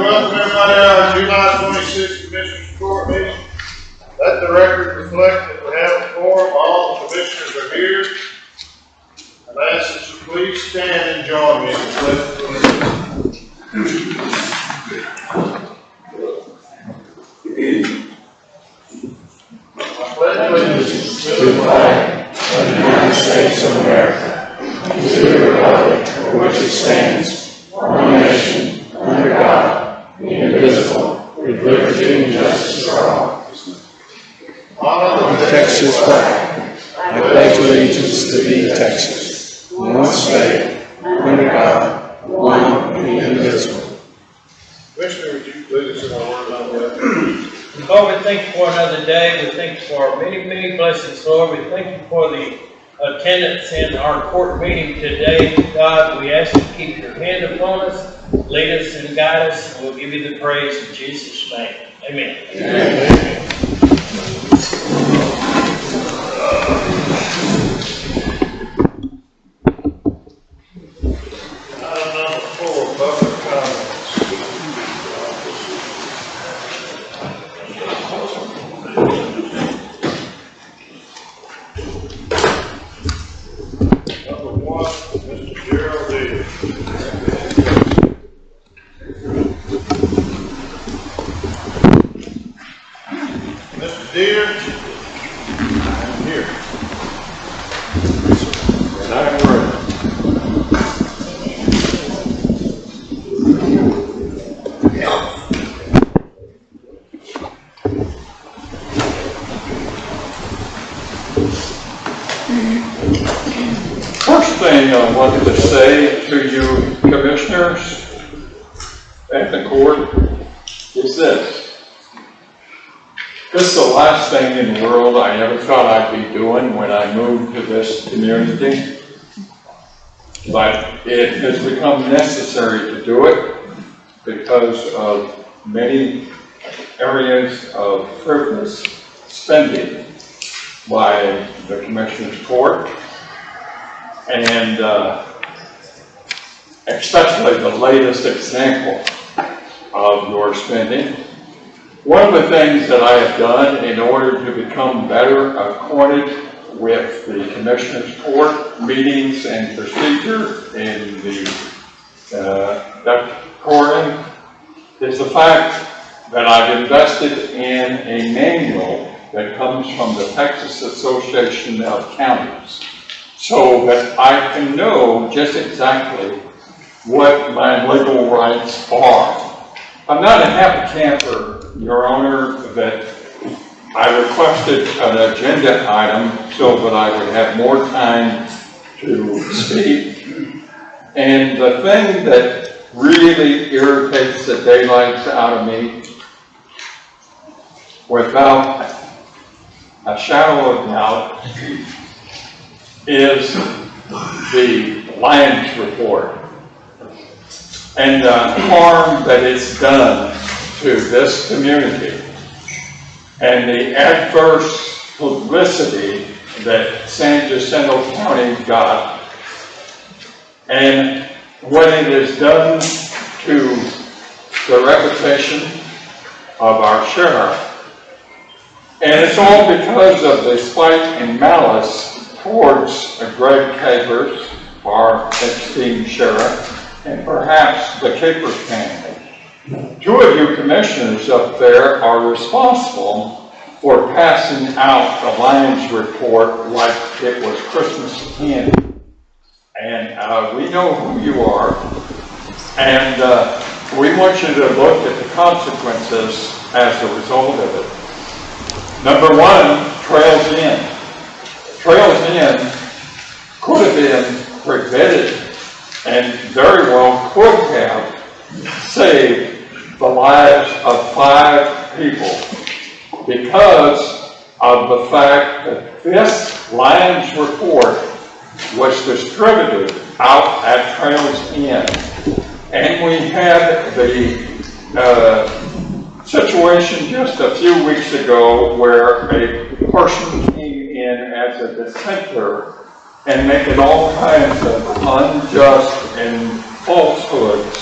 welcome everybody to our July 26th Commissioners Court meeting. Let the record reflect that we have a quorum. All the commissioners are here. I ask that you please stand and join me in the pledge of allegiance. I pledge allegiance to the flag of the United States of America, and to the republic for which it stands, one nation, under God, indivisible, with liberty and justice for all. Honor the Texas flag. I pledge allegiance to thee, Texas, one state, under God, one and indivisible. Commissioner, would you please say a word on that? Lord, we thank you for another day. We thank you for many, many blessings, Lord. We thank you for the attendance in our court meeting today. God, we ask you to keep your hand upon us, lead us and guide us, and we'll give you the praise in Jesus' name. Amen. Amen. Item number 4, public comments. Number 1, Mr. Gerlad. Mr. Deeter, I'm here. And I'm ready. First thing I wanted to say to you commissioners at the court is this. This is the last thing in the world I ever thought I'd be doing when I moved to this community. But it has become necessary to do it because of many areas of frivolous spending by the Commissioner's Court, and especially the latest example of your spending. One of the things that I have done in order to become better acquainted with the Commissioner's Court meetings and procedure in the DetCog is the fact that I've invested in a manual that comes from the Texas Association of Counties, so that I can know just exactly what my legal rights are. I'm not a happy camper, Your Honor, that I requested an agenda item so that I would have more time to speak. And the thing that really irritates the daylights out of me, without a shadow of doubt, is the Lions report and the harm that it's done to this community and the adverse publicity that San Jacinto County got, and what it has done to the reputation of our sheriff. And it's all because of the spite and malice towards Greg Capers, our esteemed sheriff, and perhaps the Capers family. Two of you commissioners up there are responsible for passing out the Lions report like it was Christmas candy. And we know who you are, and we want you to look at the consequences as a result of it. Number 1, Trails In. Trails In could have been prevented and very well could have saved the lives of 5 people because of the fact that this Lions report was distributed out at Trails In. And we had the situation just a few weeks ago where a person came in as a dissenter and making all kinds of unjust and falsehoods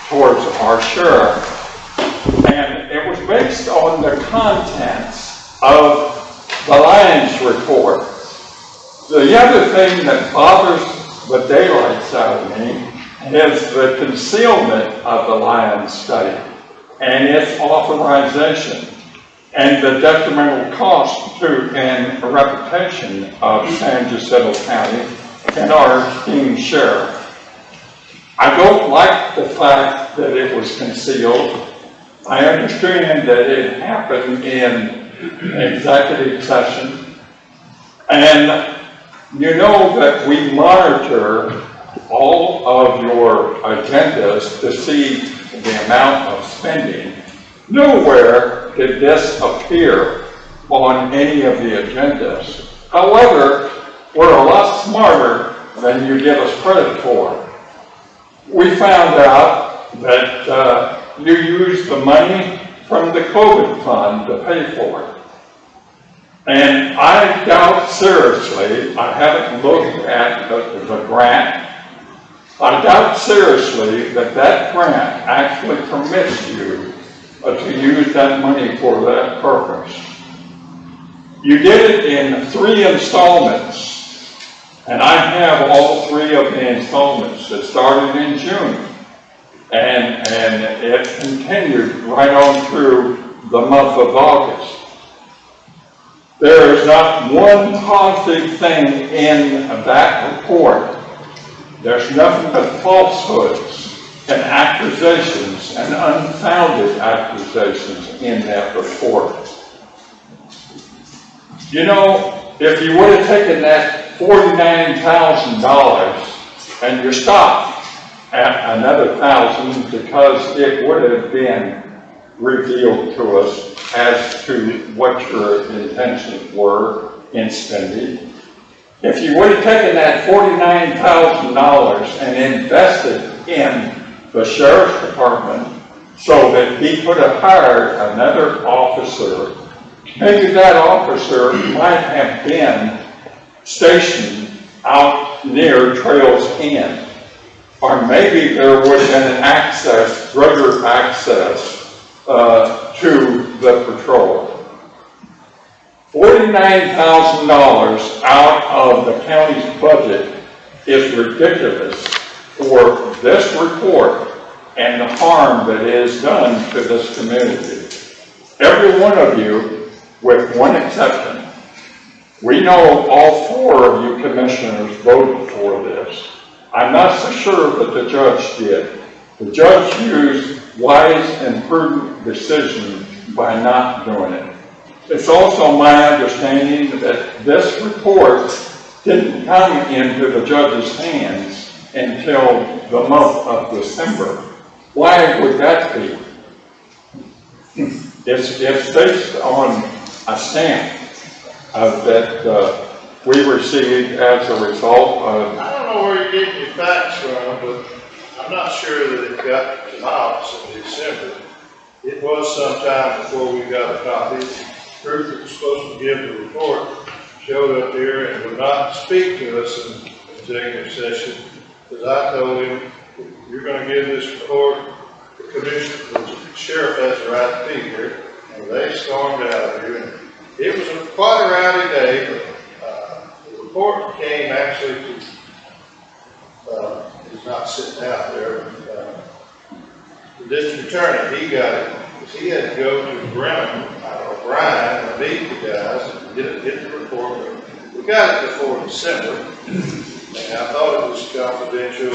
towards our sheriff. And it was based on the contents of the Lions report. The other thing that bothers the daylights out of me is the concealment of the Lions study and its authorization and the detrimental cost to and reputation of San Jacinto County and our esteemed sheriff. I don't like the fact that it was concealed. I understand that it happened in executive session, and you know that we monitor all of your agendas to see the amount of spending. Nowhere did this appear on any of the agendas. However, we're a lot smarter than you give us credit for. We found out that you used the money from the COVID fund to pay for it. And I doubt seriously, I haven't looked at the grant, I doubt seriously that that grant actually permits you to use that money for that purpose. You did it in 3 installments. And I have all 3 of the installments that started in June. And it continued right on through the month of August. There is not one positive thing in that report. There's nothing but falsehoods and accusations and unfounded accusations in that report. You know, if you would have taken that $49,000 and you stopped at another $1,000 because it would have been revealed to us as to what your intentions were in spending. If you would have taken that $49,000 and invested in the sheriff's department so that he could have hired another officer, maybe that officer might have been stationed out near Trails Inn. Or maybe there would have been an access, greater access to the patrol. $49,000 out of the county's budget is ridiculous for this report and the harm that is done to this community. Every one of you, with one exception, we know all 4 of you commissioners voted for this. I'm not so sure that the judge did. The judge used wise and prudent decision by not doing it. It's also my understanding that this report didn't come into the judge's hands until the month of December. Why would that be? It's based on a stamp that we received as a result of... I don't know where you're getting your facts from, but I'm not sure that it got to my office in December. It was some time before we got a copy. Burke, that was supposed to give the report, showed up here and would not speak to us in executive session, because I told him, you're going to give this report, the commissioner, the sheriff has the right to be here, and they stormed out of here. And it was quite a rowdy day, but the report came actually to, he's not sitting out there, the district attorney, he got it. He had to go to Brian and meet the guys and get the report. We got it before December, and I thought it was confidential.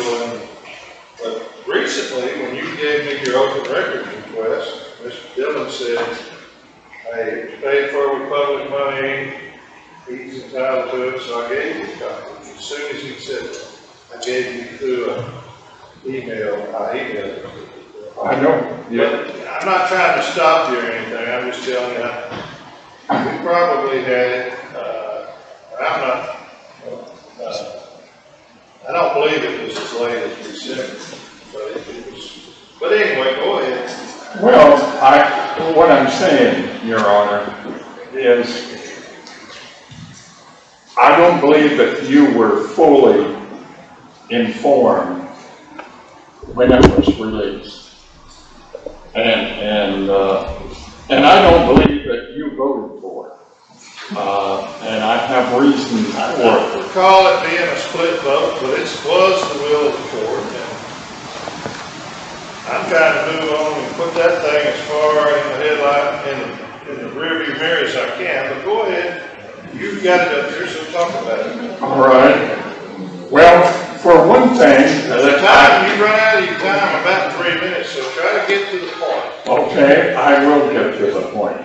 But recently, when you gave me your open records request, Mr. Dillon said, hey, it was paid for with public money, he's entitled to it, so I gave you a copy. As soon as he said that, I gave you through an email, I emailed it. I know. Yeah. I'm not trying to stop you or anything, I'm just telling you, we probably had it, I don't believe it was as late as December, but it was, but anyway, go ahead. Well, what I'm saying, Your Honor, is I don't believe that you were fully informed when it was released. And I don't believe that you voted for it. And I have reasons I for don't it. recall it being a split vote, but it was the will of the court. And I'm trying to move on and put that thing as far in the headlight, in the rearview mirror as I can, but go ahead. You've got it up there, so talk about it. All right. Well, for one thing, The time, you run out of your time about 3 minutes, so try to get to the point. okay, I will get to the point.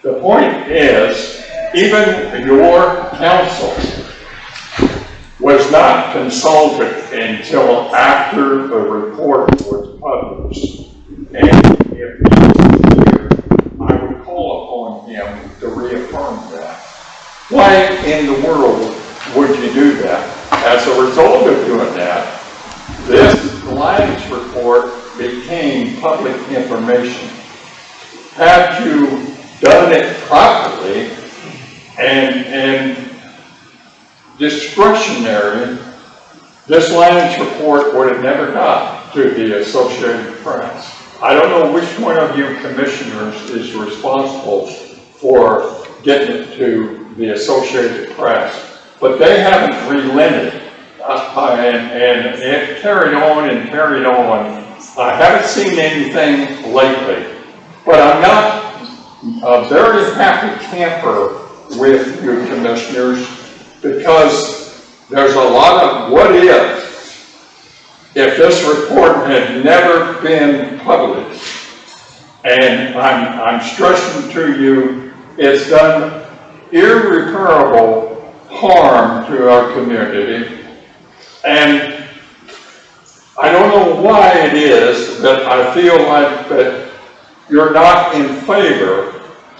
The point is, even your counsel was not consulted until after the report was published. And if he was here, I would call upon him to reaffirm that. Why in the world would you do that? As a result of doing that, this Alliance report became public information. Had you done it properly and discretionary, this Alliance report would have never got to the Associated Press. I don't know which one of you commissioners is responsible for getting it to the Associated Press, but they haven't relented, and it carried on and carried on. I haven't seen anything lately, but I'm not a very happy camper with you commissioners, because there's a lot of what if this report had never been published. And I'm stressing to you, it's done irreparable harm to our community. And I don't know why it is that I feel like that you're not in favor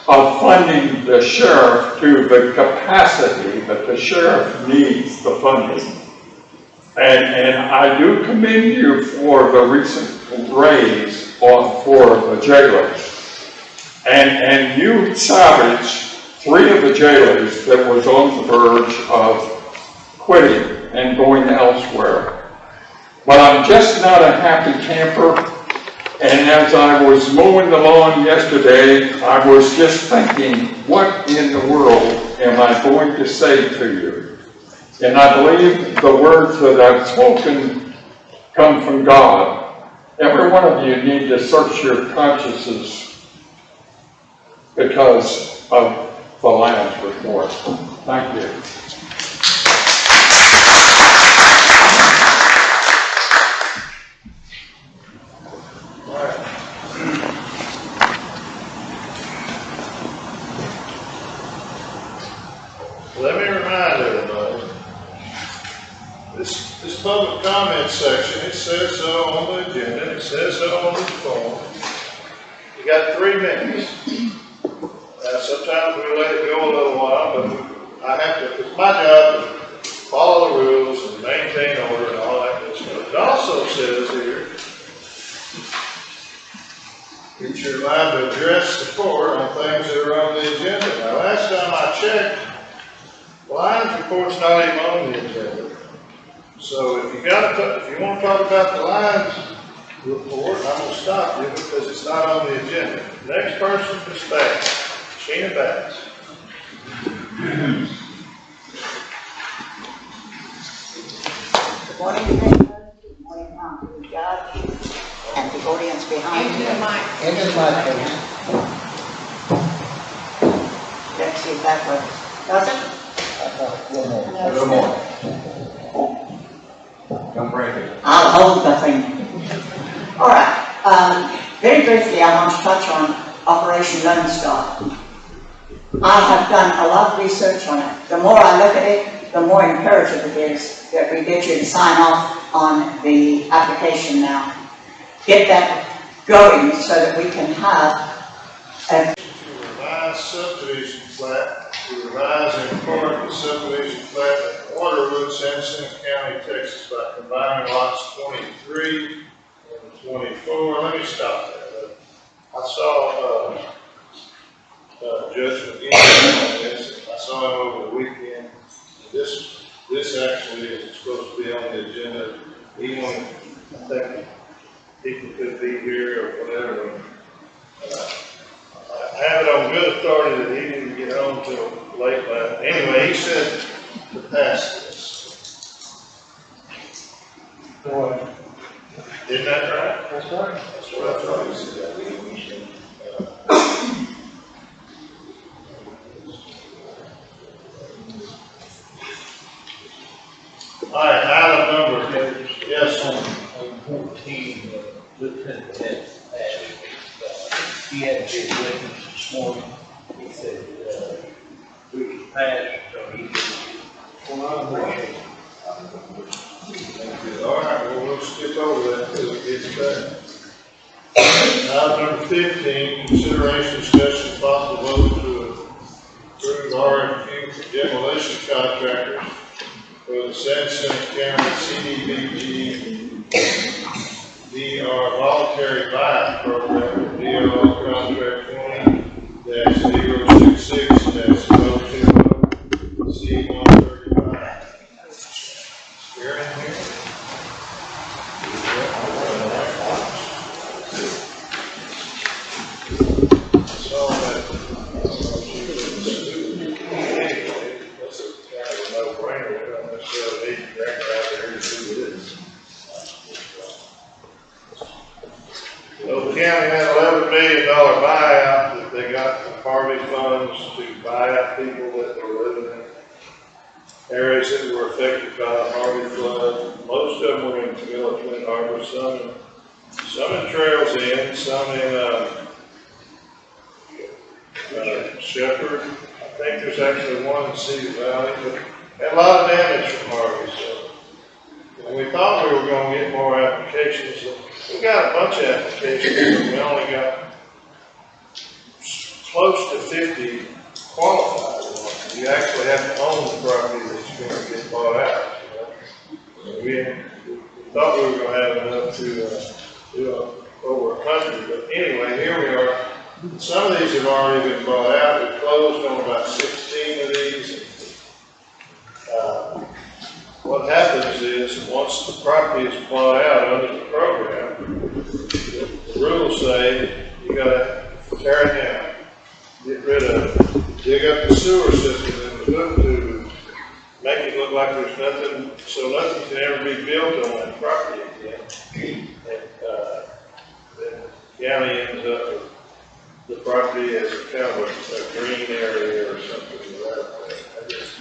of funding the sheriff to the capacity that the sheriff needs the funding. And I do commend you for the recent raise for the jailers. And you salvaged 3 of the jailers that was on the verge of quitting and going elsewhere. But I'm just not a happy camper. And as I was mowing the lawn yesterday, I was just thinking, what in the world am I going to say to you? And I believe the words that I've spoken come from God. Every one of you need to search your consciences because of the Lions report. Thank you. Let me remind everybody, this public comment section, it says so on the agenda, it says so on the form. You got 3 minutes. Sometimes we let it go a little while, but I have to, it's my job to follow the rules and maintain order and all that good stuff. It also says here, that you're allowed to address the court on things that are on the agenda. Now, last time I checked, Lions report's not even on the agenda. So if you want to talk about the Lions report, I'm going to stop you because it's not on the agenda. Next person is Bass. Sheena Bass. Good morning, Commissioners. Good morning, Council Judge, and the audience behind you. Into the mic, please. Let's see if that works. Does it? Good morning. Don't break it. I'll hold the thing. All right. Very briefly, I want to touch on Operation Lone Star. I have done a lot of research on it. The more I look at it, the more imperative it is that we get you to sign off on the application now. Get that going so that we can have a Revised subdivision plat, to revise and record the subdivision plat at Waterwood, Denson County, Texas, by combining lots 23 and 24. Let me stop there. I saw Judge McGee on this. I saw him over the weekend. This actually is supposed to be on the agenda. Even when I think people could be here or whatever. Anyway, he said to pass this. Isn't that right? That's right. That's what I thought he said. All right, item number, yes, On 14, Lieutenant Head, he had his witness this morning. He said, we can pass, so he can. Well, I appreciate it. all right, well, we'll skip over that until it gets back. Item number 15, consideration, discussion, possible vote to approve RFQ for demolition contractors for the Denson County CDBG DR voluntary buyout program, DRO contract 20-066-020 C135. Here and here. So that, that's a kind of a no-brainer. We don't necessarily need to drag it out there to see what it is. So the county had $11 million buyout that they got from Harvey funds to buy out people that were living in areas that were affected by the Harvey flood. Most of them were in Twin Harbor, some in Trails End, some in Shepherd. I think there's actually one in Cedar Valley, but had a lot of damage from Harvey. So, and we thought we were going to get more applications. So we got a bunch of applications, but we only got close to 50 qualified ones. You actually have to own the property that's going to get bought out. So we thought we were going to have enough to do over 100, but anyway, here we are. Some of these have already been bought out. We closed on about 16 of these. What happens is, once the property is bought out under the program, the rules say you gotta tear it down, get rid of it, dig up the sewer system and look to make it look like there's nothing, so nothing can ever be built on that property again. And then the county ends up with the property as a kind of a green area or something like that. I just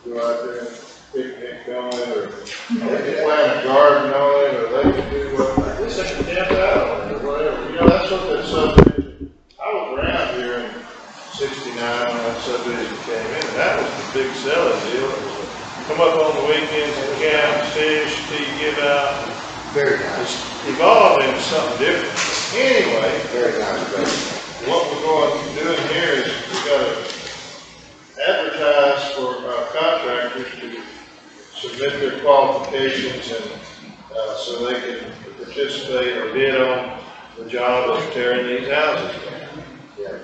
go out there and picnic on it, or they can plant a garden on it, or they can do what, I guess they can camp out on it, or whatever. You know, that's what that subdivision, I was around here in '69 when that subdivision came in, and that was the big selling deal. It was come up on the weekends and camp, fish, till you get out. Very nice. It's evolved into something different. Anyway, Very nice. what we're going to do here is we've got to advertise for contractors to submit their qualifications and so they can participate or bid on the job of tearing these houses down. Yeah.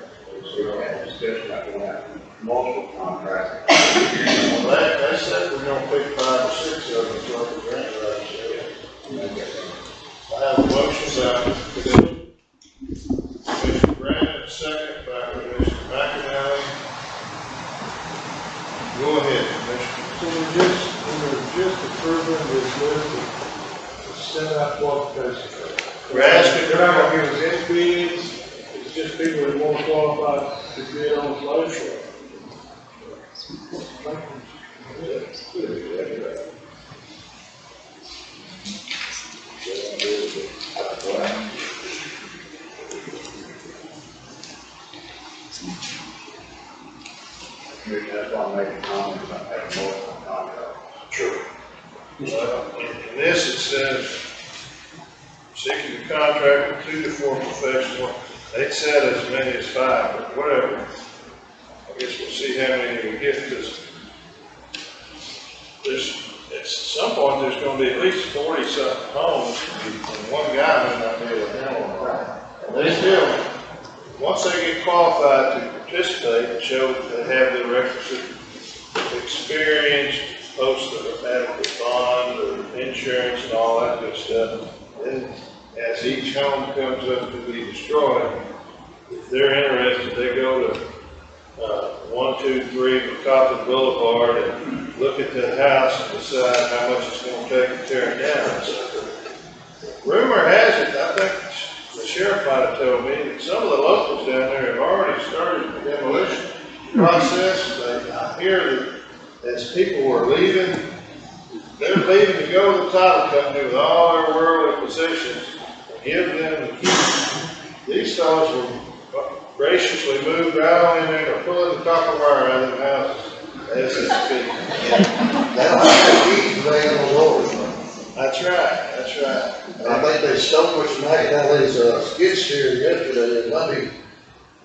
So we had a discussion about going out multiple contracts. Well, they said we're going to pick 5 or 6 of them for the grant writers. I have a motion by Commissioner Brandon, a second by Commissioner Mcanally. Go ahead, Commissioner. So we're just approving this list of set out qualifications. We're asking, They're not gonna give us any bids, it's just people that want to qualify to bid on the slave show. That's why I'm making comments about having multiple contracts. True. Well, in this it says, seeking a contract with 2 to 4 professionals. They said as many as 5, but whatever. I guess we'll see how many we get, because at some point, there's gonna be at least 40-something homes, and one guy may not be able to handle it. And they still, once they get qualified to participate and show that they have the requisite experience, post of adequate bond or insurance and all that good stuff, then as each home comes up to be destroyed, if they're interested, they go to 123 McCoppin Boulevard and look at that house and decide how much it's gonna take to tear it down. So, rumor has it, I think the sheriff might have told me that some of the locals down there have already started the demolition process. I hear that as people were leaving, they're leaving to go to the title company with all their worldly possessions and give them the keys. These fellows were graciously moved right on in there, pulling the copper wire out of them houses as they speak. They don't have the keys, they ain't those orders. That's right, that's right. I think they stole what's Mcanally's skid steer yesterday and Monday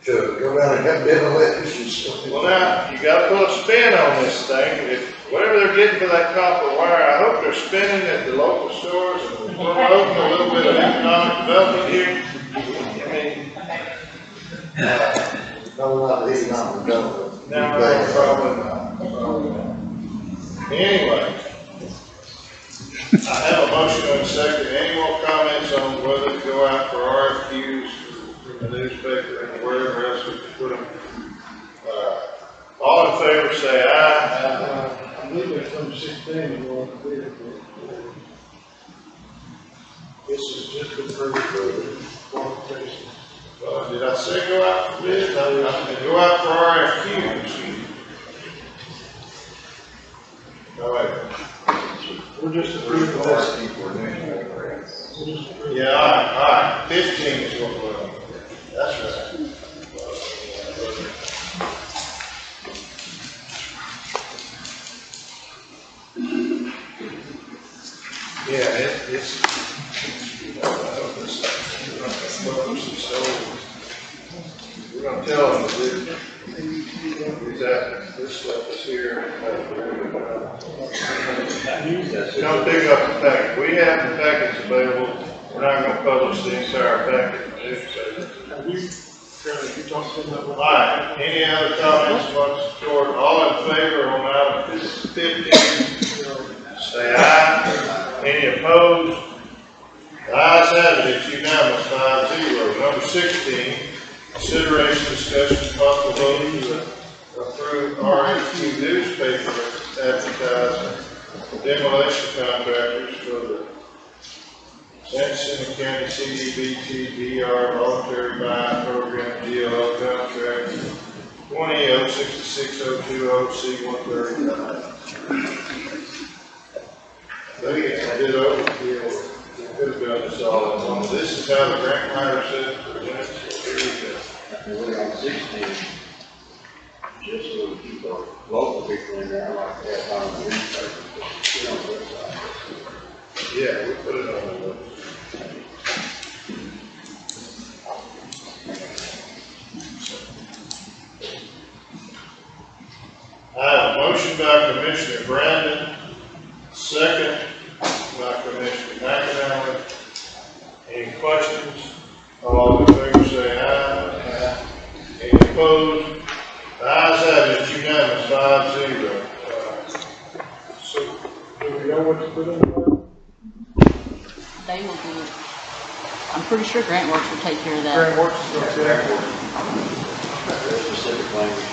to go down and have demolitions. Well, now, you gotta put a spin on this thing. If whatever they're getting for that copper wire, I hope they're spending at the local stores and promoting a little bit of economic development here. I mean, No, not the economic development. no, probably not. Anyway, I have a motion and a second. Any more comments on whether to go out for RFQs in the newspaper and wherever else we can put them? All in favor say aye. I believe there's some 16 and one bid. This is just approved for qualifications. Did I say go out for bid? I said go out for RFQs. No, wait. We're just approving this. Yeah, all right, 15 is what we're on. That's right. Yeah, it's, we're gonna tell them to do exactly, this stuff is here. Don't pick up the packet. We have the packets available. We're not gonna publish the entire packet in the newspaper. Have you, Gerlad, you talked to them about? All right, any other comments amongst the court? All in favor on item 15, say aye. Any opposed? The ayes have it, it's unanimous, 5-0. Number 16, consideration, discussion, possible vote to approve RFQ newspaper advertisement for demolition contractors for the Denson County CDBG DR voluntary buying program GLO contract 20-066-020C-139. I think it's a bit overkill. We could have done this all at once. This is how the grant writer says for minutes. Here we go. And we're on 16, just so we keep our local people in there, like they have on the newspaper, but we don't do that. Yeah, we put it on the list. I have a motion by Commissioner Brandon, second by Commissioner Mcanally. Any questions? All in favor say aye. Any opposed? The ayes have it, it's unanimous, 5-0. So, do we know what to put in They will do it. I'm pretty sure Grant Works will take care of that. Grant Works is There's specific language,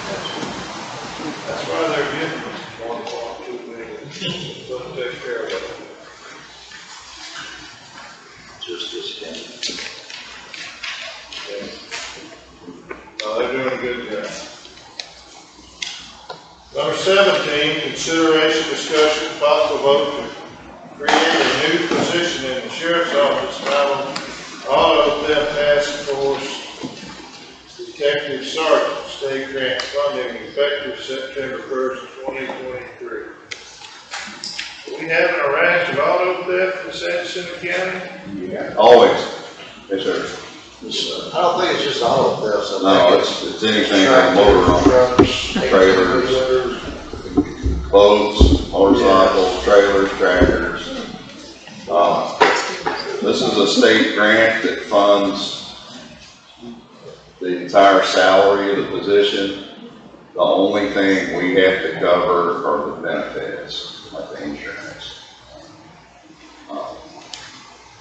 That's why they're getting 1.2 million, so take care of it. just this kind. They're doing a good job. Number 17, consideration, discussion, possible vote to create a new position in the sheriff's office titled Auto Theft Task Force Detective Sergeant, state grant funding effective September 1st, 2023. Do we have an arrest of auto theft in Denson County? Yeah, always. Yes, sir. I don't think it's just auto thefts. No, it's anything like motor homes, trailers, boats, motorcycles, trailers, tractors. This is a state grant that funds the entire salary of the position. The only thing we have to cover are the benefits, like the insurance.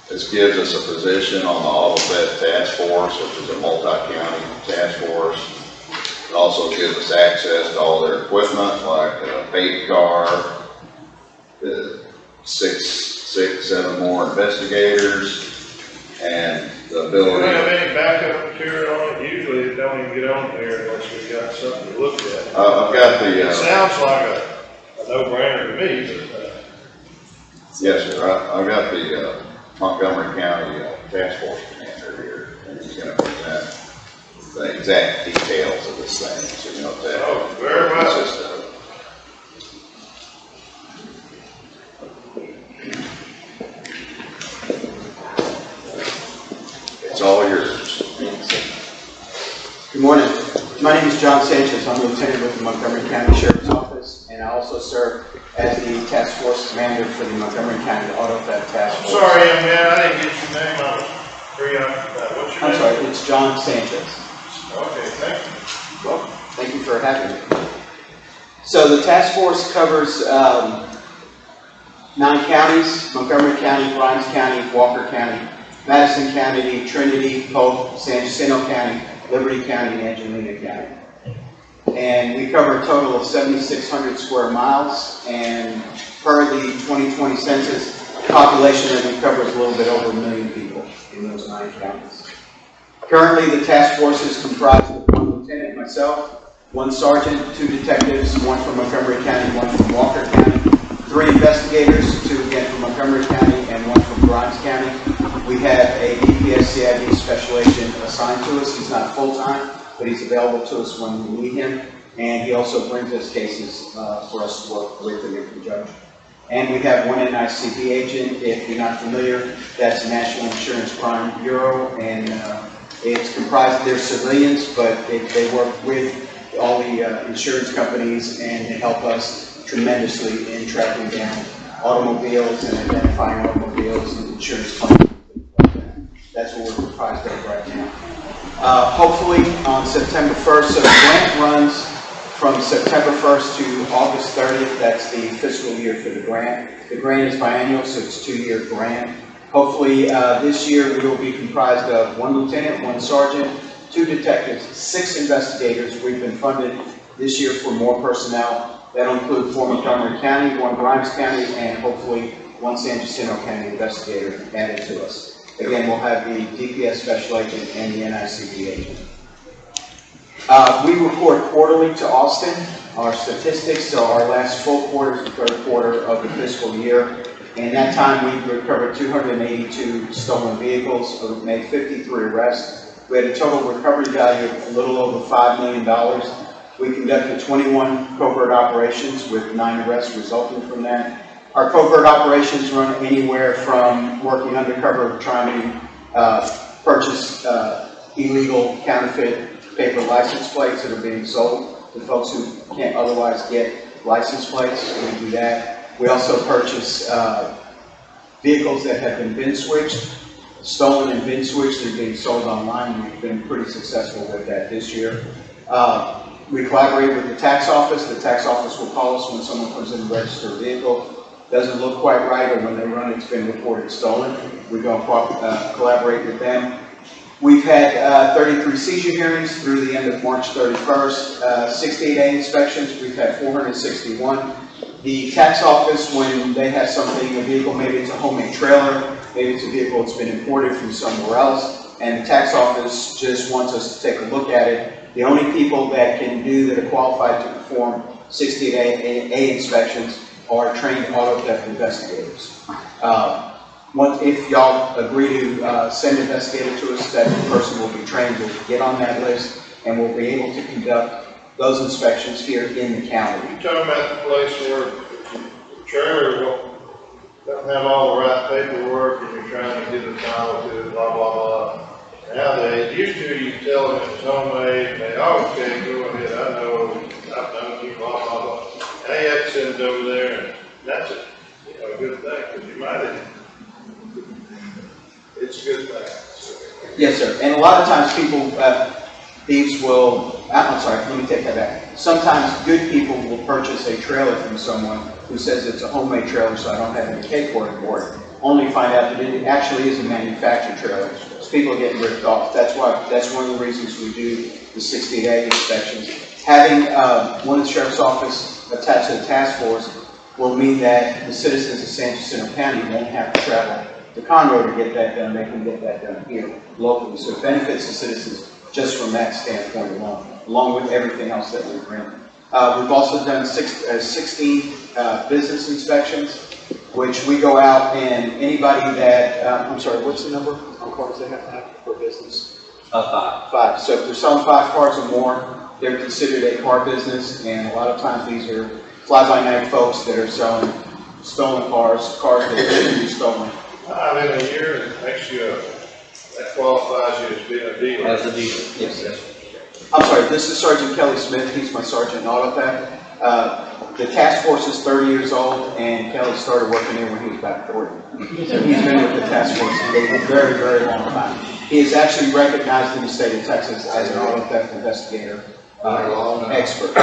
This gives us a position on the Auto Theft Task Force, which is a multi-county task force. It Also gives us access to all their equipment, like a paint car, the seven more investigators, and the We don't have ability. any backup material on it, usually it don't even get on there unless we got something to look at. I've got It the, sounds like a no-brainer to me, but, yes, sir, I've got the Montgomery County Task Force commander here, and he's gonna present the exact details of this thing, so you know that. Oh, very well. Consist of. It's all yours. Good morning. My name is John Sanchez. I'm lieutenant with the Montgomery County Sheriff's Office, and I also serve as the task force commander for the Montgomery County Auto Theft Task Force. sorry, young man, I didn't get your name, I was preoccupied. What's your I'm name? sorry, it's John Sanchez. Okay, thank you. Well, thank you for having me. So the task force covers 9 counties: Montgomery County, Grimes County, Walker County, Madison County, Trinity, Polk, San Jacinto County, Liberty County, and Angelina County. And we cover a total of 7,600 square miles, and per the 2020 census, the population that we cover is a little bit over 1 million people in those 9 counties. Currently, the task force is comprised of 1 lieutenant, myself, 1 sergeant, 2 detectives, 1 from Montgomery County, 1 from Walker County, 3 investigators, 2 again from Montgomery County, and 1 from Grimes County. We have a DPS CID special agent assigned to us. He's not full-time, but he's available to us when we need him. And he also brings us cases for us to work with and in conjunction. And we have 1 NICB agent. If you're not familiar, that's National Insurance Crime Bureau, and it's comprised, they're civilians, but they work with all the insurance companies, and they help us tremendously in tracking down automobiles and identifying automobiles and insurance claims. That's what we're comprised of right now. Hopefully on September 1st, so the grant runs from September 1st to August 30th. That's the fiscal year for the grant. The grant is biannual, so it's a 2-year grant. Hopefully this year we will be comprised of 1 lieutenant, 1 sergeant, 2 detectives, 6 investigators. We've been funded this year for more personnel. That'll include 4 Montgomery County, 1 Grimes County, and hopefully 1 San Jacinto County investigator added to us. Again, we'll have the DPS special agent and the NICB agent. We report quarterly to Austin our statistics, so our last full quarter is the 3rd quarter of the fiscal year. And that time we recovered 282 stolen vehicles, made 53 arrests. We had a total recovery value of a little over $5 million. We conducted 21 covert operations with 9 arrests resulting from that. Our covert operations run anywhere from working undercover, trying to purchase illegal counterfeit paper license plates that are being sold to folks who can't otherwise get license plates. We do that. We also purchase vehicles that have been VIN switched, stolen and VIN switched. They're being sold online. We've been pretty successful with that this year. We collaborate with the tax office. The tax office will call us when someone comes in to register a vehicle. Doesn't look quite right, or when they run it's been reported stolen. We go collaborate with them. We've had 33 seizure hearings through the end of March 31st, 68A inspections. We've had 461. The tax office, when they have something, a vehicle, maybe it's a homemade trailer, maybe it's a vehicle that's been imported from somewhere else, and the tax office just wants us to take a look at it. The only people that can do that are qualified to perform 68A inspections are trained auto theft investigators. If y'all agree to send an investigator to us, that person will be trained, will get on that list, and will be able to conduct those inspections here in the county. You talking about the place where the trailer don't have all the right paperwork and you're trying to get a title to it, blah, blah, blah. Nowadays, used to you tell them it's homemade, and they, oh, okay, go ahead, I know, I've done it, blah, blah, blah. Now you have to send it over there, and that's a good thing, because you might have, it's a good thing. Yes, sir. And a lot of times people, thieves will, I'm sorry, let me take that back. Sometimes good people will purchase a trailer from someone who says it's a homemade trailer, so I don't have any paperwork for it, only find out that it actually is a manufactured trailer. So people are getting ripped off. That's one of the reasons we do the 60-day inspections. Having one of the sheriff's office attached to the task force will mean that the citizens of San Jacinto County won't have to travel to Conroe to get that done. They can get that done here locally. So it benefits the citizens just from that standpoint along with everything else that we've bring. We've also done 16 business inspections, which we go out and anybody that, I'm sorry, what's the number on cars they have to have for business? 5. 5. So if they're selling 5 cars or more, they're considered a car business, and a lot of times these are fly-by-night folks that are selling stolen cars that shouldn't be stolen. I mean, a year, it makes you, that qualifies you as being a dealer. As a dealer. Yes. I'm sorry, this is Sergeant Kelly Smith. He's my sergeant in audit that. The task force is 30 years old, and Kelly started working there when he was about 40. So he's been with the task force for a very, very long time. He is actually recognized in the state of Texas as an auto theft investigator expert.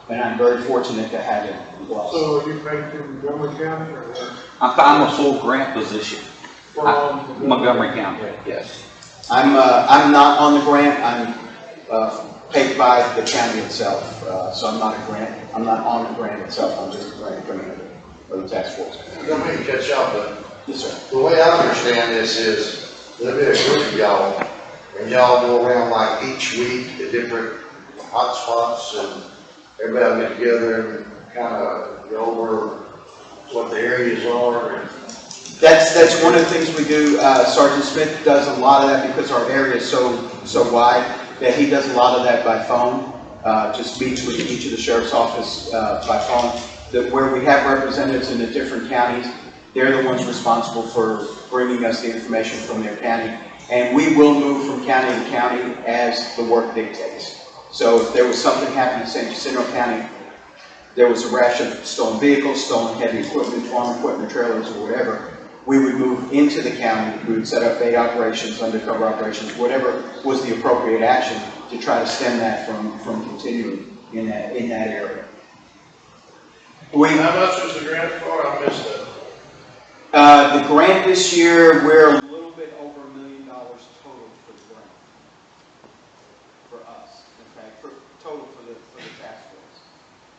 And I'm very fortunate to have him. So are you paid in Montgomery County or? I'm a full grant position. From Montgomery County, yes. I'm not on the grant. I'm paid by the county itself. So I'm not a grant. I'm not on the grant itself. I'm just a grant commander of the task force. Let me catch up, but Yes, sir. the way I understand this is there'll be a group of y'all, and y'all go around like each week to different hot spots, and everybody will get together and kind of go over what the areas are. And That's one of the things we do. Sergeant Smith does a lot of that because our area is so wide that he does a lot of that by phone. Just meets with each of the sheriff's office by phone. Where we have representatives in the different counties, they're the ones responsible for bringing us the information from their county. And we will move from county to county as the work dictates. So if there was something happening in San Jacinto County, there was a rash of stolen vehicles, stolen heavy equipment, farm equipment, trailers, or whatever, we would move into the county. We would set up aid operations, undercover operations, whatever was the appropriate action to try to stem that from continuing in that area. How much was the grant for? I missed that. The grant this year, we're a little bit over $1 million total for the grant. For us, okay, total for the task force.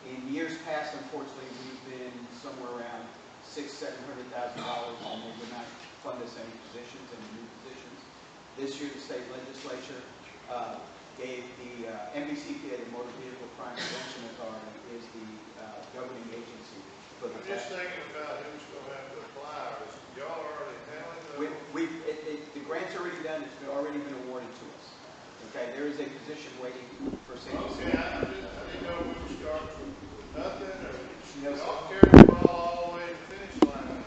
In years past, unfortunately, we've been somewhere around $600,000-700,000, and they would not fund us any positions, any new positions. This year, the state legislature gave the MVCPA, the Motor Vehicle Crime Prevention Authority, is the governing agency for the. I'm just thinking about who's going to have to apply. Y'all already handling that? The grant's already done. It's already been awarded to us. Okay, there is a position waiting for San Jacinto. Okay, I didn't know if we started from nothing, or No, y'all sir. carried the ball all the way to the finish line.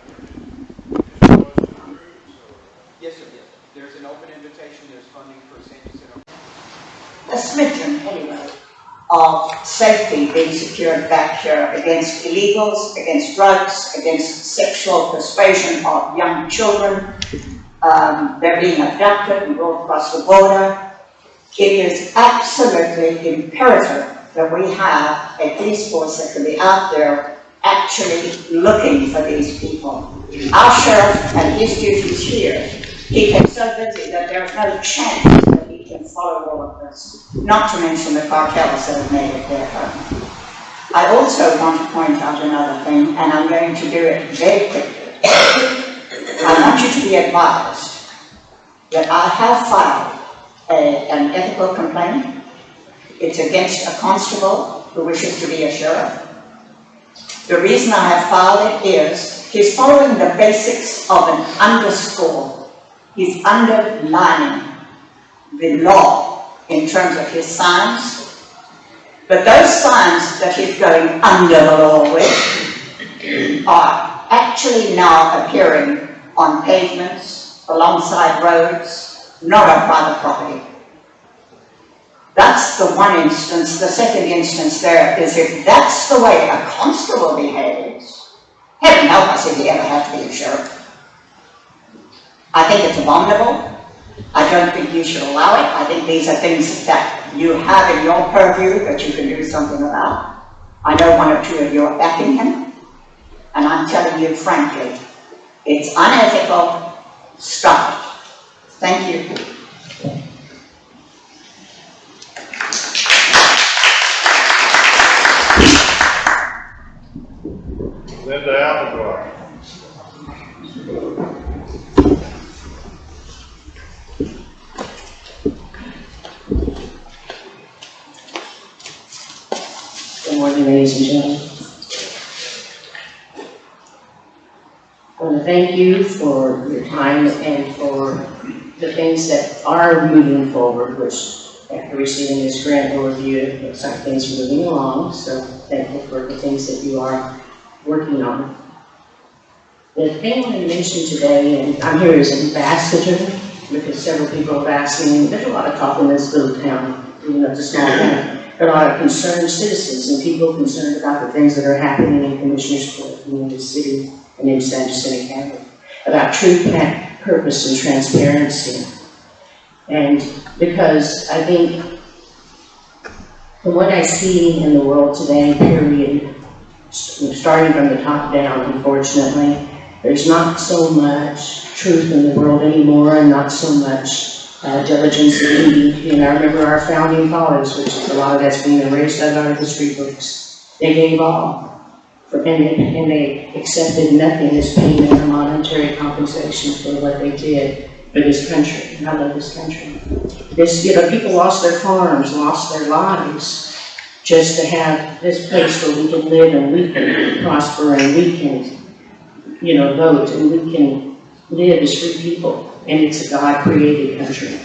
Just was approved, so. Yes, sir. Yes. There's an open invitation. There's funding for San Jacinto. A smidgen, anyway, of safety being secured back here against illegals, against drugs, against sexual persuasion of young children. They're being abducted and brought across the border. It is absolutely imperative that we have a police force that can be out there actually looking for these people. Our sheriff and his duties here, he gets so busy that there's no chance that he can follow all of this, not to mention the cartels that have made it their home. I also want to point out another thing, and I'm going to do it very quickly. I want you to be advised that I have filed an ethical complaint. It's against a constable who wishes to be a sheriff. The reason I have filed it is he's following the basics of an underscore. He's underlining the law in terms of his signs, but those signs that he's going under the law with are actually now appearing on pavements, alongside roads, not on private property. That's the one instance. The second instance there is if that's the way a constable behaves, heaven help us if he ever had to be a sheriff. I think it's abominable. I don't think you should allow it. I think these are things that you have in your purview that you can do something about. I know one or two of you are backing him, and I'm telling you frankly, it's unethical. Stop it. Thank you. Linda Applegarth. Good morning, ladies and gentlemen. I want to thank you for your time and for the things that are moving forward, which after receiving this grant overview, it looks like things are moving along, so thankful for the things that you are working on. The thing I want to mention today, and I'm here as an ambassador, because several people have asked me, there's a lot of talk in this little town, even though it's a small town. There are a lot of concerned citizens and people concerned about the things that are happening in Commissioners Court, in the city, and in San Jacinto County, about true purpose and transparency. And because I think from what I see in the world today, period, starting from the top down, unfortunately, there's not so much truth in the world anymore and not so much diligence and duty. And I remember our founding fathers, which is a lot of that's being erased out of our history books. They gave all. And they accepted nothing as payment or monetary compensation for what they did for this country. And I love this country. People lost their farms, lost their lives, just to have this place where we can live and we can prosper and we can, vote and we can live as free people. And it's a God-created country.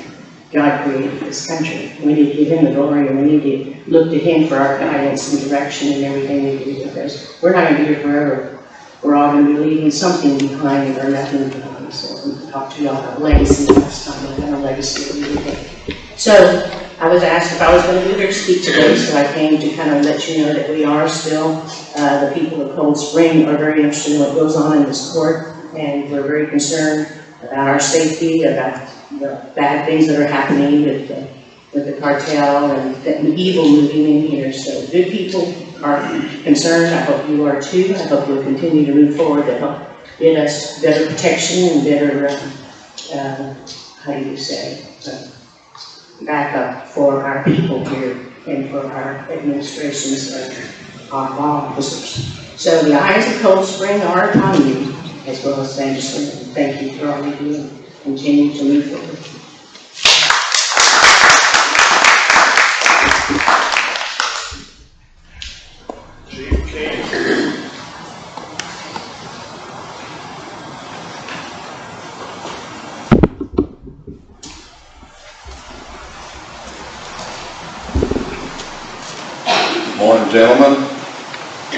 God created this country. We need to give Him the glory, and we need to look to Him for our guidance and direction and everything we do, because we're not going to be here forever. We're all going to be leaving something behind or nothing behind. So we can talk to y'all about legacy last time. I have a legacy that we take. So I was asked if I was going to be here to speak today, so I came to kind of let you know that we are still, the people of Cold Spring are very interested in what goes on in this court, and we're very concerned about our safety, about the bad things that are happening with the cartel and the evil moving in here. So good people are concerned. I hope you are too. I hope you'll continue to move forward to help get us better protection and better, backup for our people here and for our administrations of our law officers. So the eyes of Cold Spring are upon you, as well as San Jacinto. Thank you for all you do and continue to move forward. Chief Kean. Morning, gentlemen.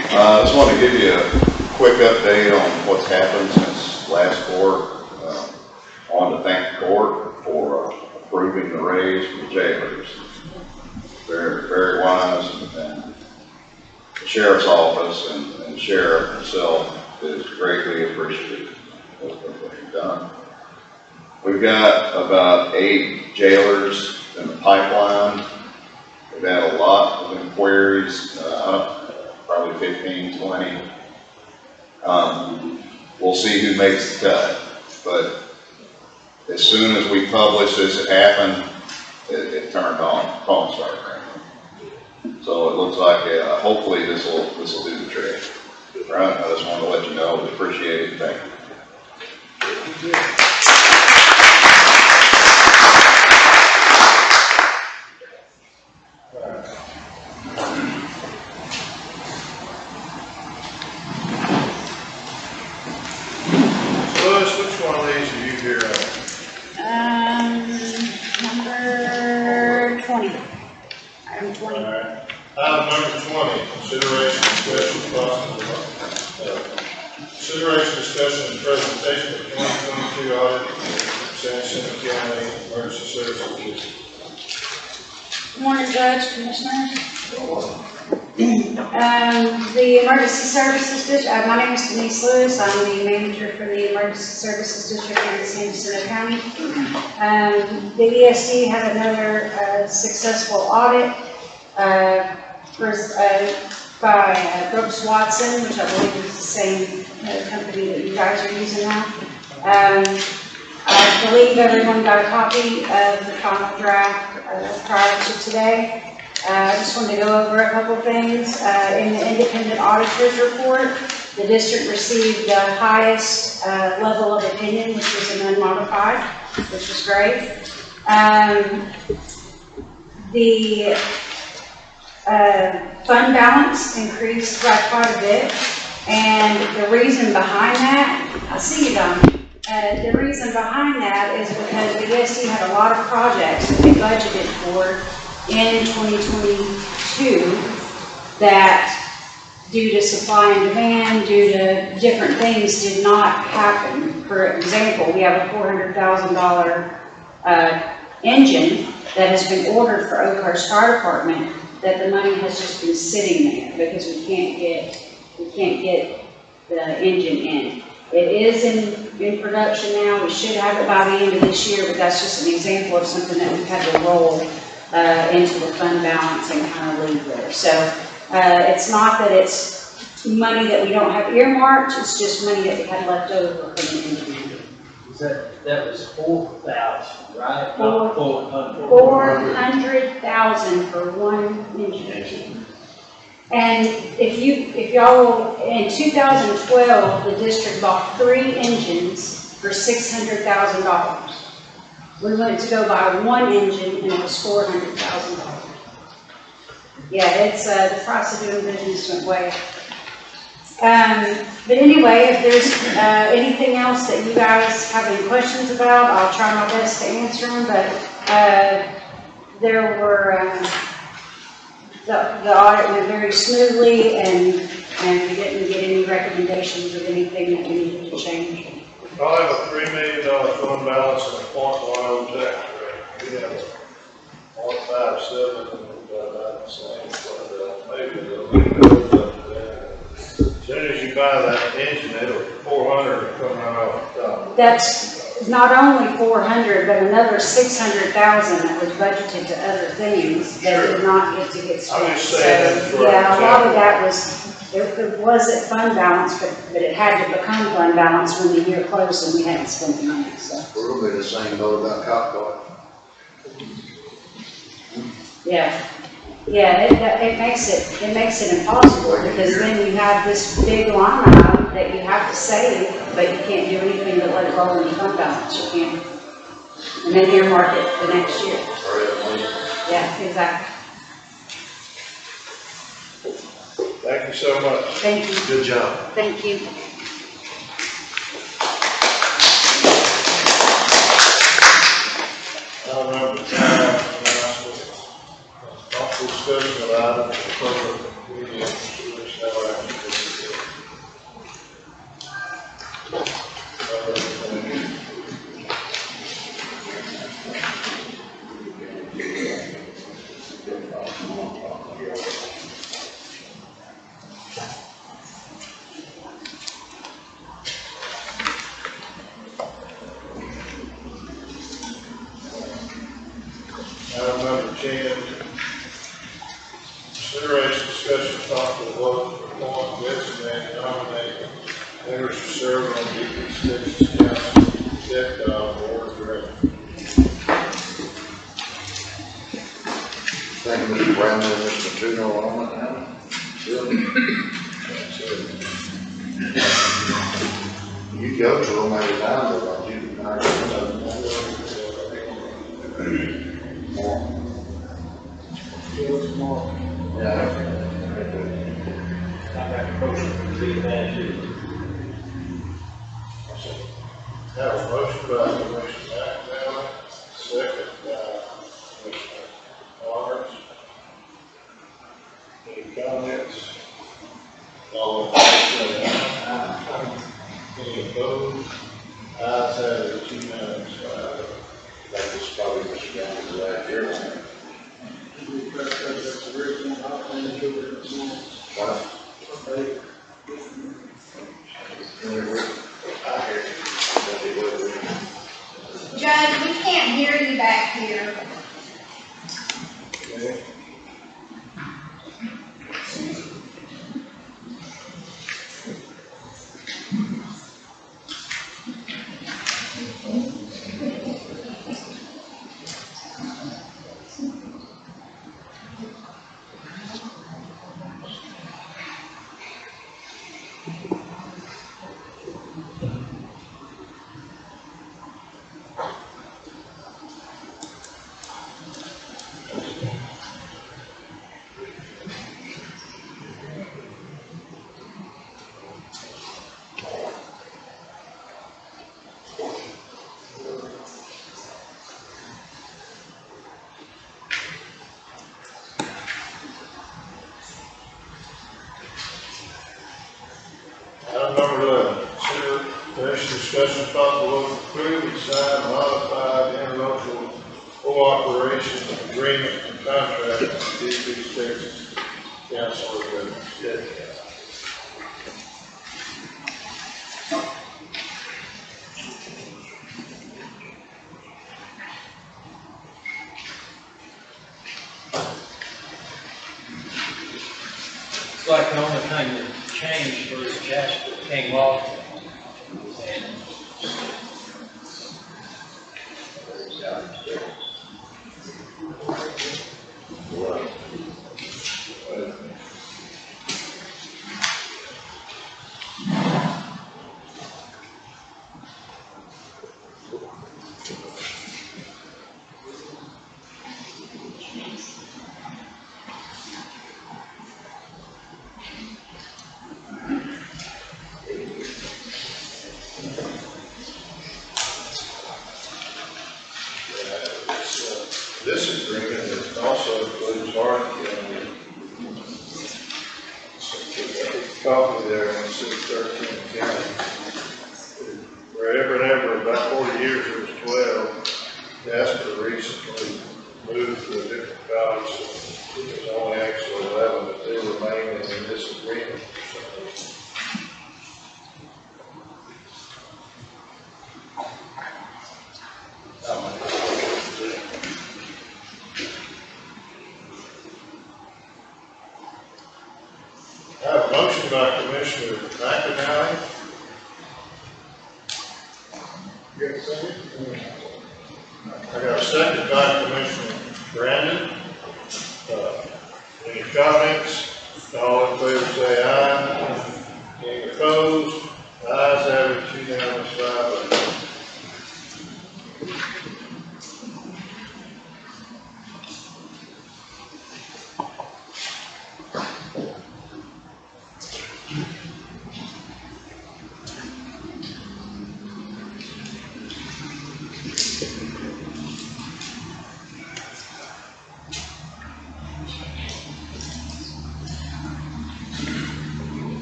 I just want to give you a quick update on what's happened since last court. I want to thank the court for approving the raise for the jailers. Very, very wise, and the sheriff's office and the sheriff himself is greatly appreciative of what they've done. We've got about 8 jailers in the pipeline. We've had a lot of inquiries, probably 15, 20. We'll see who makes the cut, but as soon as we publish this, it happened, it turned on, phone started ringing. So it looks like, hopefully this will do the trick. Right? I just want to let you know, we appreciate it. Thank you. Which one of these are you here on? Number 20. Item 20. All right. Item number 20, consideration, discussion, and presentation of 2022 audit of San Jacinto County Emergency Services. Good morning, Judge, Commissioners. The Emergency Services District, my name is Denise Lewis. I'm the manager for the Emergency Services District in San Jacinto County. The ESD had another successful audit by Brooks Watson, which I believe is the same company that you guys are using now. I believe everyone got a copy of the final draft prior to today. I just wanted to go over a couple things. In the independent auditor's report, the district received the highest level of opinion, which was an unmodified, which was great. The fund balance increased by quite a bit, and the reason behind that, I see you, Don. The reason behind that is because the ESD had a lot of projects that they budgeted for in 2022 that, due to supply and demand, due to different things, did not happen. For example, we have a $400,000 engine that has been ordered for Oakhurst Fire Department, that the money has just been sitting there because we can't get the engine in. It is in production now. We should have it by the end of this year, but that's just an example of something that we've had to roll into the fund balance and kind of leave there. So it's not that it's money that we don't have earmarked, it's just money that we had left over from the engine. That was 4,000, right? Not 400. 400,000 for one engine. And if y'all, in 2012, the district bought 3 engines for $600,000. We went to go buy one engine and it was $400,000. Yeah, it's, the price of doing business went way up. But anyway, if there's anything else that you guys have any questions about, I'll try my best to answer them, but there were, the audit went very smoothly, and we didn't get any recommendations of anything that we needed to change. I have a $3 million fund balance and a .10 tax rate. We have a 0.57 and about the same, but maybe a little bit goes up there. As soon as you buy that engine, it'll 400 come right off the top. That's not only 400, but another 600,000 that was budgeted to other things that did not get spent. I'm just saying So, yeah, a lot of that was, there was a fund balance, but it had to become fund balance when the year closed and we hadn't spent the money, so. We're gonna be the same note about cop car. Yeah, yeah, it makes it impossible, because then you have this big line item that you have to save, but you can't do anything but let it roll in the fund balance, you can't. And then earmark it the next year. Yeah, exactly. Thank you so much. Thank you. Good job. Thank you. Number 5, thoughtful discussion of items for public meeting, which no action is taken. Item number 10, consideration, discussion, possible vote for appoint, designate, nominate members to serve on the Texas Council DetCog Board of Directors. Thank you, Mr. Brown, and Mr. Tuno on it now. You go to them every time, don't you? Yeah. I got a motion for the manager. Have a motion by Commissioner Mcanally, second by Commissioner Lawrence. Any comments? All in favor, say aye. Any opposed? Ayes have it, unanimous. That was probably Mr. Brown's last year, wasn't it? Judge, we can't hear you back here. Okay. Item number 11, consideration discussion possible vote to approve and sign modified interlocal cooperation agreement and contract with the East Texas Council of Governments. DetCog. It's like the only thing that changed was Jasper came off and This agreement also includes Hardin County. Copy there in 613 County. Wherever and ever, about 40 years, it was 12. Jasper recently moved to a different college, so there's only actually 11, but they remain in this agreement for some reason. I have a motion by Commissioner Mcanally. You got a second? I got a second by Commissioner Brandon. Any comments? All in favor say aye. Any opposed? Ayes have it, unanimous, 5-0.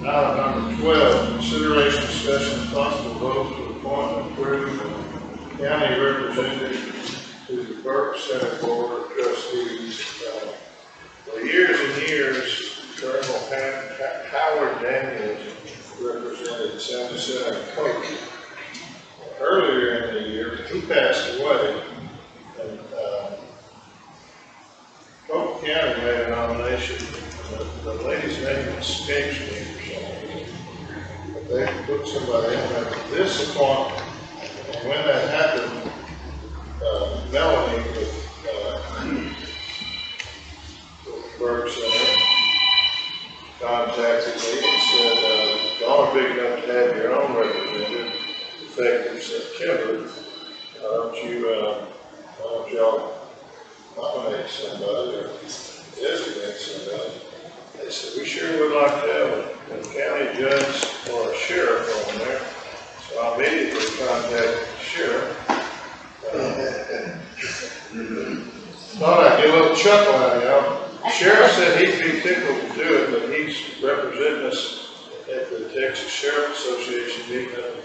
Item number 12, consideration, discussion, and possible vote to appoint and approve a county representative to the Burke Center Board of Trustees. For years and years, Colonel Howard Daniels represented San Jacinto and Coke. Earlier in the year, he passed away, and Coke County made a nomination. The lady's name escapes me for some reason. But they put somebody in there. This appointment, and when that happened, Melanie with Burke Center contacted me and said, y'all are big enough to have your own representative effective September. Why don't y'all nominate somebody or designate somebody? They said, we sure would like to have a county judge or a sheriff on there. So I immediately contacted the sheriff. Thought I'd get a little chuckle out of y'all. The sheriff said he'd be tickled to do it, but he's representing us at the Texas Sheriff Association meeting up in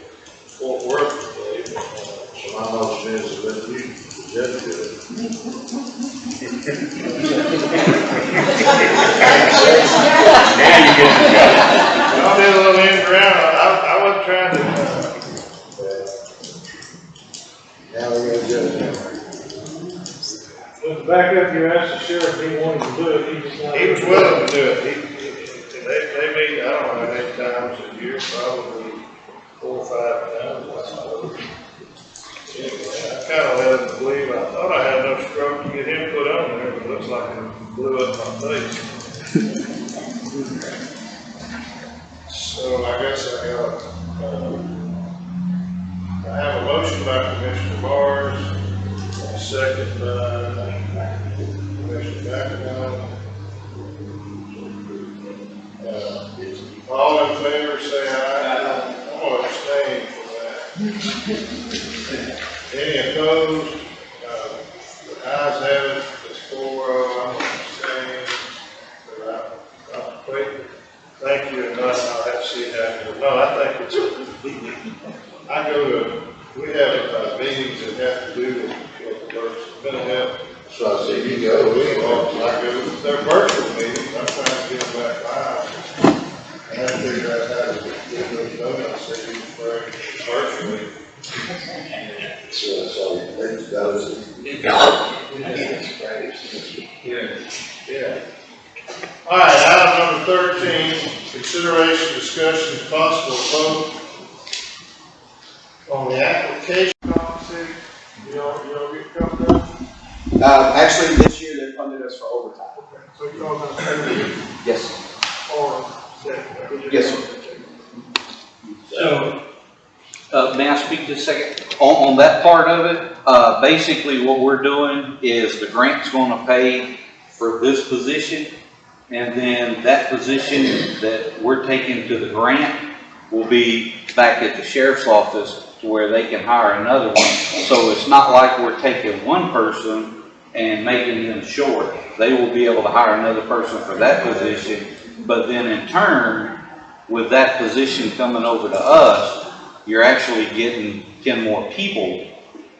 Fort Worth today. So my motion is to let you, the judge, do it. Now you get to go. Y'all did a little in ground. I wasn't trying to. Now we're gonna do it. But back up, you asked the sheriff, he wanted to do it, he just not. He was willing to do it. They meet, I don't know how many times a year, probably 4 or 5 times, I suppose. Anyway, I kind of let him believe, I thought I had enough stroke to get him put on there, but it looks like it blew up my face. So I guess I have a motion by Commissioner Barrs, a second by Commissioner McAnally. All in favor, say aye. I'm going to abstain from that. Any opposed? The ayes have it, it's 4-0, I'm going to abstain. Thank you, and I'll have to see that. No, I think it's, I go to, we have meetings that have to do with the first mental health. So I say, you go, we I go to their virtual meetings, I'm trying to get them back live. And I figure out how to get those donuts, they do virtually. so that was Yeah. All right, item number 13, consideration, discussion, and possible vote on the application policy. You get covered up? Actually, this year they funded us for overtime. Okay, so you're all going to pay Yes. or Yes, sir. So, May I speak just a second? On that part of it, basically what we're doing is the grant's gonna pay for this position, and then that position that we're taking to the grant will be back at the sheriff's office to where they can hire another one. So it's not like we're taking one person and making them short. They will be able to hire another person for that position, but then in turn, with that position coming over to us, you're actually getting 10 more people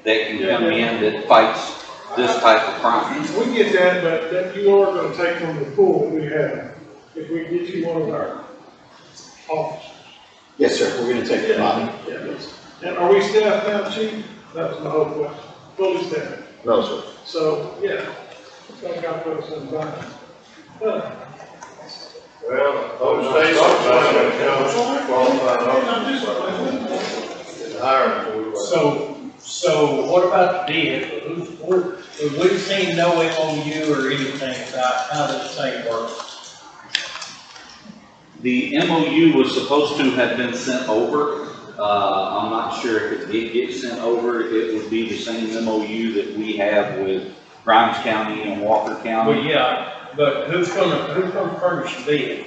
that can come in that fights this type of crime. We get that, but that you are gonna take from the pool that we have, if we get you one of our officers. Yes, sir, we're gonna take the body. And are we staffed now, chief? That was my whole question. Fully staffed. No, sir. So, yeah, that got put us in the bind. Well, those stations are going to come qualified officers. Hiring for. So what about the vehicle? We've seen no MOU or anything about how this thing works. The MOU was supposed to have been sent over. I'm not sure if it did get sent over. It would be the same MOU that we have with Grimes County and Walker County. Well, yeah, but who's gonna furnish the vehicle?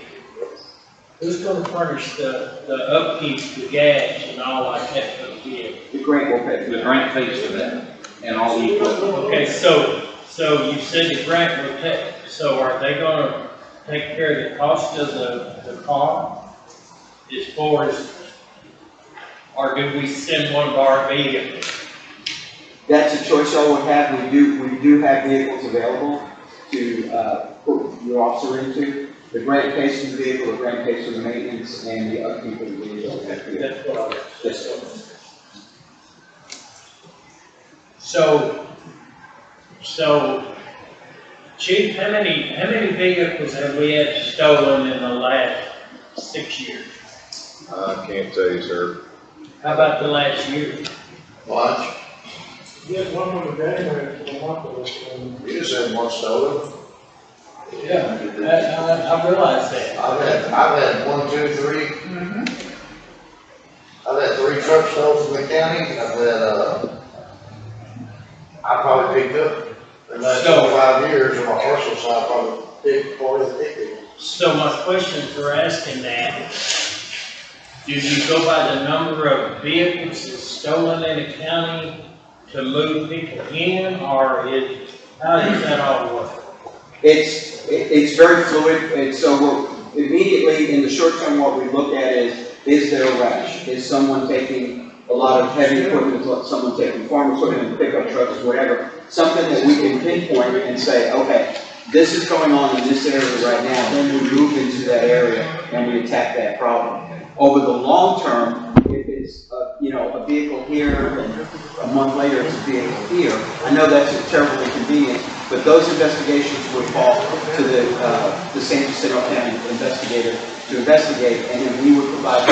Who's gonna furnish the upkeep, the gas and all like that for the vehicle? The grant will pay. The grant pays for that and all the equipment. Okay, so you said the grant will take, so are they gonna take care of the cost of the car? As far as, or do we send one of our vehicles? That's a choice y'all would have. We do have vehicles available to put your officer into. The grant pays for the vehicle, the grant pays for the maintenance, and the upkeep of the vehicle. That's what I was. Yes, sir. So, Chief, how many vehicles have we had stolen in the last 6 years? I can't tell you, sir. How about the last year? Lunch, You had one on the day where it's a month or so. you just had one stolen. Yeah, I realize that. I've had 1, 2, 3. I've had 3 trucks stolen from the county. I've had, I probably picked up in the last 5 years on my parcel side, probably picked 40 to 50. So my question for asking that, do you go by the number of vehicles that's stolen in the county to move people in, or how does that all work? It's very fluid, and so we're immediately, in the short term, what we look at is there a rush? Is someone taking a lot of heavy equipment, someone taking farm equipment, pickup trucks, whatever, something that we can pinpoint and say, okay, this is going on in this area right now, then we move into that area and we attack that problem. Over the long term, if it's a vehicle here and a month later it's a vehicle here, I know that's terribly inconvenient, but those investigations would fall to the San Jacinto County investigator to investigate, and then we would provide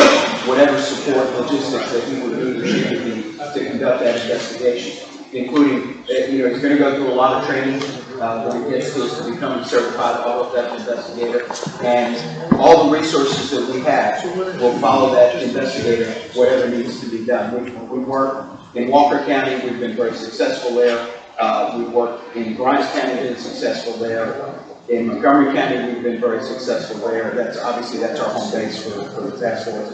whatever support, logistics that he would need to conduct that investigation, including, he's going to go through a lot of training when it gets close to becoming certified auto theft investigator. And all the resources that we have will follow that investigator, whatever needs to be done. We work in Walker County, we've been very successful there. We work in Grimes County, we've been successful there. In Montgomery County, we've been very successful there. That's obviously our home base for the task force.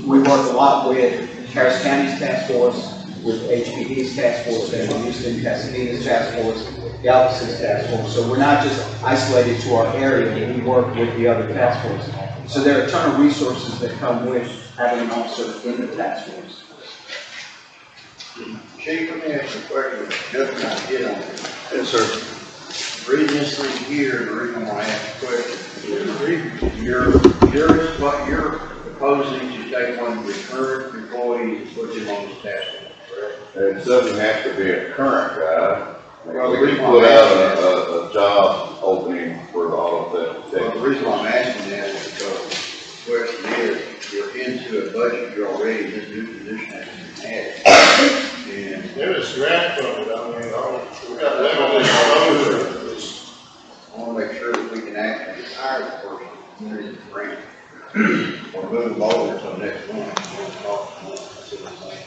We work a lot with Harris County's task force, with HPD's task force, and Houston, Pasadena's task force, Galveston's task force. So we're not just isolated to our area, we work with the other task forces. So there are a ton of resources that come with having an officer in the task force. Chief, let me ask you a question, just not get on it. Yes, sir. Reading this thing here, the reason why I asked the question is, what you're proposing to take one of the current employees and put him on this task force, correct? It doesn't have to be a current guy. Well, We can put out a job opening for the auto theft. Well, the reason why I'm asking that is because the question is, you're into a budget, you're already in this new position has been added. And It was grant funded, I mean, we got limited exposure. I want to make sure that we can actually hire the person through the grant. Or move them over until next month.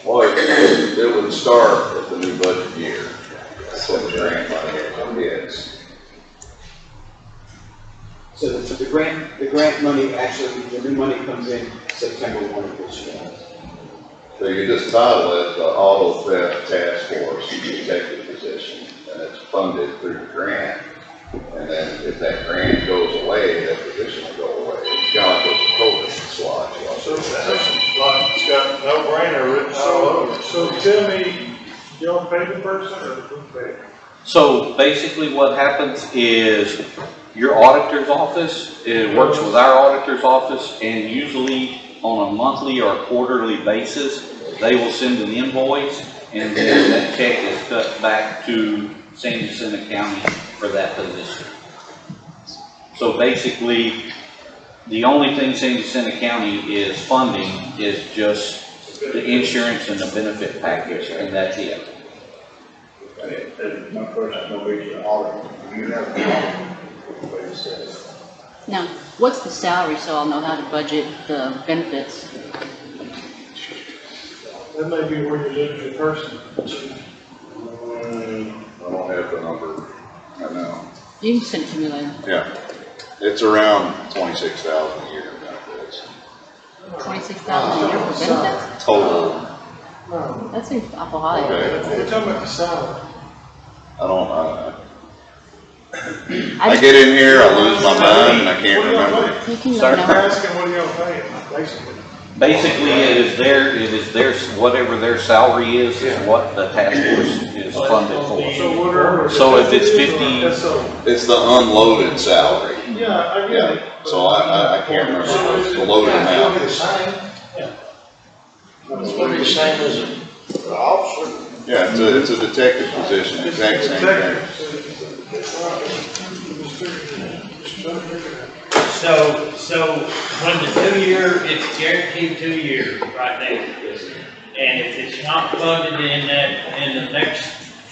Well, it would start at the new budget year. So the grant money is. So the grant money, actually, the new money comes in September 1 of this year. So you just title it the Auto Theft Task Force Detective Position, and it's funded through the grant. And then if that grant goes away, that position will go away. It's kind of like those COVID slots. So that's like, it's got no brainer written all over. So tell me, y'all pay the person or who pay? So basically what happens is your auditor's office, it works with our auditor's office, and usually on a monthly or quarterly basis, they will send an invoice, and then that check is cut back to San Jacinto County for that position. So basically, the only thing San Jacinto County is funding is just the insurance and the benefit package, and that's it. My question's going to be to the auditor. Do you have an auditor? Now, what's the salary, so I'll know how to budget the benefits? That may be where you're looking at person. I don't have the number right now. You can send it to me later. Yeah, it's around 26,000 a year in benefits. 26,000 a year for benefits? Total. That seems awful high. Okay. We're talking about the salary. I get in here, I lose my mind, and I can't remember. You can Sorry. let me know. Asking what are y'all paying, basically. Basically, it is their, whatever their salary is what the task force is funded for. So whatever. So if it's 50, It's the unloaded salary. Yeah, I get it. So I can't remember the loaded amount. It's going to be the same as an officer. Yeah, it's a detective position, exact same thing. So when the 2 year, it's guaranteed 2 years right now. And if it's not funded in the next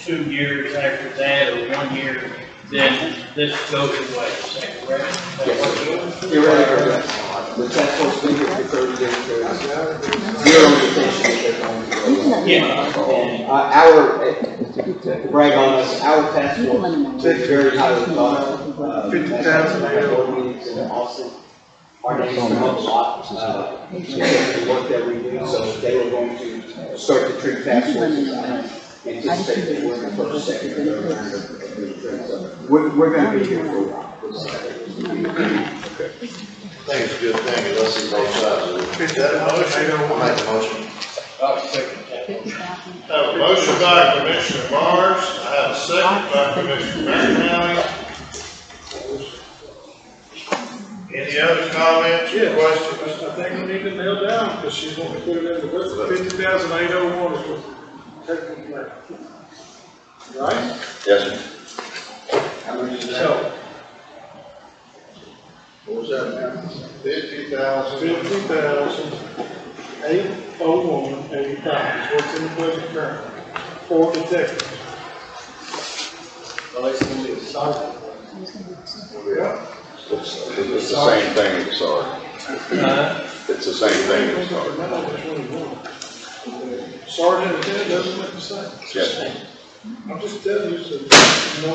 2 years after that, or 1 year, then this goes away, is that correct? You're right, the task force been here for 30 days, zero vacation. To brag on us, our task force took very highly thought of, 50,000 board meetings in Austin. Our names come up a lot, the work that we do, so they were going to start to treat task forces. Anticipate that we're in the first, second, or third round of the training. So we're going to be here for a while. Okay. I think it's a good thing, and let's see both sides of it. Is that a motion? I'll make the motion. Have a motion by Commissioner Mars, I have a second by Commissioner Mcanally. Any other comments or questions? I think we need to nail down, because she's going to put it in the budget, 50,801 is what technically planned. Right? Yes, sir. How much is that? So, What was that amount? 50,000. 50,801.85 is what's in the budget currently for detectives. Well, it's It's the same thing as SAR. It's the same thing as SAR. Sergeant and lieutenant doesn't make the same. Yes. I'm just telling you, so no.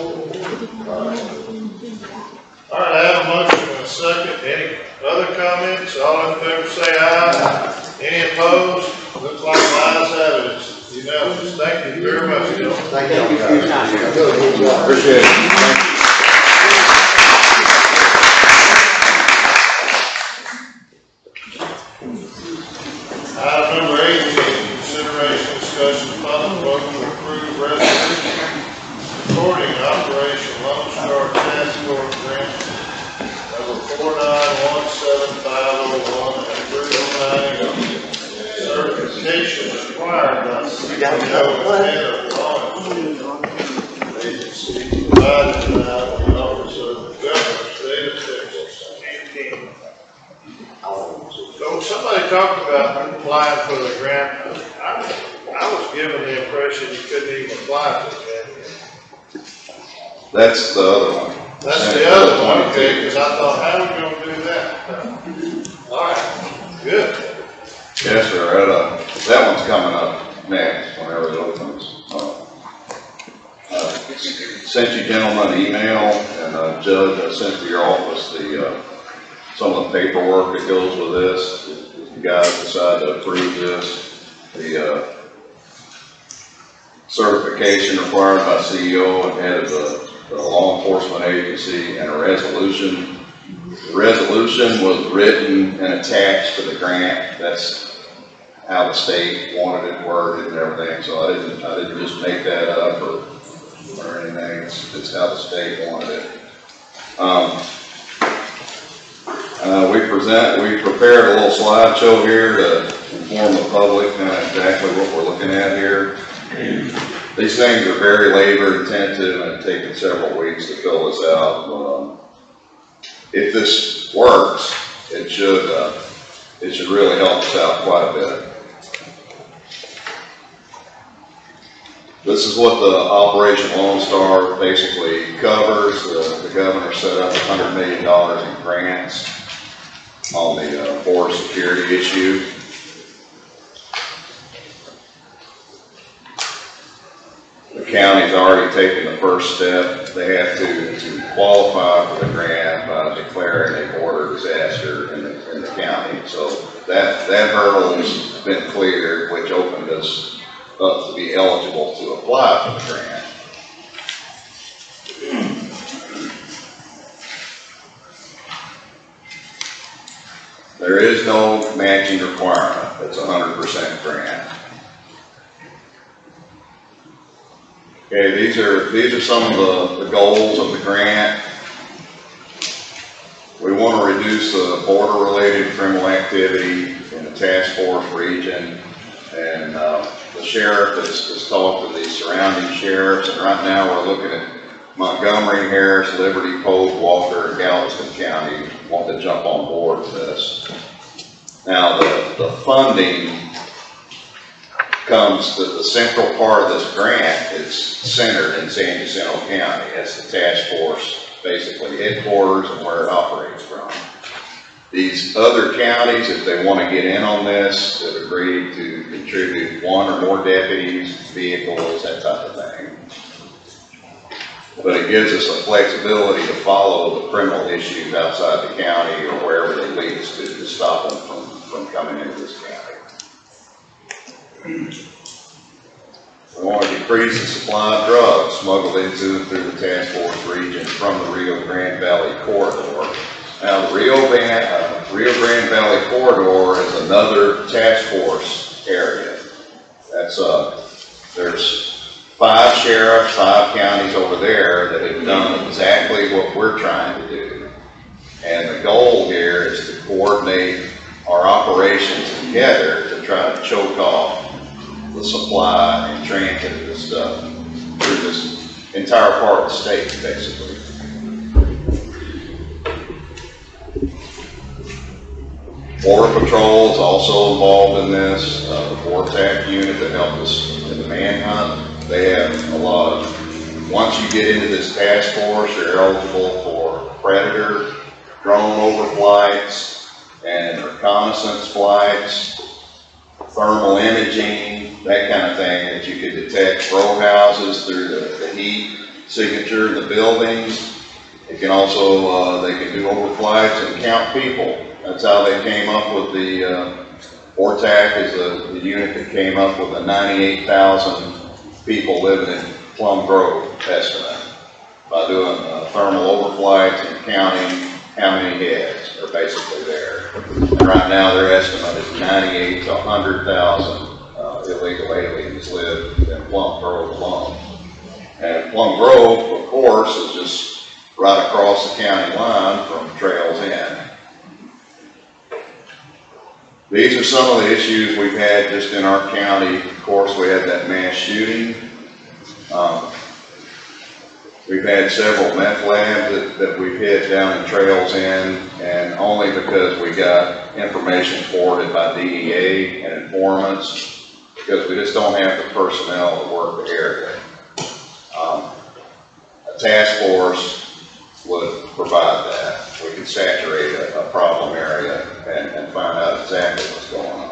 All right, I have a motion and a second. Any other comments? All in favor say aye. Any opposed? Looks like the ayes have it. It's unanimous. Thank you very much, Gil. Thank you for your time. Appreciate it. Thank you. Item number 18, consideration, discussion, possible vote to approve resolution supporting Operation Lone Star Task Force Grant number 4917501 and 309 certification required by CEO and of law agency provided by the Office of the Governor, State of Texas, and Kean. So somebody talked about applying for the grant. I was given the impression you couldn't even apply for the grant. That's the other one. That's the other one, okay, because I thought, how are we gonna do that? All right, good. Yes, sir. That one's coming up next, whenever it opens. Sent you gentlemen an email, and Judge, I sent to your office some of the paperwork that goes with this. If you guys decide to approve this, the certification required by CEO and head of the law enforcement agency, and a resolution. The resolution was written and attached to the grant. That's how the state wanted it worded and everything. So I didn't just make that up or anything. It's how the state wanted it. We prepared a little slideshow here to inform the public kind of exactly what we're looking at here. These things are very labor intensive and it's taken several weeks to fill this out. If this works, it should really help us out quite a bit. This is what the Operation Lone Star basically covers. The governor set up $100 million in grants on the border security issue. The county's already taken the first step. They have to qualify for the grant by declaring a border disaster in the county. So that hurdle's been cleared, which opened us up to be eligible to apply for the grant. There is no matching requirement. It's 100% grant. Okay, these are some of the goals of the grant. We want to reduce the border-related criminal activity in the task force region, and the sheriff has talked to the surrounding sheriffs, and right now we're looking at Montgomery, Harris, Liberty, Polk, Walker, and Galveston County want to jump on board with this. Now the funding comes to the central part of this grant. It's centered in San Jacinto County. That's the task force, basically headquarters and where it operates from. These other counties, if they want to get in on this, have agreed to contribute one or more deputies, vehicles, that type of thing. But it gives us the flexibility to follow the criminal issues outside the county or wherever they lead us to stop them from coming into this county. We want to decrease the supply of drugs smuggled into and through the task force region from the Rio Grande Valley corridor. Now, the Rio Grande Valley corridor is another task force area. That's there's 5 sheriffs, 5 counties over there that have done exactly what we're trying to do. And the goal here is to coordinate our operations together to try to choke off the supply and transit of this stuff through this entire part of the state, basically. Border Patrol is also involved in this. The VORTAC unit that helped us in the manhunt, they have a lot of once you get into this task force, you're eligible for predator, drone overflights, and reconnaissance flights, thermal imaging, that kind of thing, that you could detect row houses through the heat signature in the buildings. It can also, they can do overflights and count people. That's how they came up with the, ORTAC is the unit that came up with a 98,000 people living in Plum Grove estimate by doing thermal overflights and counting how many heads are basically there. And right now their estimate is 98 to 100,000 illegal aliens live in Plum Grove alone. And Plum Grove, of course, is just right across the county line from Trails End. These are some of the issues we've had just in our county. Of course, we had that mass shooting. We've had several meth labs that we've hit down in Trails End, and only because we got information forwarded by DEA and informants, because we just don't have the personnel to work the area. A task force would provide that. We could saturate a problem area and find out exactly what's going on.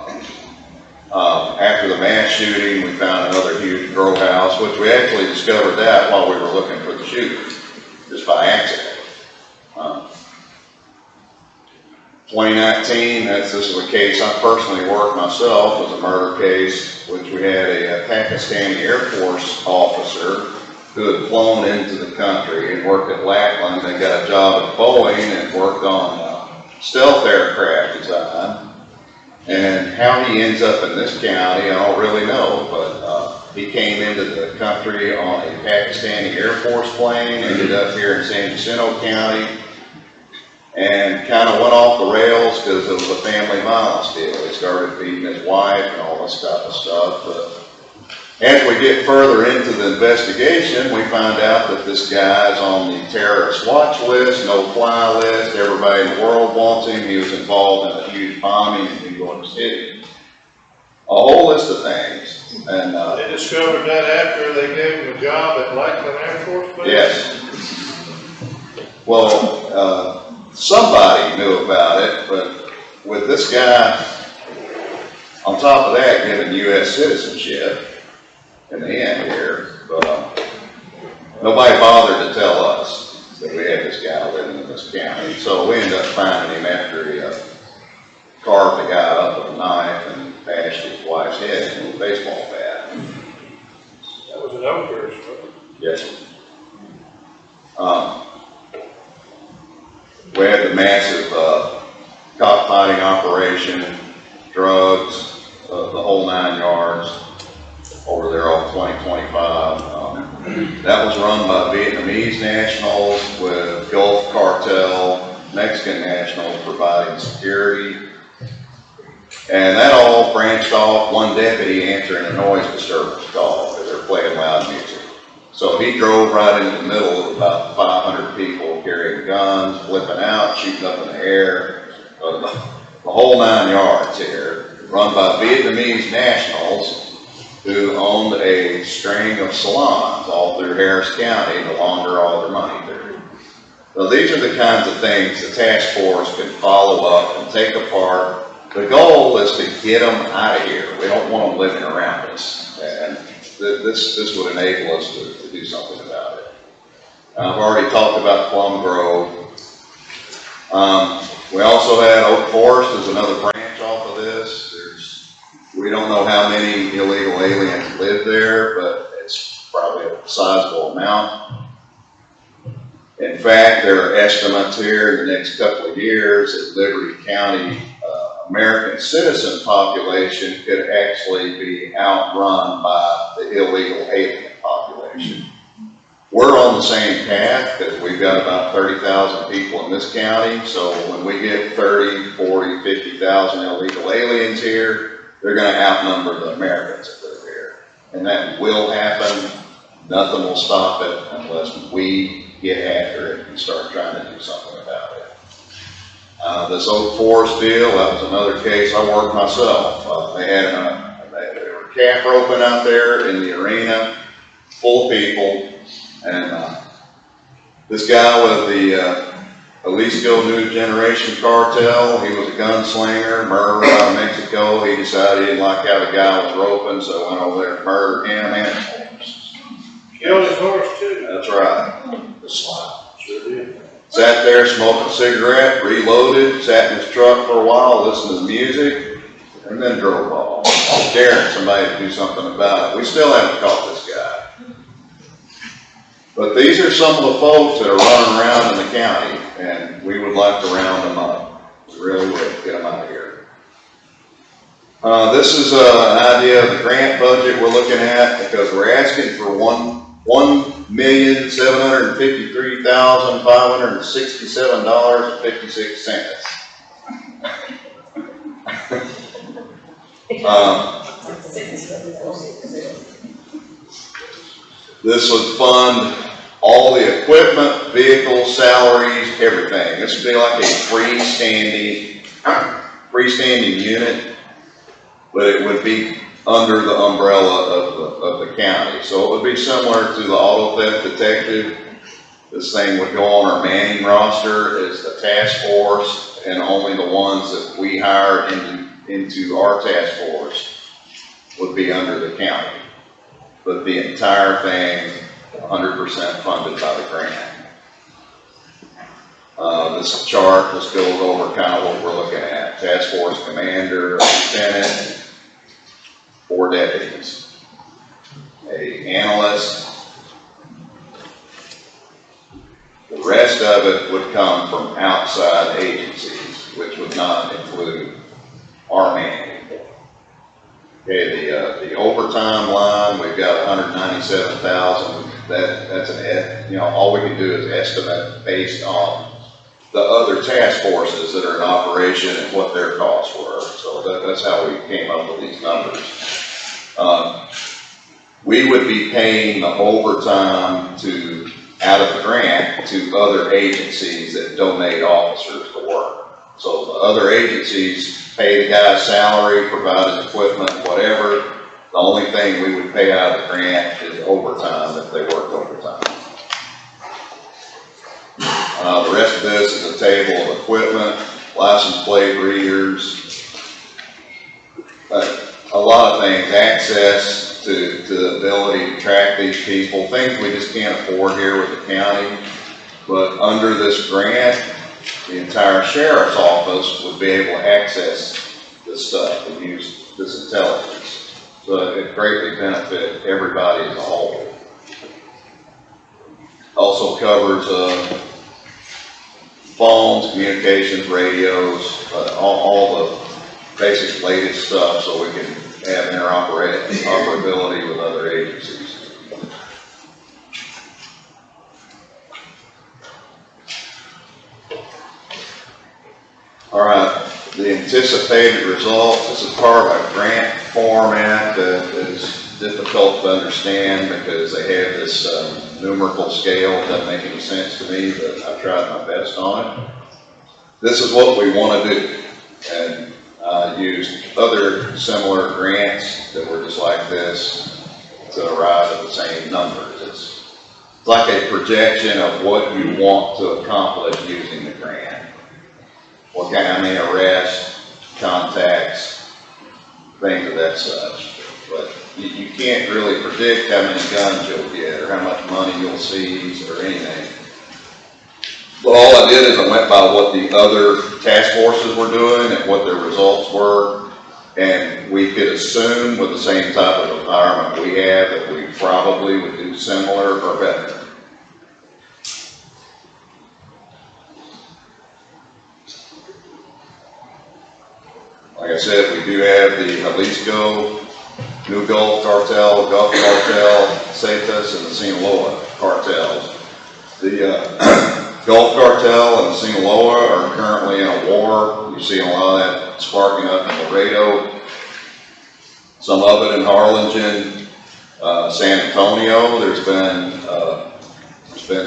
After the mass shooting, we found another huge grow house, which we actually discovered that while we were looking for the shooter, just by accident. 2019, this was a case I personally worked myself, was a murder case, which we had a Pakistani Air Force officer who had flown into the country and worked at Lackland and got a job at Boeing and worked on stealth aircraft design. And how he ends up in this county, I don't really know, but he came into the country on a Pakistani Air Force plane, ended up here in San Jacinto County, and kind of went off the rails because it was a family violence deal. He started beating his wife and all this type of stuff. But as we get further into the investigation, we find out that this guy is on the terrorist watch list, no-fly list. Everybody in the world wants him. He was involved in a huge bombing in New York City. A whole list of things. And they discovered that after they gave him a job at Lackland Air Force Base? Yes. Well, somebody knew about it, but with this guy, on top of that, given U.S. citizenship, in the end here, but nobody bothered to tell us that we had this guy living in this county. So we ended up finding him after he carved the guy up with a knife and bashed his wife's head with a baseball bat. That was an outburst, wasn't it? Yes. We had the massive cockfighting operation, drugs, the whole 9 yards. Over there off 2025. That was run by Vietnamese nationals with Gulf cartel, Mexican nationals providing security. And that all branched off one deputy answering a noise disturbance call because they're playing loud music. So he drove right into the middle of about 500 people carrying guns, flipping out, shooting up in the air. The whole 9 yards here, run by Vietnamese nationals who owned a string of salons all through Harris County to launder all their money through. So these are the kinds of things the task force can follow up and take apart. The goal is to get them out of here. We don't want them living around us. And this would enable us to do something about it. I've already talked about Plum Grove. We also had Oak Forest as another branch off of this. We don't know how many illegal aliens live there, but it's probably a sizable amount. In fact, there are estimates here in the next couple of years that Liberty County American citizen population could actually be outrun by the illegal alien population. We're on the same path because we've got about 30,000 people in this county. So when we get 30, 40, 50,000 illegal aliens here, they're going to outnumber the Americans that live here. And that will happen. Nothing will stop it unless we get after it and start trying to do something about it. This Oak Forest deal, that was another case I worked myself. They were calf roping out there in the arena, full of people. And this guy with the Jalisco New Generation Cartel, he was a gunslinger, murdered out of Mexico. He decided he didn't like how the guy was roping, so went over there and murdered him and his horse. Killed his horse too. That's right. Sure did. Sat there, smoked a cigarette, reloaded, sat in his truck for a while, listened to the music, and then drove off, daring somebody to do something about it. We still haven't caught this guy. But these are some of the folks that are running around in the county, and we would like to round them up. We really would, get them out of here. This is an idea of the grant budget we're looking at, because we're asking for $1,753,567.56. This would fund all the equipment, vehicles, salaries, everything. This would be like a freestanding unit, but it would be under the umbrella of the county. So it would be similar to the auto theft detective. This thing would go on our manning roster as the task force, and only the ones that we hire into our task force would be under the county. But the entire thing, 100% funded by the grant. This chart just goes over kind of what we're looking at. Task force commander, lieutenant, 4 deputies, a analyst. The rest of it would come from outside agencies, which would not include our manning. Okay, the overtime line, we've got 197,000. That's all we can do is estimate based on the other task forces that are in operation and what their costs were. So that's how we came up with these numbers. We would be paying the overtime out of the grant to other agencies that donate officers to work. So the other agencies pay the guy's salary, provide his equipment, whatever. The only thing we would pay out of the grant is overtime if they work overtime. The rest of this is a table of equipment, license plate readers, a lot of things, access to the ability to track these people, things we just can't afford here with the county. But under this grant, the entire sheriff's office would be able to access this stuff and use this intelligence. So it greatly benefit everybody as a whole. Also covers phones, communications, radios, all the basic latest stuff, so we can have interoperability with other agencies. All right, the anticipated results. This is part of a grant format that is difficult to understand because they have this numerical scale. It doesn't make any sense to me, but I've tried my best on it. This is what we want to do, and I used other similar grants that were just like this to arrive at the same numbers. It's like a projection of what you want to accomplish using the grant. What kind, how many arrests, contacts, things of that such. But you can't really predict how many guns you'll get or how much money you'll seize or anything. But all I did is I went by what the other task forces were doing and what their results were. And we could assume with the same type of environment we have that we probably would do similar or better. Like I said, we do have the Jalisco, New Gulf Cartel, Gulf Cartel, SAAFE and the Sinaloa cartels. The Gulf Cartel and Sinaloa are currently in a war. You're seeing a lot of that sparking up in Laredo. Some of it in Harlingen, San Antonio. There's been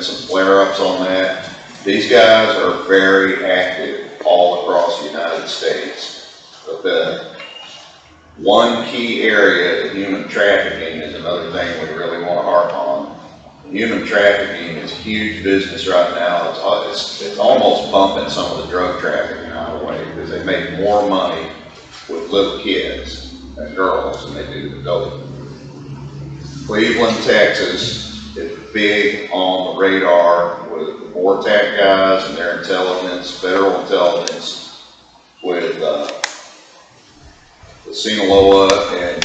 some flare-ups on that. These guys are very active all across the United States. But the one key area, the human trafficking, is another thing we really want to harp on. Human trafficking is a huge business right now. It's almost bumping some of the drug trafficking out of the way because they make more money with little kids and girls than they do adults. Cleveland, Texas is big on the radar with the VORTAC guys and their intelligence, federal intelligence, with the Sinaloa and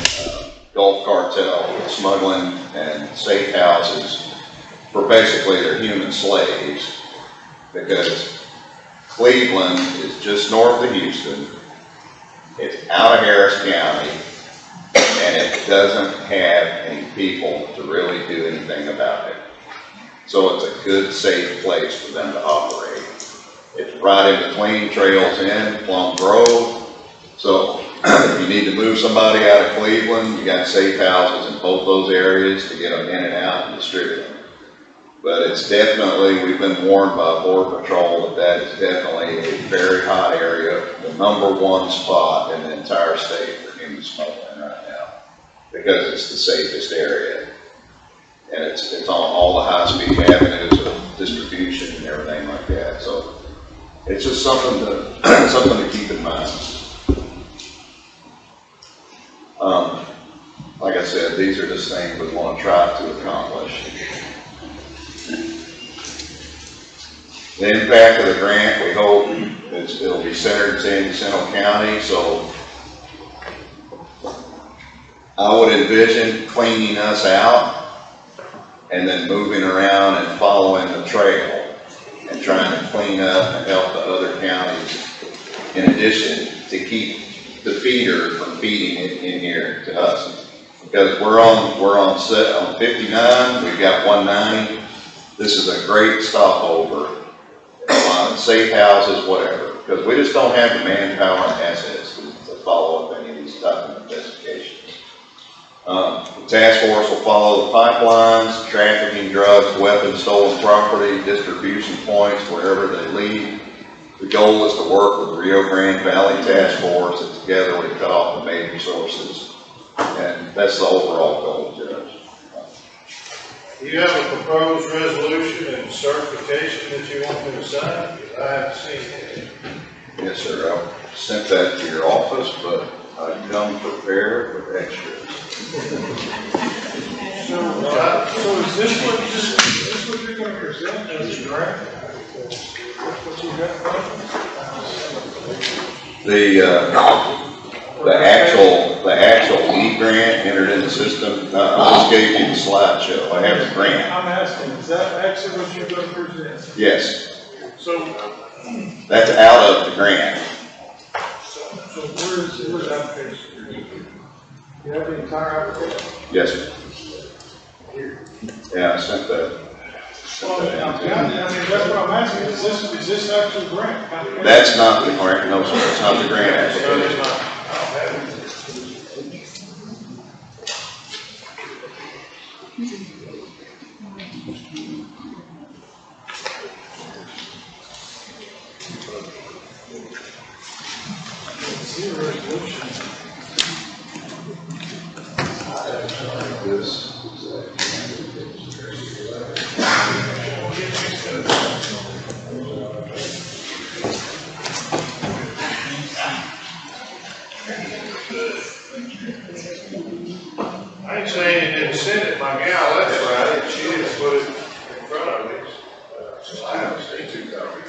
Gulf Cartel smuggling and safe houses for basically their human slaves, because Cleveland is just north of Houston. It's out of Harris County, and it doesn't have any people to really do anything about it. So it's a good, safe place for them to operate. It's right in between Trails End, Plum Grove. So if you need to move somebody out of Cleveland, you got safe houses in both those areas to get them in and out and distribute them. But it's definitely, we've been warned by Border Patrol that is definitely a very hot area, the #1 spot in the entire state for human smuggling right now, because it's the safest area. And it's on all the high-speed avenues of distribution and everything like that. So it's just something to keep in mind. Like I said, these are just things we want to try to accomplish. The impact of the grant, we hope it'll be centered in San Jacinto County, so I would envision cleaning us out and then moving around and following the trail and trying to clean up and help the other counties, in addition to keep the feeder from feeding it in here to us. Because we're on 59, we've got 190. This is a great stopover. Safe houses, whatever, because we just don't have the manpower and assets to follow up any of these type of investigations. The task force will follow the pipelines, trafficking, drugs, weapons, stolen property, distribution points, wherever they lead. The goal is to work with the Rio Grande Valley Task Force, and together we cut off the major sources. And that's the overall goal, Judge. Do you have a proposed resolution and certification that you want me to sign? I haven't seen it. Yes, sir. I sent that to your office, but I come prepared with extras. So is this what you're going to present as a grant? That's what you got? The actual lead grant entered in the system. I just gave you the slideshow. I have the grant. I'm asking, is that actually what you're going to present? Yes. So that's out of the grant. So where's the application? You have the entire application? Yes, sir. Yeah, I sent that. Well, I mean, that's what I'm asking. Is this actual grant? That's not the grant. No, sir. It's not the grant application. I ain't saying you didn't send it, my gal, that's right, she didn't put it in front of me. So I haven't seen 2 copies.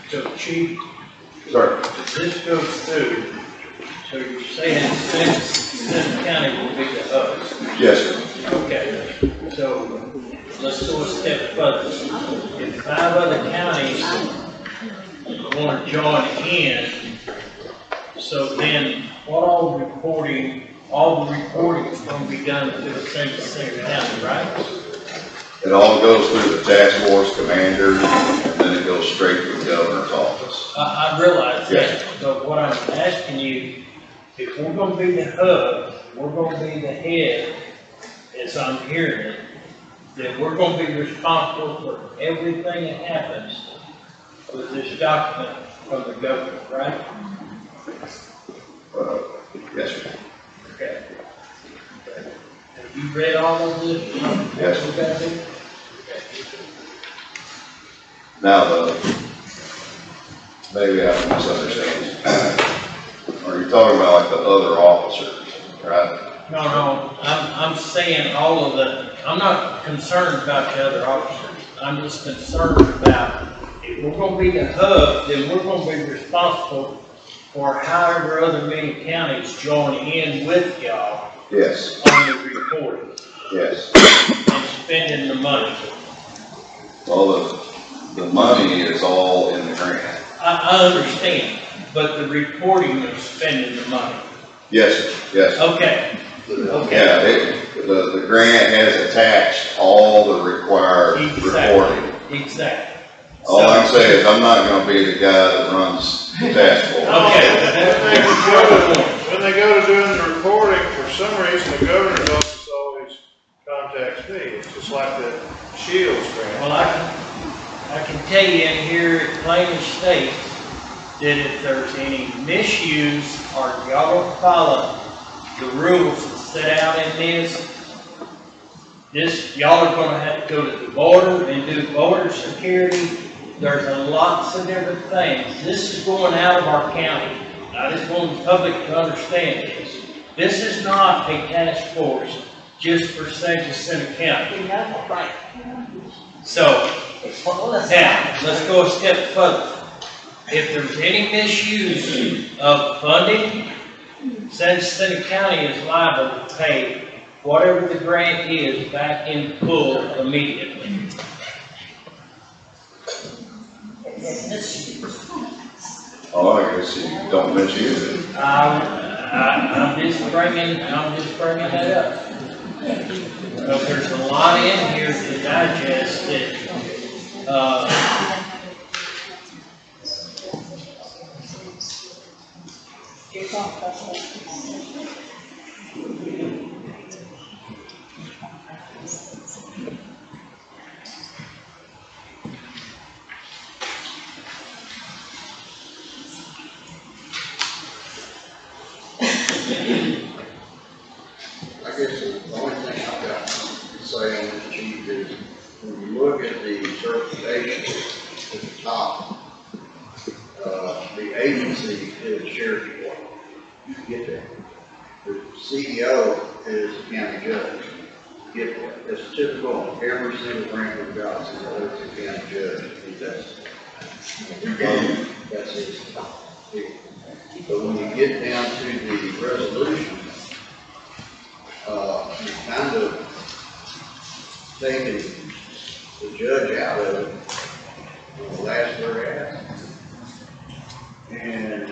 So Chief, Sorry. this goes through, so you're saying Denson County will be to us? Yes, sir. Okay, so let's go a step further. If 5 other counties want to join in, so then what all reporting all the reporting is gonna be done through the Center County, right? It all goes through the task force commander, and then it goes straight to the governor's office. I realize Yes. that, but what I'm asking you, if we're gonna be the hub, we're gonna be the head, as I'm hearing it, that we're gonna be responsible for everything that happens with this document from the government, right? Yes, sir. Okay. Have you read all of this? Yes. What we gotta do? Now, maybe I'm misunderstanding. Are you talking about like the other officers, right? No, I'm saying all of the, I'm not concerned about the other officers. I'm just concerned about, if we're gonna be the hub, then we're gonna be responsible for however other many counties join in with y'all Yes, on the reporting yes. and spending the money. Well, the money is all in the grant. I understand, but the reporting of spending the money. Yes, sir, yes. Okay, Yeah, the grant has attached all the required reporting. exactly. All I'm saying is I'm not gonna be the guy that runs the task force. When they go to doing the reporting, for some reason, the governor's office always contacts me. It's just like the Shields grant. Well, I can tell you in here, it plainly states that if there's any misuse or y'all don't follow the rules that set out in this, y'all are gonna have to go to the border and do border security. There's lots of different things. This is going out of our county. I just want the public to understand this. This is not a task force just for Jacinto County. Right. So, now, let's go a step further. If there's any misuse of funding, Jacinto County is liable to pay whatever the grant is back in full immediately. Oh, I guess you don't misuse it. I'm just bringing that up. Because there's a lot in here to digest that, I guess the only thing I've got to say on this chief is, when you look at the certification at the top, the agency is the sheriff's department. You get that. The CEO is the county judge. You get that. That's typical on every single grant we've got, is the county judge. That's his. But when you get down to the resolution, you kind of taking the judge out of it on the last whereas, and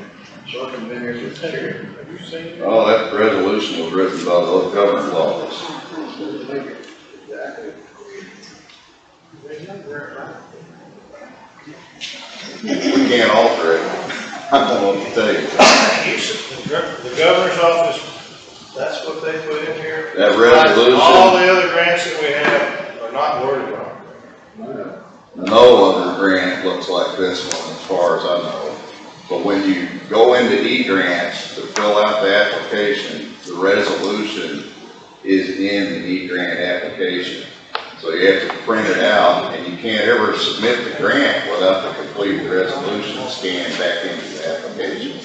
circumventing the sheriff. Have you seen it? Oh, that resolution was written by the governor's office. Exactly. We can't alter it. I don't know what to tell you. The governor's office, that's what they put in here. That resolution. All the other grants that we have are not worded wrong. No other grant looks like this one, as far as I know. But when you go into E-grants to fill out the application, the resolution is in the E-grant application. So you have to print it out, and you can't ever submit the grant without the complete resolution scanned back into the application.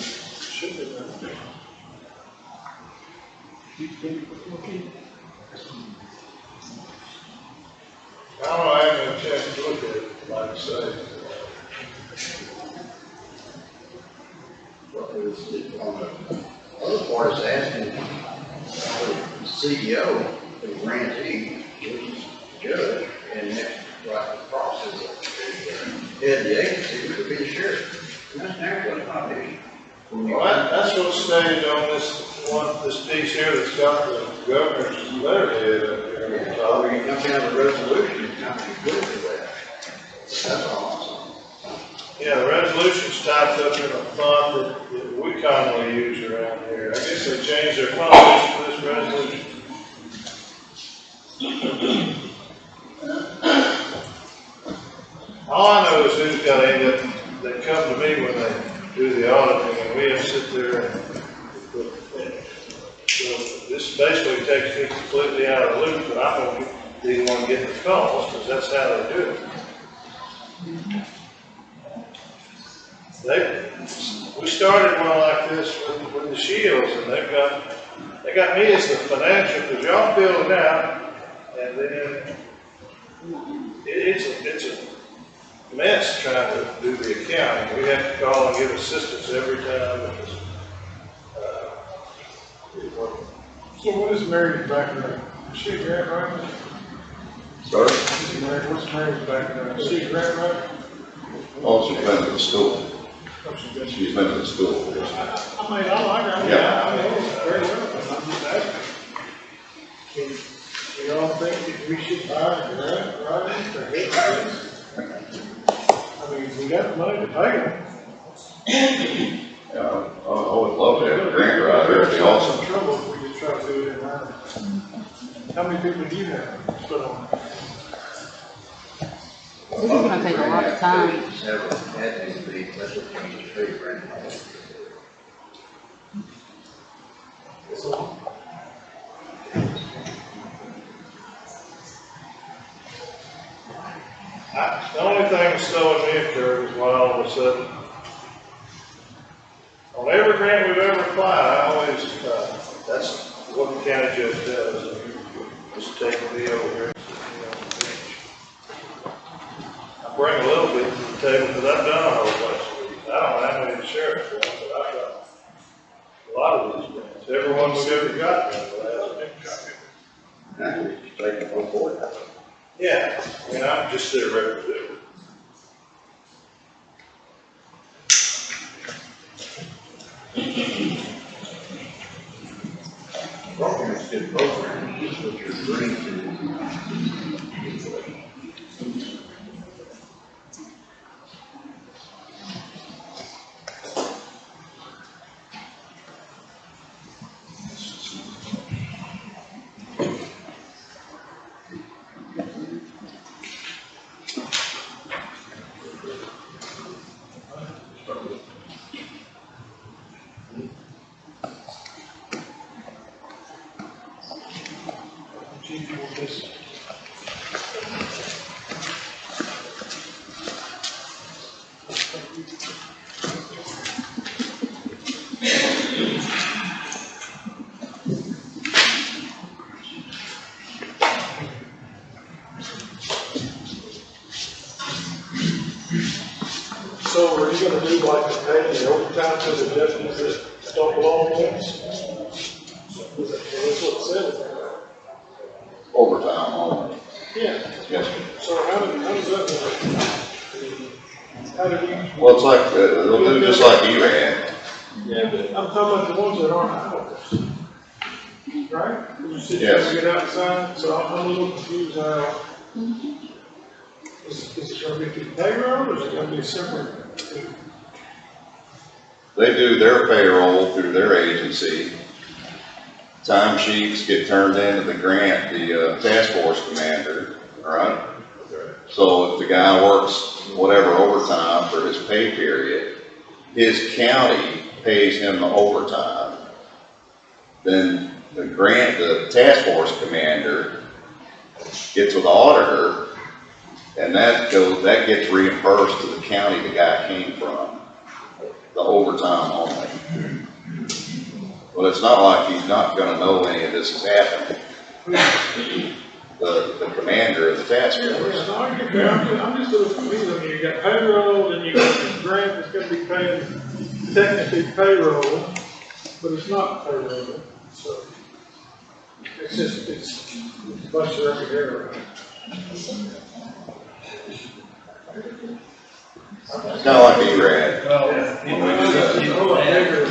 I don't know, I haven't had a chance to look at it, like I say. On the other part is asking the CEO, the grantee, which is the judge, and next right across is the head of the agency, which would be the sheriff. And that's naturally not an issue. Well, that's what stated on this piece here that's got the governor's letterhead up here. So when you come down to the resolution, it's kind of included that. That's all Yeah, the resolution's typed up in a font that we commonly use around here. I guess they changed their font for this resolution. All I know is who's got to end up, they come to me when they do the auditing, and we have to sit there and so this basically takes me completely out of the loop, but I don't be the one getting the calls, because that's how they do it. We started one like this with the shields, and they got me as the financial, because y'all build it out, and then it's a mess trying to do the accounting. We have to call and get assistance every time. So what is Mary's background? Is she a grant writer? Sorry? What's Mary's background? Is she a grant writer? Oh, she's been to the school. Oh, She's been to the school. I mean, I like her. Yeah. I know her very well, but I'm just asking. You all think that we should buy a grant writer for help with this? I mean, we got the money to pay them. Yeah, I would love to have a grant writer, it'd be awesome. Trouble if we just try to do it in line. How many people do you have put on? This is gonna take a lot of time. Several admin fees, that's what you need to pay right now. The only thing that's throwing me a curve is why all of a sudden, on every grant we've ever applied, I always, that's what the county judge does. Just take me over here and sit me on the bench. I bring a little bit to the table because I've done a whole bunch of these. I don't have any insurance for them, but I've got a lot of these grants. Everyone we've ever got, but I haven't been Just take the whole board out. Yeah, I mean, I'm just their representative. Faulkner's good program, this is what you're agreeing to. So are you gonna do like the pay the overtime to the deputies that don't belong to us? That's what it says. Overtime only. Yeah. Yes, sir. So how does that work? How do we? Well, it's like, they'll do just like you ran. Yeah, but I'm talking about the ones that aren't hours. Right? You sit Yes. there and get outside, so I'm a little confused how. Is it gonna be through payroll or is it gonna be separate? They do their payroll through their agency. Time sheets get turned into the grant, the task force commander, all right? So if the guy works whatever overtime for his pay period, his county pays him the overtime. Then the grant, the task force commander gets with the auditor, and that gets reimbursed to the county the guy came from, the overtime only. Well, it's not like he's not gonna know any of this is happening. The commander of the task Yeah, force. no, I get that. I'm just a little confused. I mean, you got payroll, then you got this grant that's gonna be paying technically payroll, but it's not payroll, so. It's just, it's a bunch of record error. It's kinda like E-Rad. Well, Yeah.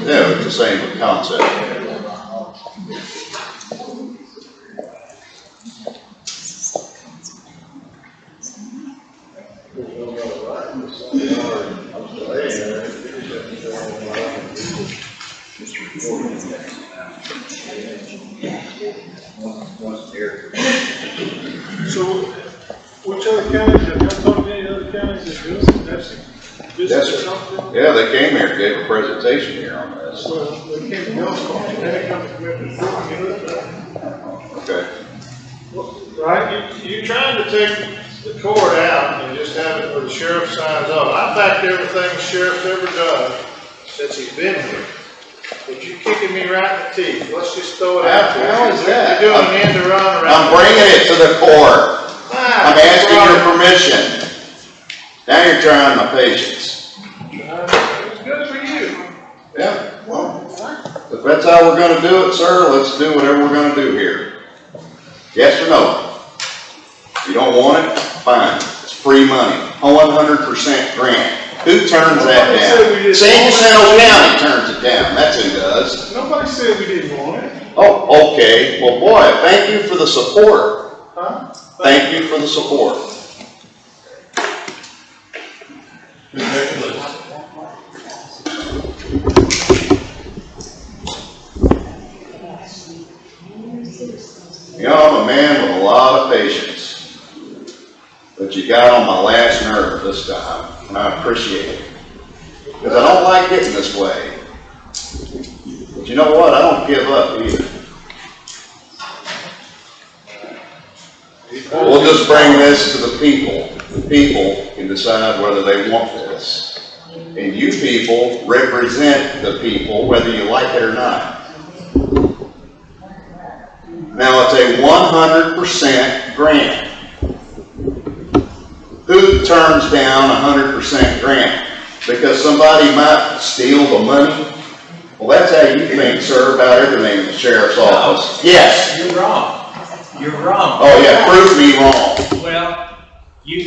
Yeah, it's the same concept. So, which other counties, have you talked to any other counties that do this? Yes, sir. Yeah, they came here, gave a presentation here on this. Well, they came to Bell's Farm, they come to Commissioner Ford, and look at Okay. Right, you're trying to take the court out and just have it where the sheriff signs off. I backed everything the sheriff's ever done since he's been here. But you're kicking me right in the teeth. Let's just throw it out there. How is that? You're doing an end to run around. I'm bringing it to the court. I'm asking your permission. Now you're trying my patience. It's good for you. Yeah, well, if that's how we're gonna do it, sir, let's do whatever we're gonna do here. Yes or no? If you don't want it, fine. It's free money. 100% grant. Who turns that down? San Jacinto County turns it down. That's who does. Nobody said we didn't want it. Oh, okay. Well, boy, thank you for the support. Huh? Thank you for the support. You know, I'm a man with a lot of patience, but you got on my last nerve this time, and I appreciate it. Because I don't like getting this way. But you know what? I don't give up either. We'll just bring this to the people. The people can decide whether they want this. And you people represent the people, whether you like it or not. Now it's a 100% grant. Who turns down a 100% grant? Because somebody might steal the money? Well, that's how you think, sir, about everything in the sheriff's office. Yes. You're wrong. You're wrong. Oh yeah, prove me wrong. Well, you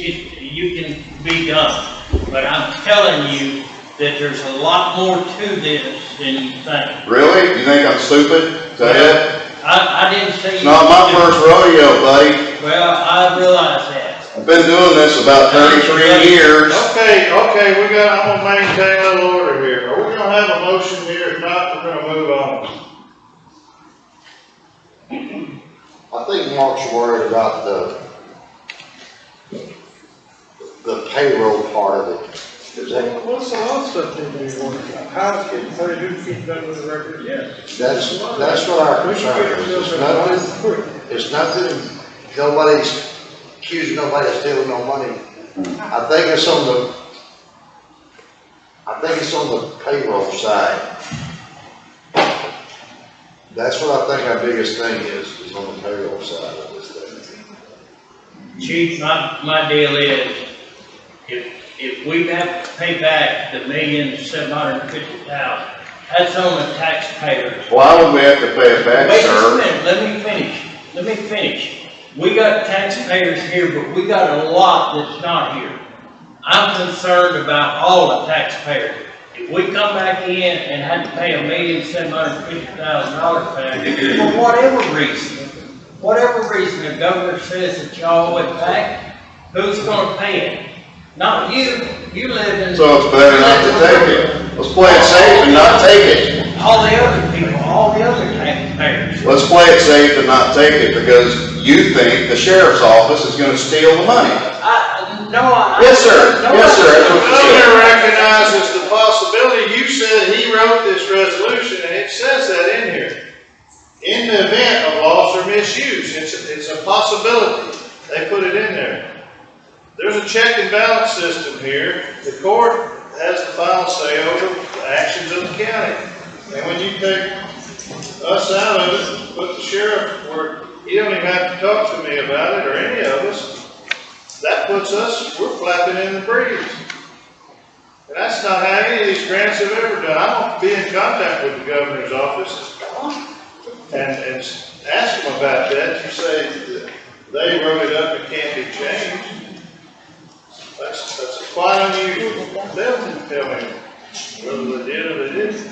can be done, but I'm telling you that there's a lot more to this than you think. Really? You think I'm stupid? Is that it? I didn't say It's not my first rodeo, buddy. Well, I realize that. I've been doing this about 33 years. Okay, I'm gonna maintain a little order here. Are we gonna have a motion here? If not, we're gonna move on. I think Mark's worried about the payroll part of it. Is that, What's the other stuff that you want about? How it's getting paid, who keeps done with the record? Yes. that's what our concern is. It's nothing, nobody's accusing nobody of stealing no money. I think it's on the payroll side. That's what I think our biggest thing is on the payroll side of this thing. Chief, my deal is, if we have to pay back the $1,750,000, that's on the taxpayers. Why would we have to pay it back, Wait sir? a minute, let me finish. We got taxpayers here, but we got a lot that's not here. I'm concerned about all the taxpayers. If we come back in and have to pay $1,750,000 back, for whatever reason the governor says that y'all owe it back, who's gonna pay it? Not you. You live in. So it's better not to take it. Let's play it safe and not take it. All the other people, all the other taxpayers. Let's play it safe and not take it because you think the sheriff's office is going to steal the money. Yes, sir. Yes, sir. That's what The you said. governor recognizes the possibility. You said he wrote this resolution, and it says that in here. In the event of loss or misuse, it's a possibility. They put it in there. There's a check and balance system here. The court has the final say over the actions of the county. And when you take us out of it, put the sheriff where he don't even have to talk to me about it or any of us, that puts us, we're flapping in the breeze. And that's not how any of these grants have ever done. I don't be in contact with the governor's office and ask them about that. You say that they wrote it up, it can't be changed. That's quite unusual. They'll tell me whether they did or they didn't.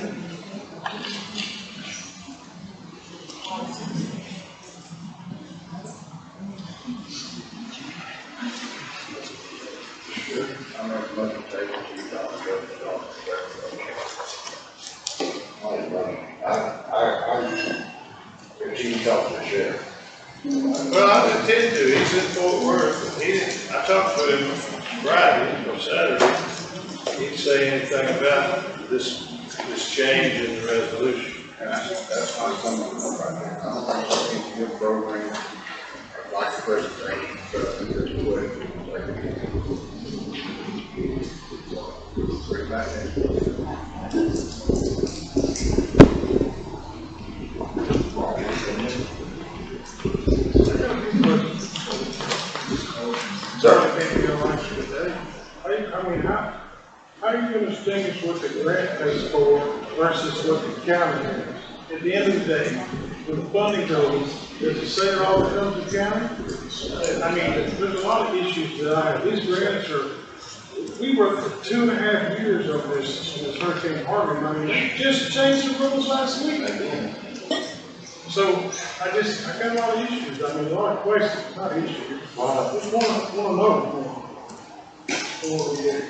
Well, I intend to, he's in Fort Worth, he didn't, I talked to him Friday or Saturday. He didn't say anything about this change in the resolution. And that's not something to know right now. I don't think it's a good program. I'd like the presentation, but there's a way to bring it back in. How are you going to distinguish what the grant pays for versus what the county has? At the end of the day, when the funding goes, does it say it all comes to the county? I mean, there's a lot of issues that I have. These grants are, we worked for 2.5 years on this Hurricane Harvey money. We just changed the rules last week. So I got a lot of issues. I mean, a lot of questions, not issues. I just want to know more. Before we get it.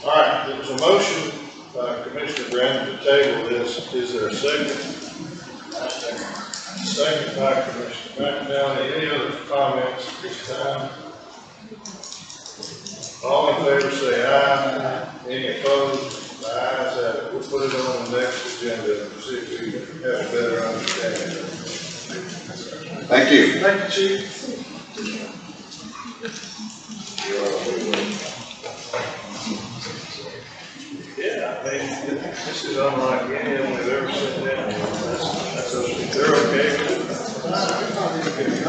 All right, there was a motion by Commissioner Brandon to table this. Is there a second? Second by Commissioner Mcanally. Any other comments at this time? All in favor say aye. Any opposed? The ayes have it. We'll put it on the next agenda and see if we have a better understanding. Thank you. Thank you, Chief. Yeah, I mean, this is unlike any of them we've ever seen down here. That's okay. They're okay with it.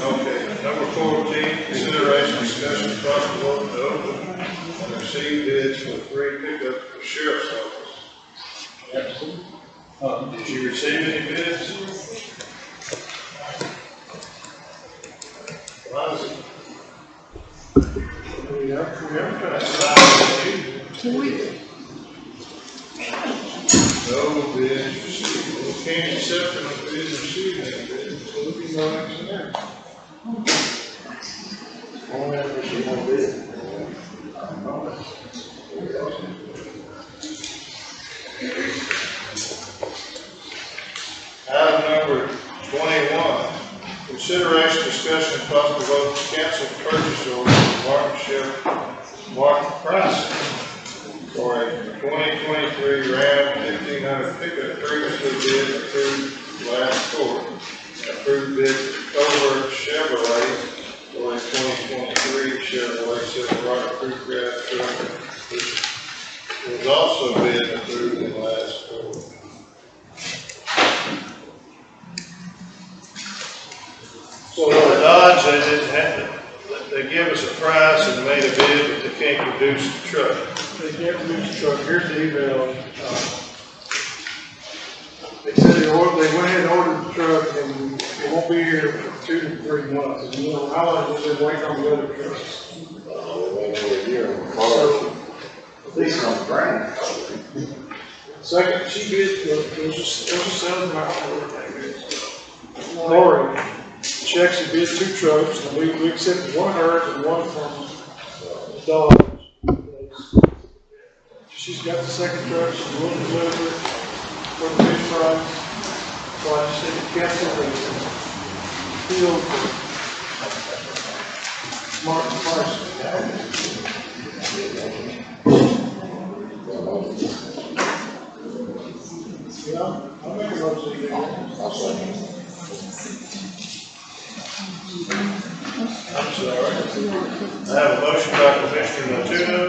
Okay, number 14, consideration, discussion, possible vote to open and receive bids for 3 pickups for sheriff's office. Did you receive any bids? Why is it? No bids received. We can't accept them if we didn't receive any bids. So there'll be no action there. Only have to receive one bid. Item number 21, consideration, discussion, and possible vote to cancel purchase order for Martin Price for a 2023 Ram 1500 pickup previously bid approved last court. Approved bid for Covert Chevrolet for a 2023 Chevrolet Silverado Crew Craft truck, which was also bid approved in last court. So the Dodge, they didn't have to, they give us a price and made a bid, but they can't produce the truck. They can't produce the truck. Here's the email. They said they went ahead and ordered the truck and it won't be here for 2 to 3 months. And you know, how long have they been waiting on the other trucks? Over a year. So, At least on the ground. second, she bid, it was just selling out for everything. Lori, she actually bid 2 trucks and we accepted one of hers and one from Dodge. She's got the second truck, she's willing to deliver it for the bid price. So I just said to cancel the field for Martin Price. Yeah, I'll make a motion again. I'll second. I'm sorry. I have a motion by Commissioner Latuno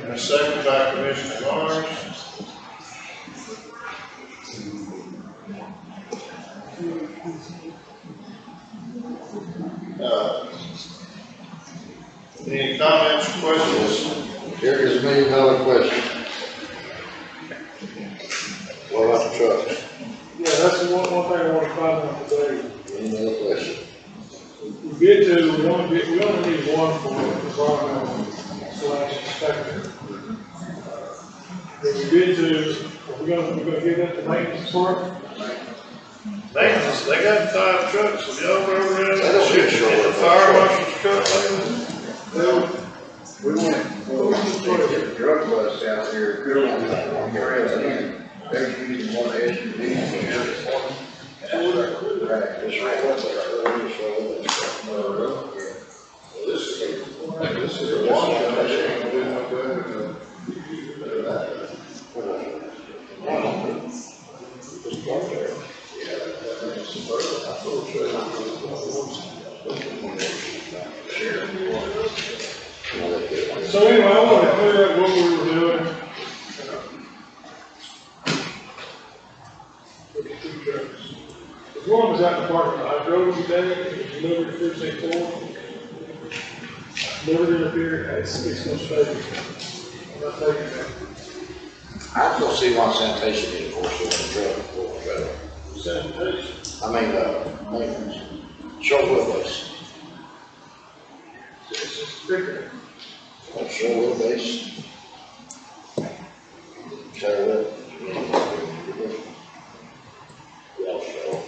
and a second by Commissioner Lawrence. $1 million question. What about the trucks? Yeah, that's the one thing I want to find out today. Any other question? We only need one for environmental / inspector. We're gonna give that to maintenance for it? Maintenance, they got 5 trucks, have y'all ever read They don't get short the of fire trucks. marshal's truck lately? We went, to the drug bust out here, Gerlad, they're using one SUV for this one. Right, this right up there, This is a one. So anyway, I want to clear up what we were doing. With the 2 trucks. The one was out in the parking lot. I drove it today, it was delivered to 4. Delivered in a period, it's gonna stay. I'm not taking that. I don't see why sanitation is enforced on the truck for federal. Sanitation. I mean, maintenance. Short wheelbase. It's just bigger. Short wheelbase. Short wheel. Yeah, sure.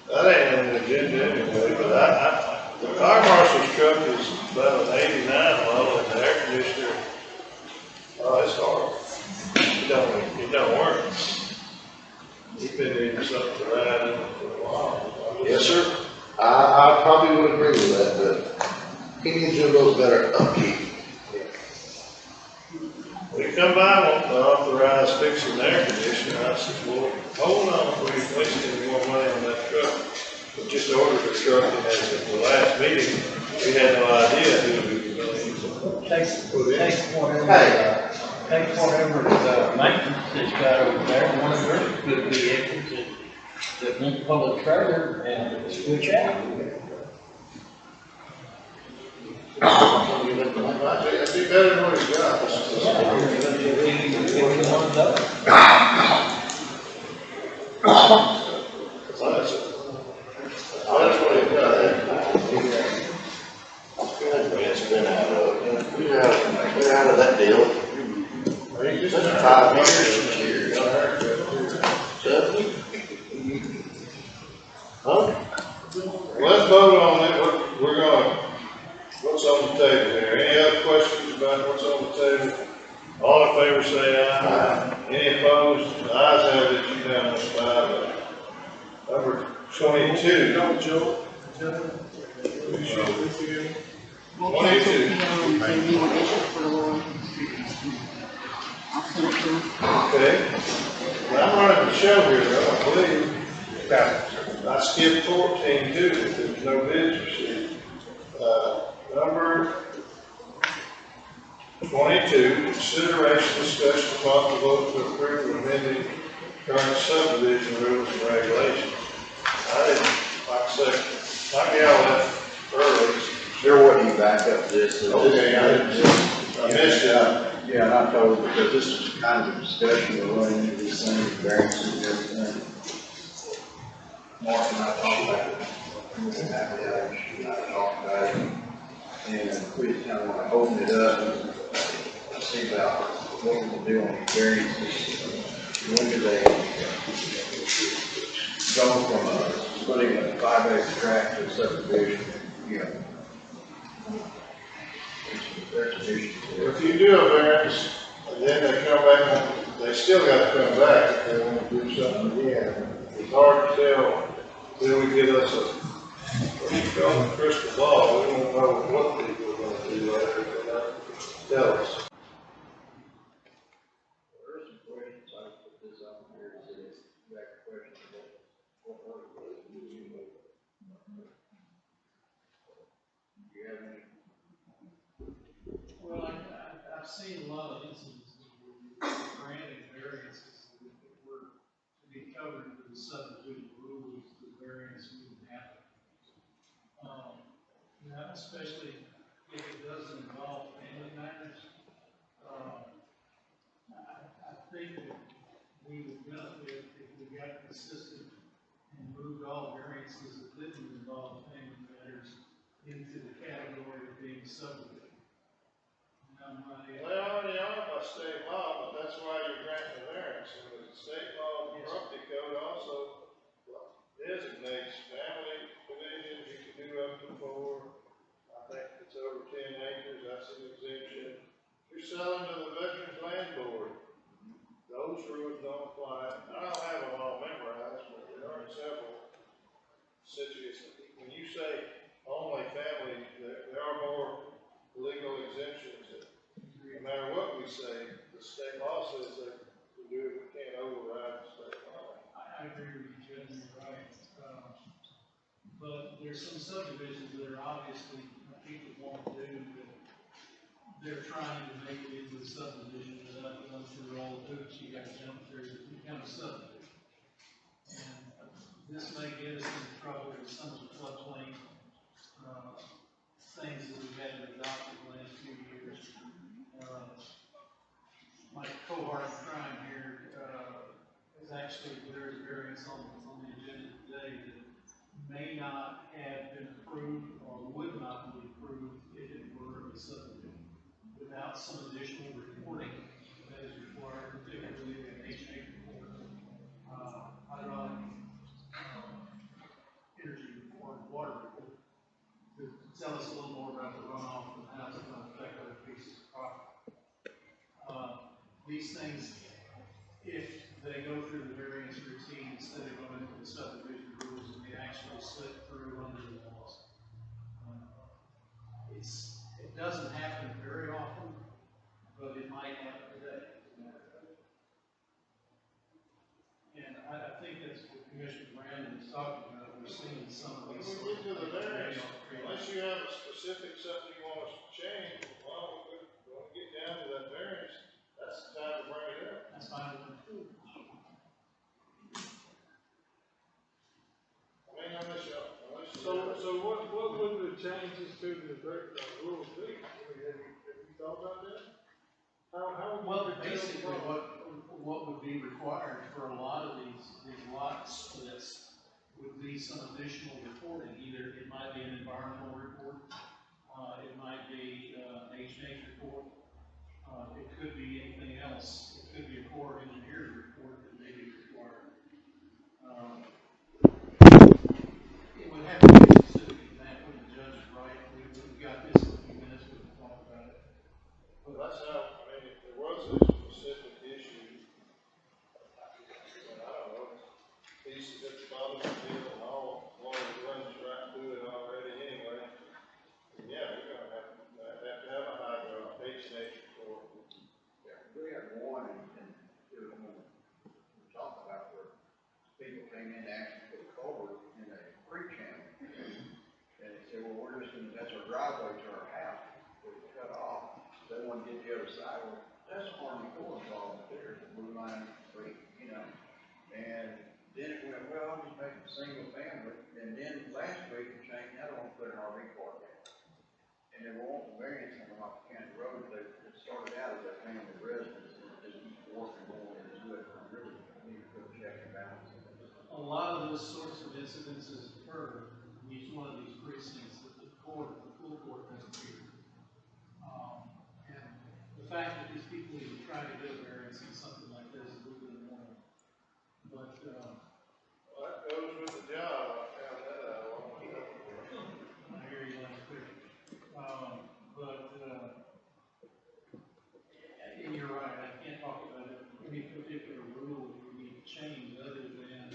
That ain't on the agenda anyway, but the fire marshal's truck is about an 89 model, and the air conditioner, oh, it's horrible. It don't work. He's been needing something to ride in for a while. Yes, sir. I probably would agree with that, but he needs to do a little better upkeep. We come by, want to authorize fixing the air conditioner, I said, well, hold on, before you waste any more money on that truck. We just ordered the truck, and at the last meeting, we had no idea who we were going to use it. Take whatever the maintenance that's got over there, one of their good vehicles that won't pull a trailer and switch out. I see better than what he's got. That's what he got. It's been out of, been out of that deal. 5 years. Huh? Let's vote on it, what's on the table here? Any other questions about what's on the table? All in favor say aye. Any opposed? The ayes have it, unanimous 5. Number 22. No, Joe. 22. Okay. Well, I'm running the show here, though, I believe. I skipped 14 too, if there's no bids received. Number 22, consideration, discussion, possible vote to approve amending current subdivision rules and regulations. I didn't, like I said, my gal left early. There wasn't any backup to this. Okay, I missed it. Yeah, and I told her, because this is kind of a discussion, we're running into these things, variances and everything. Mark and I talked about it, we were happy that she and I talked about it, and we just kind of want to open it up and see about what we can do on the variances. When do they go from putting a 5-acre tract to a subdivision, you know? If you do a variance, and then they come back, they still gotta come back if they wanna do something again. It's hard to tell, till we get us what you call a crystal ball, we don't know what people are gonna do after they tell us. There are some questions, I put this up here, so it's back questions about what article do you know? Do you have any? Well, I've seen a lot of instances where you're granting variances that were to be covered with the subdivision rules, the variance wouldn't happen. especially if it does involve family matters. I think that we would benefit if we got consistent and moved all variances that didn't involve family matters into the category of being subdivision. They already are by state law, but that's why you're granting the variance. And the state law property code also designates family divisions, you can do up to 4. I think if it's over 10 acres, that's an exemption. You're selling to the Veterans Land Board, those rules don't apply. I don't have them all memorized, but there are several situations. When you say only family, there are more legal exemptions that no matter what we say, the state law says that we do it, we can't override the state law. I agree with you, Judge, you're right. But there's some subdivisions that are obviously people want to do that they're trying to make it into a subdivision without going through all the hoops you got to jump through to become a subdivision. And this may get us into trouble with some of the floodplain things that we've had to adopt in the last few years. My cohort in crime here is actually, there's a variance on the agenda today that may not have been approved or would not be approved if it were a subdivision without some additional reporting that is required, particularly an HA report, hydraulic, energy report, water report, to tell us a little more about the runoff and how it's going to affect other pieces of property. These things, if they go through the variance routine instead of going into the subdivision rules and they actually slip through under the laws. It doesn't happen very often, but it might happen today. And I think that's what Commissioner Brandon is talking about. We're seeing some of these. When we get to the variance, unless you have a specific something you want us to change, well, we're going to get down to that variance. That's the time to bring it up. That's fine with me. I mean, unless you. So what would the changes to the rules be? Have you thought about that? Well, basically, what would be required for a lot of these lot splits would be some additional reporting. Either it might be an environmental report, it might be an H&H report, it could be anything else. It could be a Corps of Engineers report that may be required. It would have to be a specific example, and the judge is right. We've got this in a few minutes, we can talk about it. Well, that's how, I mean, if there was a specific issue, and I don't know, pieces at the bottom of the field and all, water runs right through it already anyway. And yeah, we're gonna have to have a hydro, H&H report. Yeah, we had one, and it was when we talked about where people came in to actually put a culvert in a creek channel. And they said, well, we're just gonna, that's our driveway to our house, we cut off. They want to get the other side. Well, that's Army Corps involved there, the blue line creek, you know. And then it went, well, just make it single family. And then last week it changed, now they want to put an RV park in. And they want variance coming off County Road. They started out as a family residence and just keep working more into it. I really need to put a check and balance. A lot of those sorts of incidences occur in each one of these precincts that the full court doesn't hear. And the fact that these people even try to get a variance in something like this is a little bit annoying. But, well, that goes with the job, I found that out a long time ago. I hear you loud and clear. And you're right, I can't talk about any particular rule that we need to change other than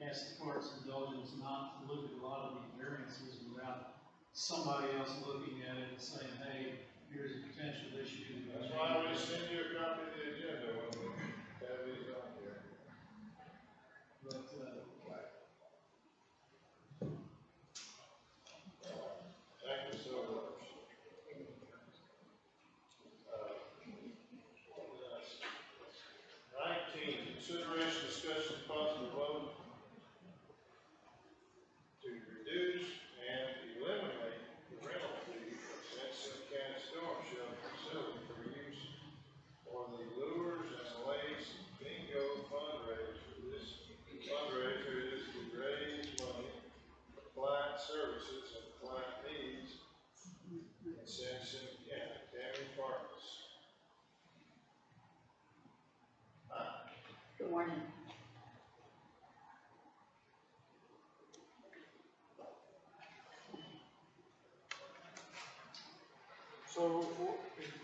ask the court's indulgence not to look at a lot of these variances without somebody else looking at it and saying, hey, here's a potential issue. That's why we send you a copy of the agenda when we have these on here. But, thank you so much. 19, consideration, discussion, possible vote to reduce and eliminate So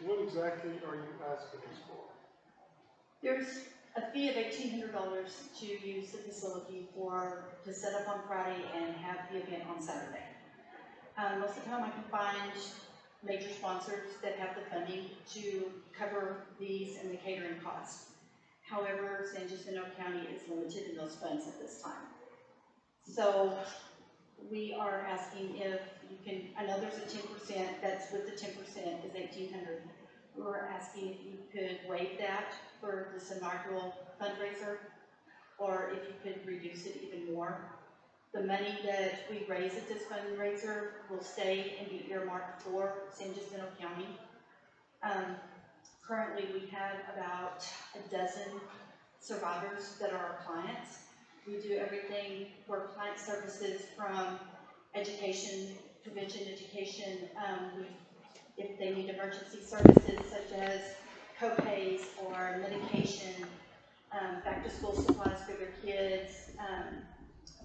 what exactly are you asking us for? There's a fee of $1,800 to use the facility to set up on Friday and have the event on Saturday. Most of the time I can find major sponsors that have the funding to cover these and the catering costs. However, San Jacinto County is limited in those funds at this time. So we are asking if you can, I know there's a 10%, that's with the 10% is $1,800. We're asking if you could waive that for this inaugural fundraiser, or if you could reduce it even more. The money that we raise at this fundraiser will stay and be earmarked for San Jacinto County. Currently, we have about a dozen survivors that are our clients. We do everything for client services from education, prevention education. If they need emergency services such as co-pays or medication, back to school supplies for their kids,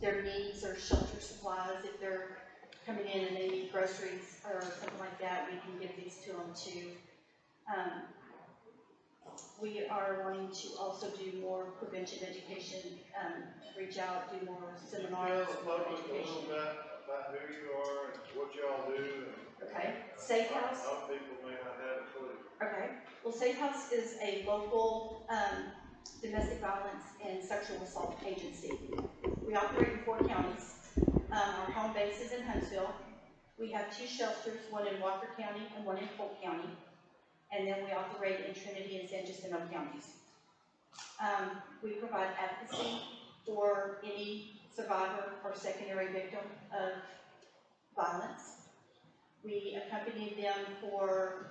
their needs or shelter supplies, if they're coming in and they need groceries or something like that, we can give these to them too. We are wanting to also do more prevention education, reach out, do more seminars, more education. About who you are and what y'all do. Okay, SAAFE House. Some people may not have a clue. Okay, well, SAAFE House is a local domestic violence and sexual assault agency. We operate in 4 counties. Our home base is in Huntsville. We have 2 shelters, one in Walker County and one in Polk County. And then we operate in Trinity and San Jacinto counties. We provide advocacy for any survivor or secondary victim of violence. We accompany them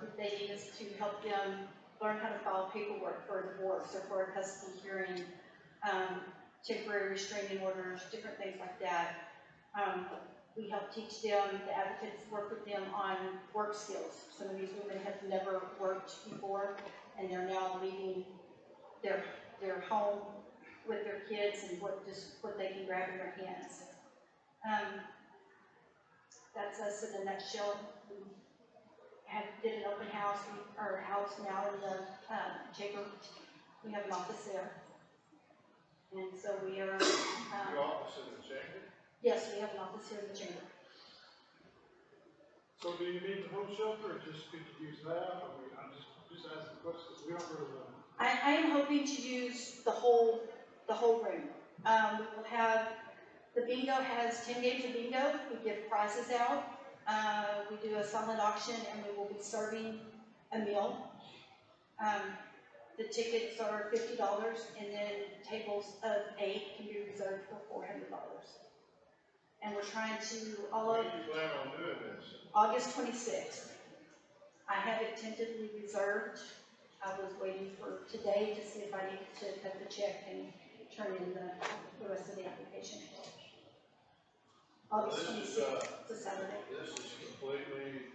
if they need us to help them learn how to file paperwork for a divorce or for a custody hearing, temporary restraining orders, different things like that. We help teach them, the advocates work with them on work skills. Some of these women have never worked before, and they're now leaving their home with their kids and what they can grab in their hands. That's us in a nutshell. We did an open house. Our house now in the chamber. We have an office there, and so we are. Your office in the chamber? Yes, we have an office here in the chamber. So do you need the whole shelter, or just could you use that? I mean, I'm just asking questions. We don't really know. I am hoping to use the whole room. We will have, the bingo has 10 games of bingo. We give prizes out. We do a silent auction, and we will be serving a meal. The tickets are $50, and then tables of 8 can be reserved for $400. And we're trying to, When do you plan on doing this? August 26th. I have it tentatively reserved. I was waiting for today to see if I needed to cut the check and turn in the rest of the application. August 26th, it's a Saturday. This is completely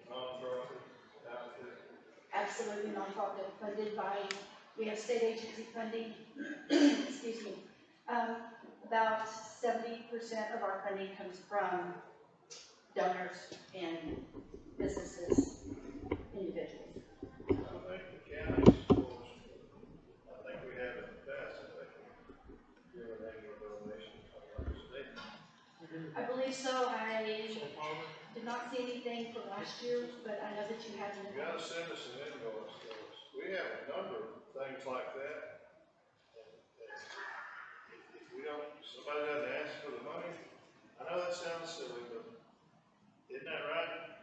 non-profit outfit. Absolutely non-profit, funded by, we have state agency funding, excuse me. About 70% of our funding comes from donors and businesses, individuals. I think the county's supposed to, I think we have in the past, I think we give an annual donation to the state. I believe so. I did not see anything for last year, but I know that you have an. You gotta send us an invoice. We have a number of things like that. If we don't, somebody doesn't ask for the money, I know that sounds silly, but isn't that right?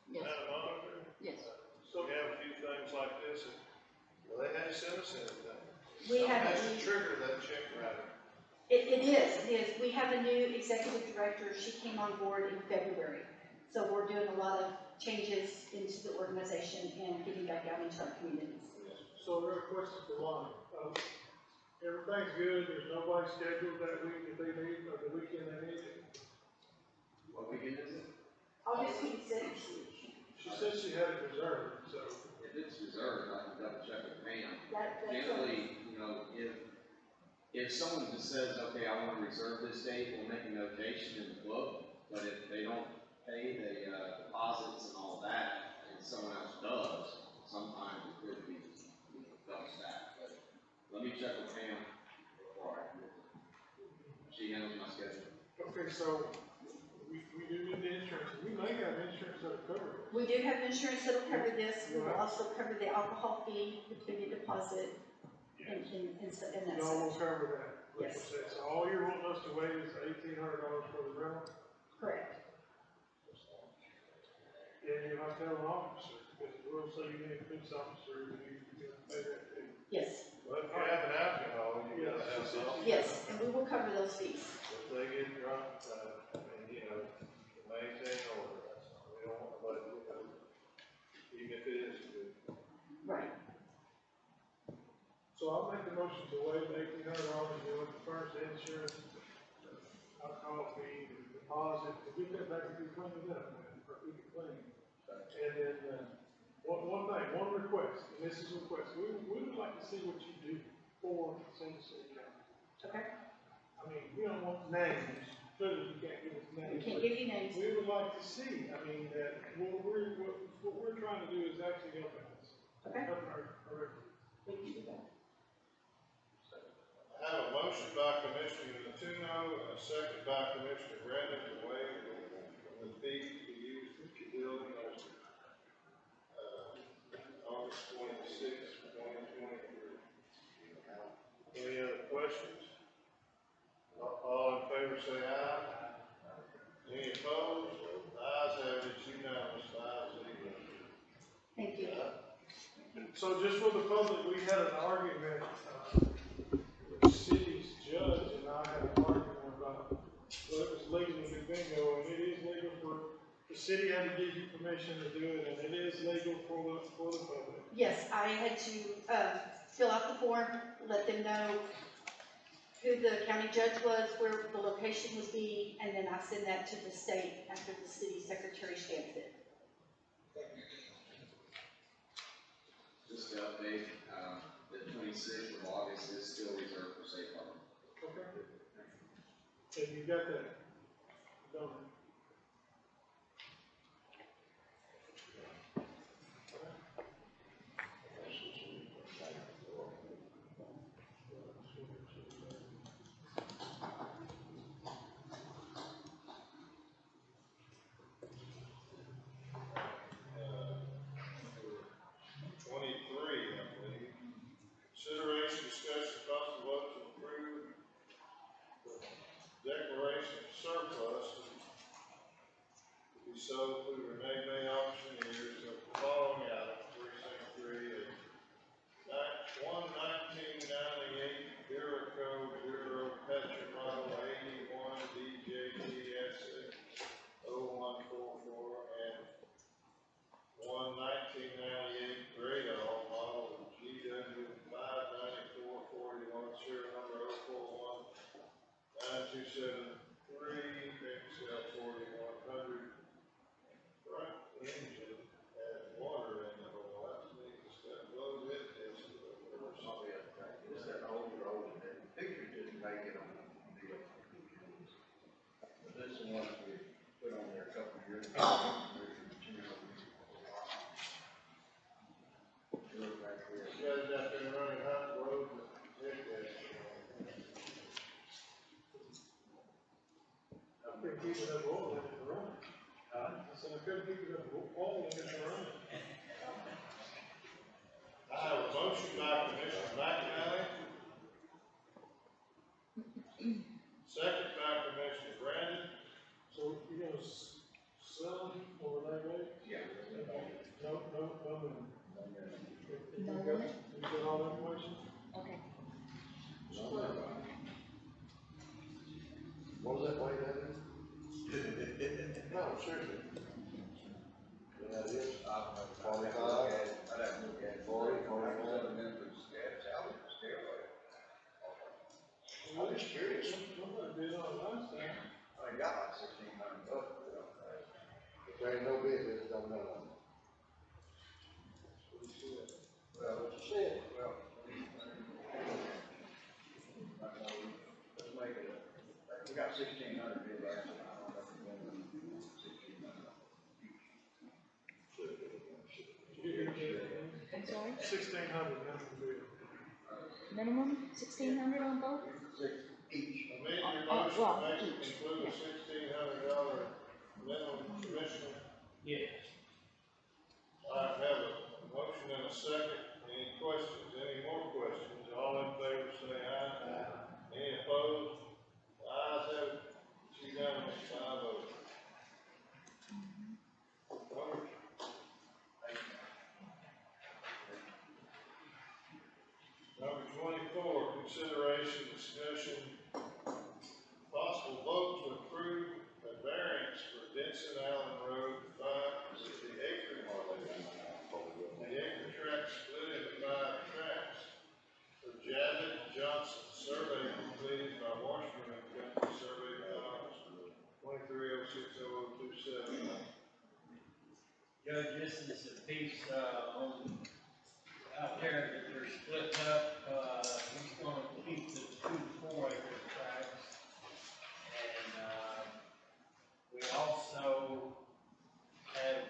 Yes. Madam Auditor? Yes. So we have a few things like this, and, well, they hadn't sent us anything. We have. Has to trigger that check writing. It is. We have a new executive director. She came on board in February. So we're doing a lot of changes into the organization and getting back out into our communities. So real question for Lonnie. Everything's good, there's nobody scheduled that week if they need, or the weekend they need it? What weekend is it? August 26th. She said she had it reserved, so. If it's reserved, I can double check with Pam. That's Generally, you know, if someone just says, okay, I want to reserve this date, we'll make a notation in the book, but if they don't pay the deposits and all that, and someone else so we do need the insurance. We may have insurance that'll cover it. We do have insurance that'll cover this. We will also cover the alcohol fee, the community deposit, and that. Y'all will cover that. Yes. So all you're wanting us to waive is $1,800 for the rental? Correct. And you have to have an officer, because we'll say you need a police officer, you pay that fee. Yes. Well, if you have an alcohol, you gotta have something. Yes, and we will cover those fees. If they get drunk, I mean, you know, to maintain order, that's all. We don't want nobody, you know, even if it is good. Right. So I'll make the motion to waive $1,800, you know, the first insurance, alcohol fee, the deposit, to get that back if you clean it up, man, or if you can clean it. And then, one request, and this is a request, we would like to see what you do for Jacinto County. Okay. I mean, we don't want names, clearly you can't give us names. We can't give you names. We would like to see, I mean, that what we're trying to do is actually help us. Okay. Help our Thank you for that. I have a motion by Commissioner Latuno and a second by Commissioner Brandon to waive the fee to be used for the building on August 26, 2023. Any other questions? All in favor say aye. Any opposed? The ayes have it, unanimous, 5-0. Thank you. So just for the public, we had an argument, the city's judge and I had an argument about whether it was legal to do bingo, and it is legal for, the city had to give you permission to do it, and it is legal for the public. Yes, I had to fill out the form, let them know who the county judge was, where the location would be, and then I send that to the state after the city secretary stamps it. Just to update, the 26th of August is still reserved for safe harbor. Okay. And you got that, don't you? Consideration, discussion, possible vote to approve the declaration of surplus to be sold through Rene May auctioneers of the following items: 363, a 1998 Bureau Bureau Petcher Model 81 DJTS 0144 and 1998 Gradall model GW 59441, serial number 0419273, XL 4100. Front engine and water in the whole. That's neat. It's got low bit test. It's that old, and the picture didn't make it on the deal. But this is one that we put on there a couple of years ago. You guys out there running hot roads with head gas. I couldn't keep it up oil in it running. I said I couldn't keep it up oil in it running. I have a motion by Commissioner Mcanally. Second by Commissioner Brandon. So you're gonna sell them or they wait? Yeah. No. You got all the information? Okay. What was that way that is? No, seriously. Yeah, it is. 45. I'd have to look at it. 40, 41. I'm just curious. Somebody did on last time. I got like $1,600. If there ain't no business, don't know. Well, What you said? well, let's make it, we got 1,600 bid last time. I don't know if we're going to do 1,600. I'm sorry, 1,600, that's the bid. minimum 1,600 on both? Each. A your motion makes it include a $1,600 minimum commissioner? Yes. I have a motion and a second. Any questions? Any more questions? All in favor say aye. Aye. Any opposed? The ayes have it. It's unanimous, 5-0. Number 24, consideration, discussion, possible vote to approve a variance for Denson Allen Road 5, the acre tract split into 5 tracts for Javid Johnson, survey completed by Washburn and Company, survey files 23060027. Judge, this is a piece, out there that they're splitting up. He's gonna keep the 2 4-acre tracts. And, we also have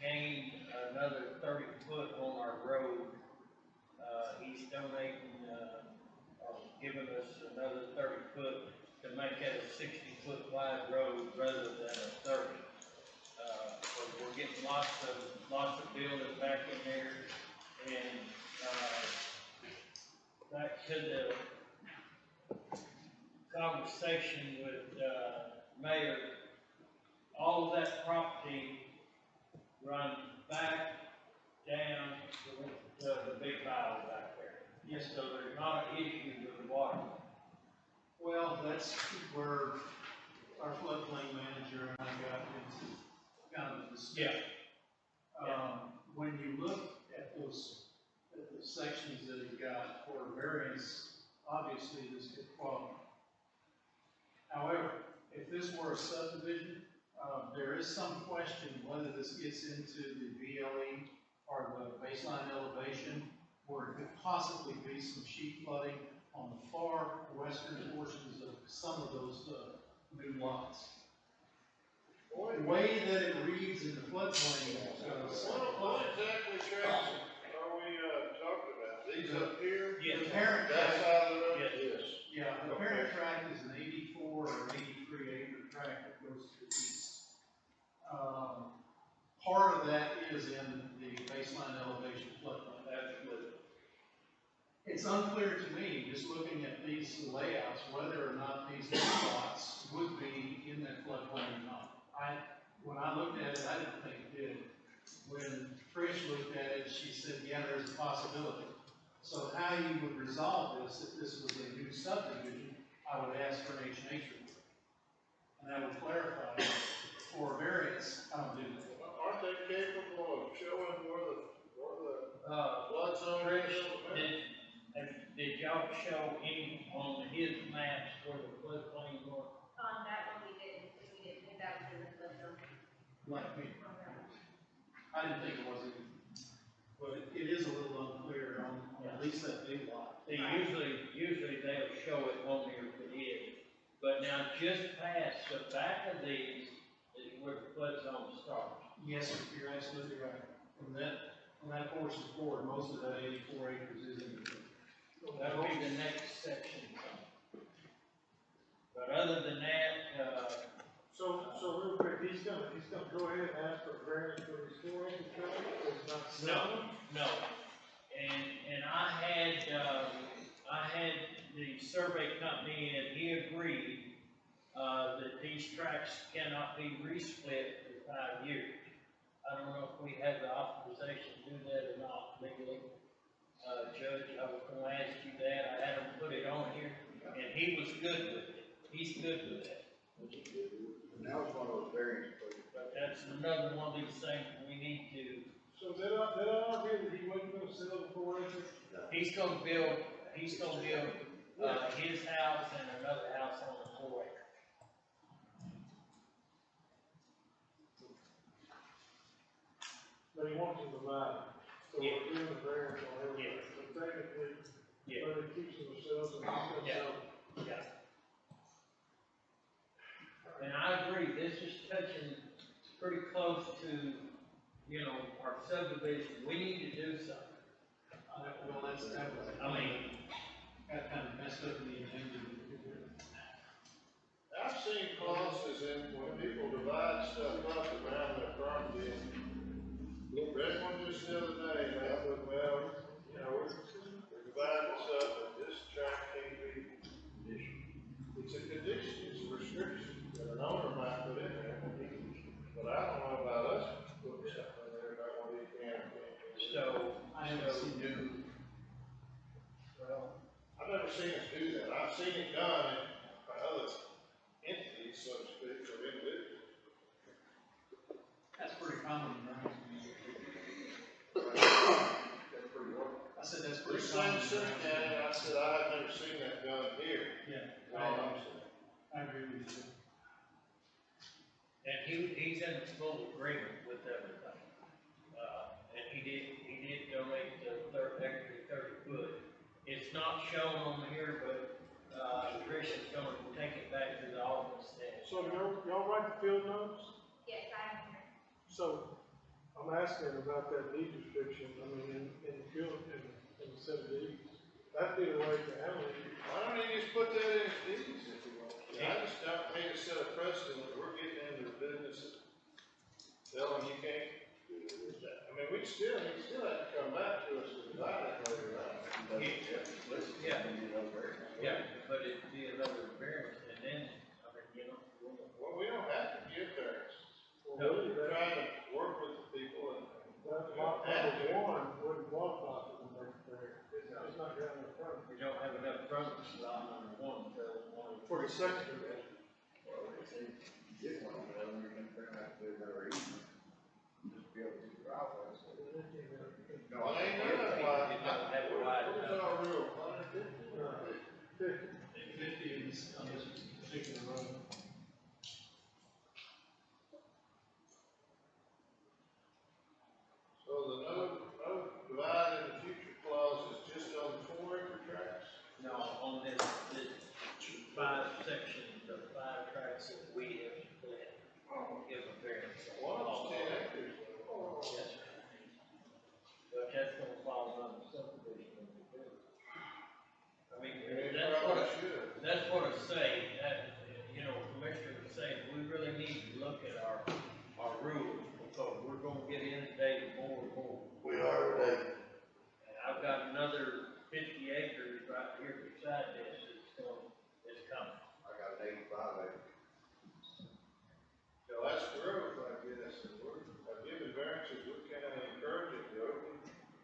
gained another 30 foot on our road. He's donating, or giving us another 30 foot to make it a 60 foot wide road rather than a 30. But we're getting lots of building back in there. And, back to the conversation with, Mayor, all of that property runs back down to the big valley back there. Yes, so there's not an issue with the water. Well, that's where our floodplain manager and I got into kind of this. Yeah. When you look at those sections that you've got for variance, obviously this could qualify. However, if this were a subdivision, there is some question whether this gets into the VLE or the baseline elevation, where it could possibly be some sheet flooding on the far western portions of some of those new lots. The way that it reads in the floodplain, what exactly tracks are we talking about? These up here? Yes. The parent That tract, side of the road? Yes. yeah, the parent tract is an 84 or 83 acre tract that goes to the east. Part of that is in the baseline elevation floodplain. Absolutely. It's unclear to me, just looking at these layouts, whether or not these lots would be in that floodplain or not. When I looked at it, I didn't think it did. When Trish looked at it, she said, yeah, there's a possibility. So how you would resolve this, if this was a new subdivision, I would ask for an H&H report. And that would clarify for a variance, I don't do that. Aren't they capable of showing where the flood zone is? Did y'all show any on his maps where the floodplain was? On that one we didn't, because we didn't think that was in the flood zone. Like me. I didn't think it was even, but it is a little unclear on at least that big lot. Usually they'll show it on there if it is. But now just past the back of these is where the flood zone starts. Yes, sir, you're absolutely right. From that portion forward, most of that 84 acres is in the. That'll be the next section. But other than that, So real quick, he's gonna go ahead and ask for a variance for his 4 acre tract, it's not selling? no. And I had the survey company and he agreed, that these tracts cannot be resplit for 5 years. I don't know if we have the authorization to do that or not legally. Judge, I was gonna ask you that, I had him put it on here, and he was good with it, he's good with that. And that was one of those variants, But that's another one of these things we need to. So did I agree that he wasn't gonna sell the 4 acres? He's gonna build his house and another house on the 4 acre. But he wants him to buy it. So Yeah. we're doing the variance on everything. Yeah. So technically, Yeah. but it keeps themselves and he's gonna sell it. Yeah. And I agree, this is touching pretty close to, our subdivision, we need to do something. Well, that was, I mean, got kind of messed up in the agenda. I've seen clauses in when people divide stuff up around their property. Read one just the other day, and I thought, well, you know, we're dividing this up, and this tract can't be conditioned. It's a condition, it's a restriction that an owner might put in there, but I don't know about us putting something in there about what he can or can't. So, I haven't seen it. Well, I've never seen us do that. I've seen it done by other entities, so to speak, or individuals. That's pretty common, right? That's pretty well. I said that's This pretty same common. cert county, I said, I have never seen that done here. Yeah, All I'm saying. I agree with you. and he's in full agreement with everything. And he did donate the extra 30 foot. It's not shown on here, but, Trish is gonna take it back to the office and. So y'all write the field notes? Yes, I am. So I'm asking about that deed restriction, I mean, in the field, in the set of deeds. That'd be the way to handle it. Why don't you just put that in his deeds if you want? I just don't hate to set a precedent that we're getting into the business of telling you can't do that. I mean, he still have to come back to us to divide it later on. Yeah, but it'd be another variance, and then, I mean, you know. Well, we don't have to give variance. Well, really, We're trying to work with the people and. that lot number one wouldn't qualify for the next variance. It's not got enough front. We don't have enough frontage for lot number one, so one. For the second division. Get one of them, you're gonna have to do another easement. Just be able to do driveways. No, I ain't done why. You don't have a wide What is enough. our rule, 150? 50 is on this particular road. So the no divide in the future clause is just on the 4 acre tracts? No, on this 5 sections, the 5 tracks that we have split, give a variance. One of them's 10 acres. Yes, sir. But that's gonna fall under subdivision. I mean, that's what I say, that, you know, commissioners say, we really need to look at our rules, because we're gonna get inundated more and more. We are today. And I've got another 50 acres right here beside this, it's coming. I got an 85 acre. So that's growth, I guess, and we're, by giving variances, we kind of encourage it to open.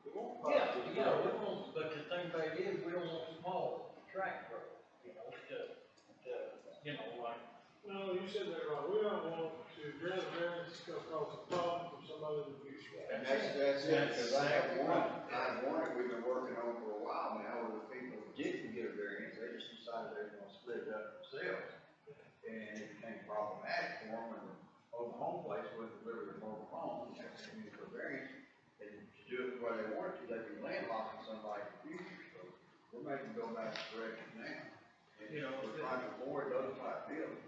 We won't. Yeah, we won't, but the thing about it is, we don't want small track growth, you know, you know, like. No, you said that wrong. We don't want to grant a variance to cause a problem for somebody in the future. And that's it, because I have one that we've been working on for a while now, where the people didn't get a variance, they just decided they were gonna split it up themselves. And it became problematic for them, and the mobile home place wouldn't deliver the mobile home, and that's coming for variance. And to do it the way they wanted to, they'd be landlocking somebody in the future, so we're making them go back to correction now. And You know, we're trying to avoid those type deals.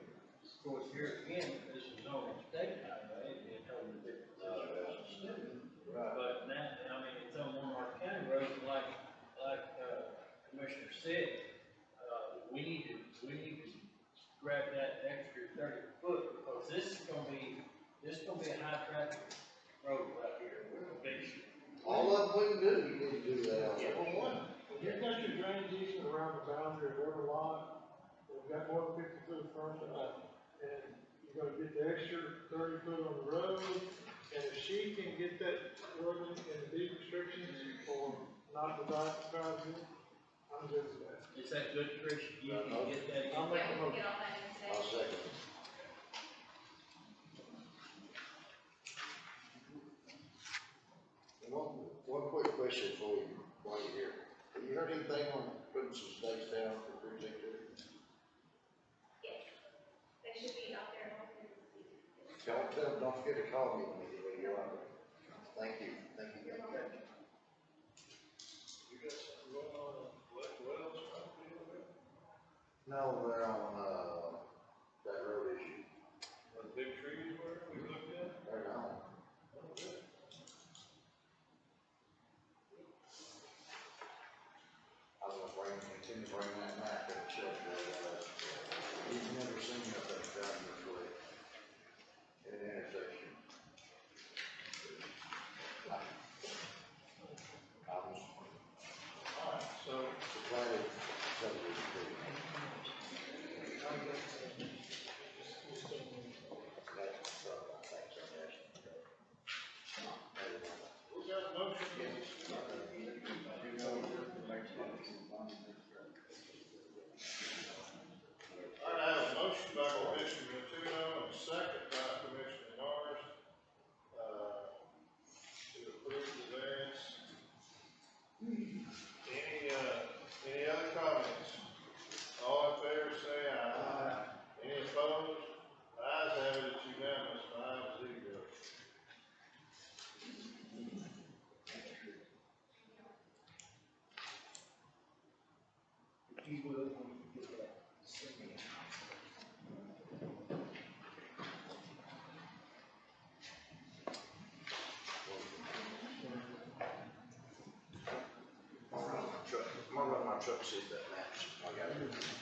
Of course, here again, if this was on a state highway, it'd be a totally different situation. But now, I mean, it's on one of our county roads, like Commissioner said, we need to grab that extra 30 foot, because this is gonna be a high traffic road right here. We're gonna be. All of them wouldn't do, you need to do that. Well, one, you've got your drainage easement around the boundary of every lot. We've got more than 50 foot frontage, and you're gonna get the extra 30 foot on the road. And if she can get that road in the deed restrictions for not dividing the crowd, I'm good with that. Is that good, Trish? You can get that? I'll make a Yeah, we can motion. get all that in today. I'll second it. One quick question for you while you're here. Have you heard anything on putting some stakes down for precinct 2? Yes. They should be out there. Don't forget to call me when you go out there. Thank you, thank you. You got something going on Wells property over there? No, they're on, that road issue. Where the big trees were, we looked at? They're not. Oh, good. I was gonna continue to bring that back and show you. You've never seen me up there see if that matches. I got it.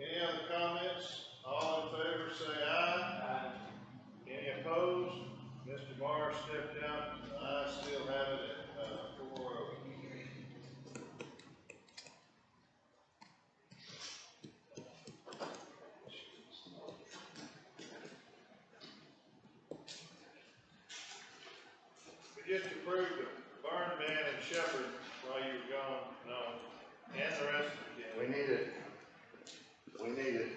Any other comments? All in favor say aye. Any opposed? Mr. Morris stepped out. I still have it at 4-0. We just approved the burn ban and Shepherd while you were gone, no, and the rest of the We need it. We need it.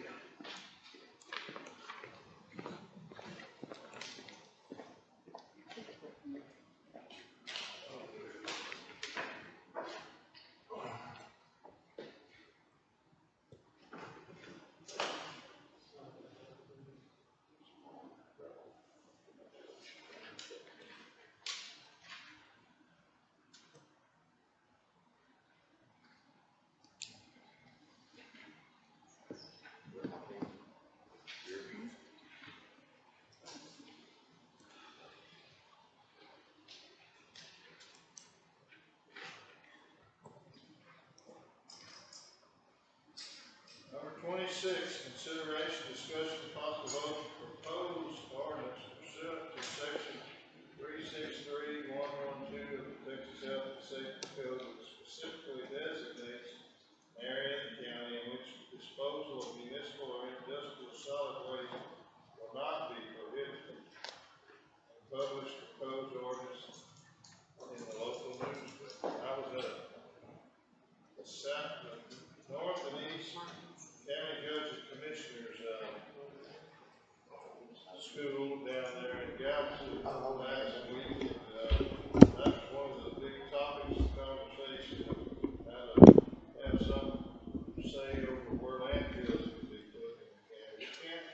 Number 26, consideration, discussion, and possible vote to propose ordinance pursuant to section 363.112 of the Texas Health and Safety Code, which specifically designates an area in the county in which disposal of municipal or industrial solid waste will not be prohibited, and publish proposed ordinance in the local newspaper. I was at the south, north and east County Judge and Commissioners school down there in Galveston last week. That's one of the big topics of conversation, how to have some say over where landfills can be put in the county. We can't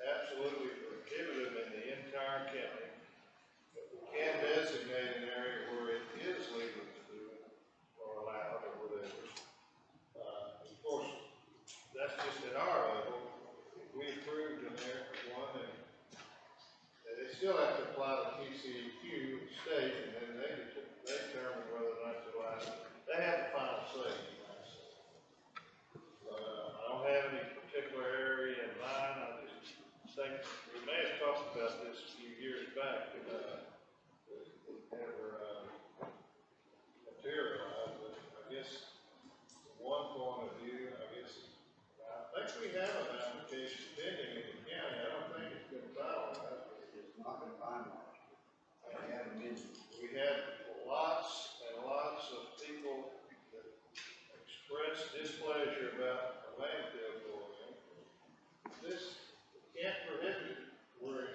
absolutely prohibit them in the entire county, but we can designate an area where it is legal to do it or allowed or whatever. Of course, that's just at our level. If we approved in there one, and they still have to apply to TCEQ state, and then they determine whether or not to allow it. They have the final say. I don't have any particular area in mind. I just think we may have talked about this a few years back, and it never materialized. But I guess from one point of view, I think we have an application pending in the county. I don't think it's been finalized. It's not been finalized. We had lots and lots of people that expressed displeasure about a landfill going in. This can't prohibit it where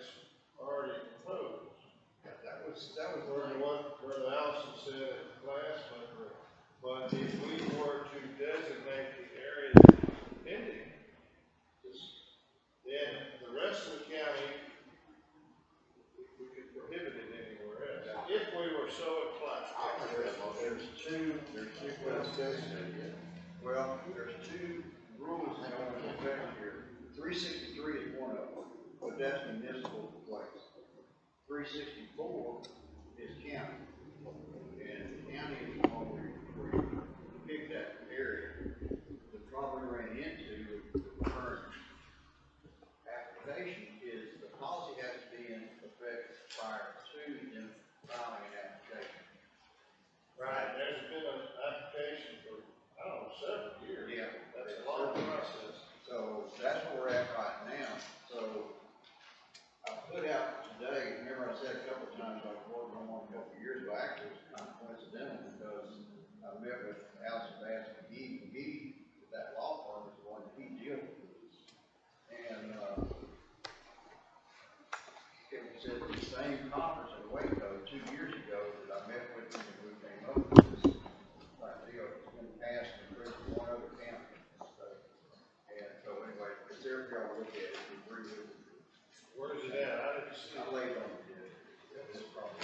where the Allison said at the class, but if we were to designate the area pending, then the rest of the county, we could prohibit it anywhere else, if we were so inclined. There's two, well, there's two rules that are in effect here. 363 is one of them, but that's municipal place. 364 is county. And county is the one where you pick that area. The problem we ran into with the current application is the policy has to be in effect prior to them filing an application. Right, there's been an application for, I don't know, several years. Yeah. That's a long process. So that's where we're at right now. So I put out today, remember I said a couple of times I was working on one a couple of years ago, actually it was kind of coincidental because I met with Allison Bass McGee, that law firm is the one that he deals with. And it was at the same conference in Waco 2 years ago that I met with him and we came up with this like deal. It's been passed and approved in one other county. And so anyway, it's there for y'all to look at it and agree with it. Where's it at? I didn't see I it. laid on it. This problem.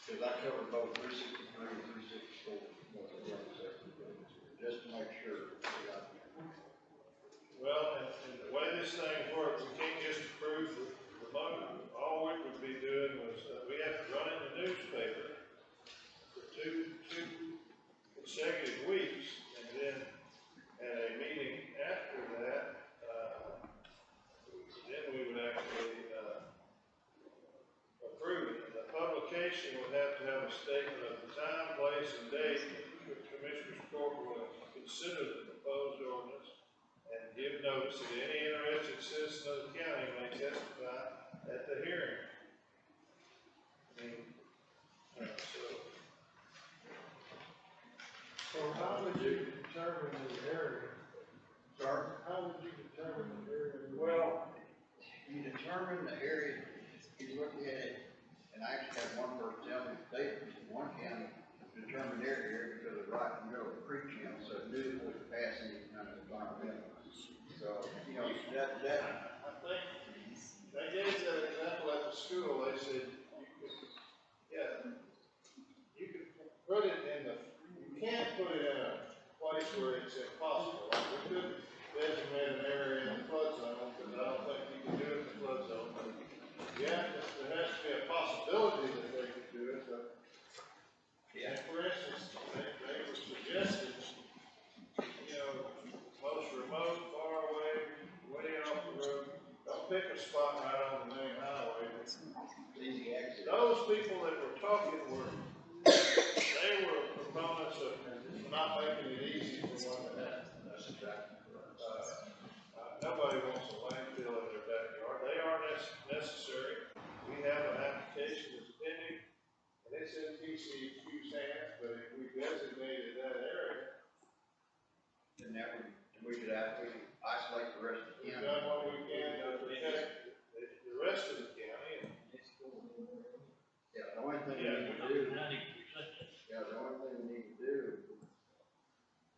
Because I covered both 363 and 364. Just to make sure. Well, and the way this thing works, we can't just approve the motion. All we would be doing was, we have to run in the newspaper for two consecutive weeks, and then at a meeting after that, then we would actually, approve it. And the publication would have to have a statement of the time, place, and date. The Commissioners Court will consider the proposed ordinance and give notice that any interested citizen of the county may testify at the hearing. So how would you determine the area? Sorry? How would you determine the area? Well, you determine the area, you look at it, and I actually had one person tell me they, one county determined their area because of right in the middle of the creek channel, so it knew it would pass any kind of environmental. So, you know, that. I think they gave that example at the school. They said, you could put it in you can't put it in a place where it's impossible. Like we couldn't designate an area in the flood zone, because I don't think you can do it in the flood zone. But yeah, there has to be a possibility that they could do it, but and for instance, they were suggesting, most remote, far away, way off the road. Don't pick a spot right on the main highway. Easy access. Those people that were talking they were proponents of not making it easy for one to happen. That's exactly correct. Nobody wants a landfill in their backyard. They are necessary. We have an application that's pending, and it's in TCEQ's hands, but if we designated that area, And that we could actually isolate the rest of the we've county. done what we can to protect the rest of the county. And Yeah, the only thing we need to do. Yeah, the only thing we need to do.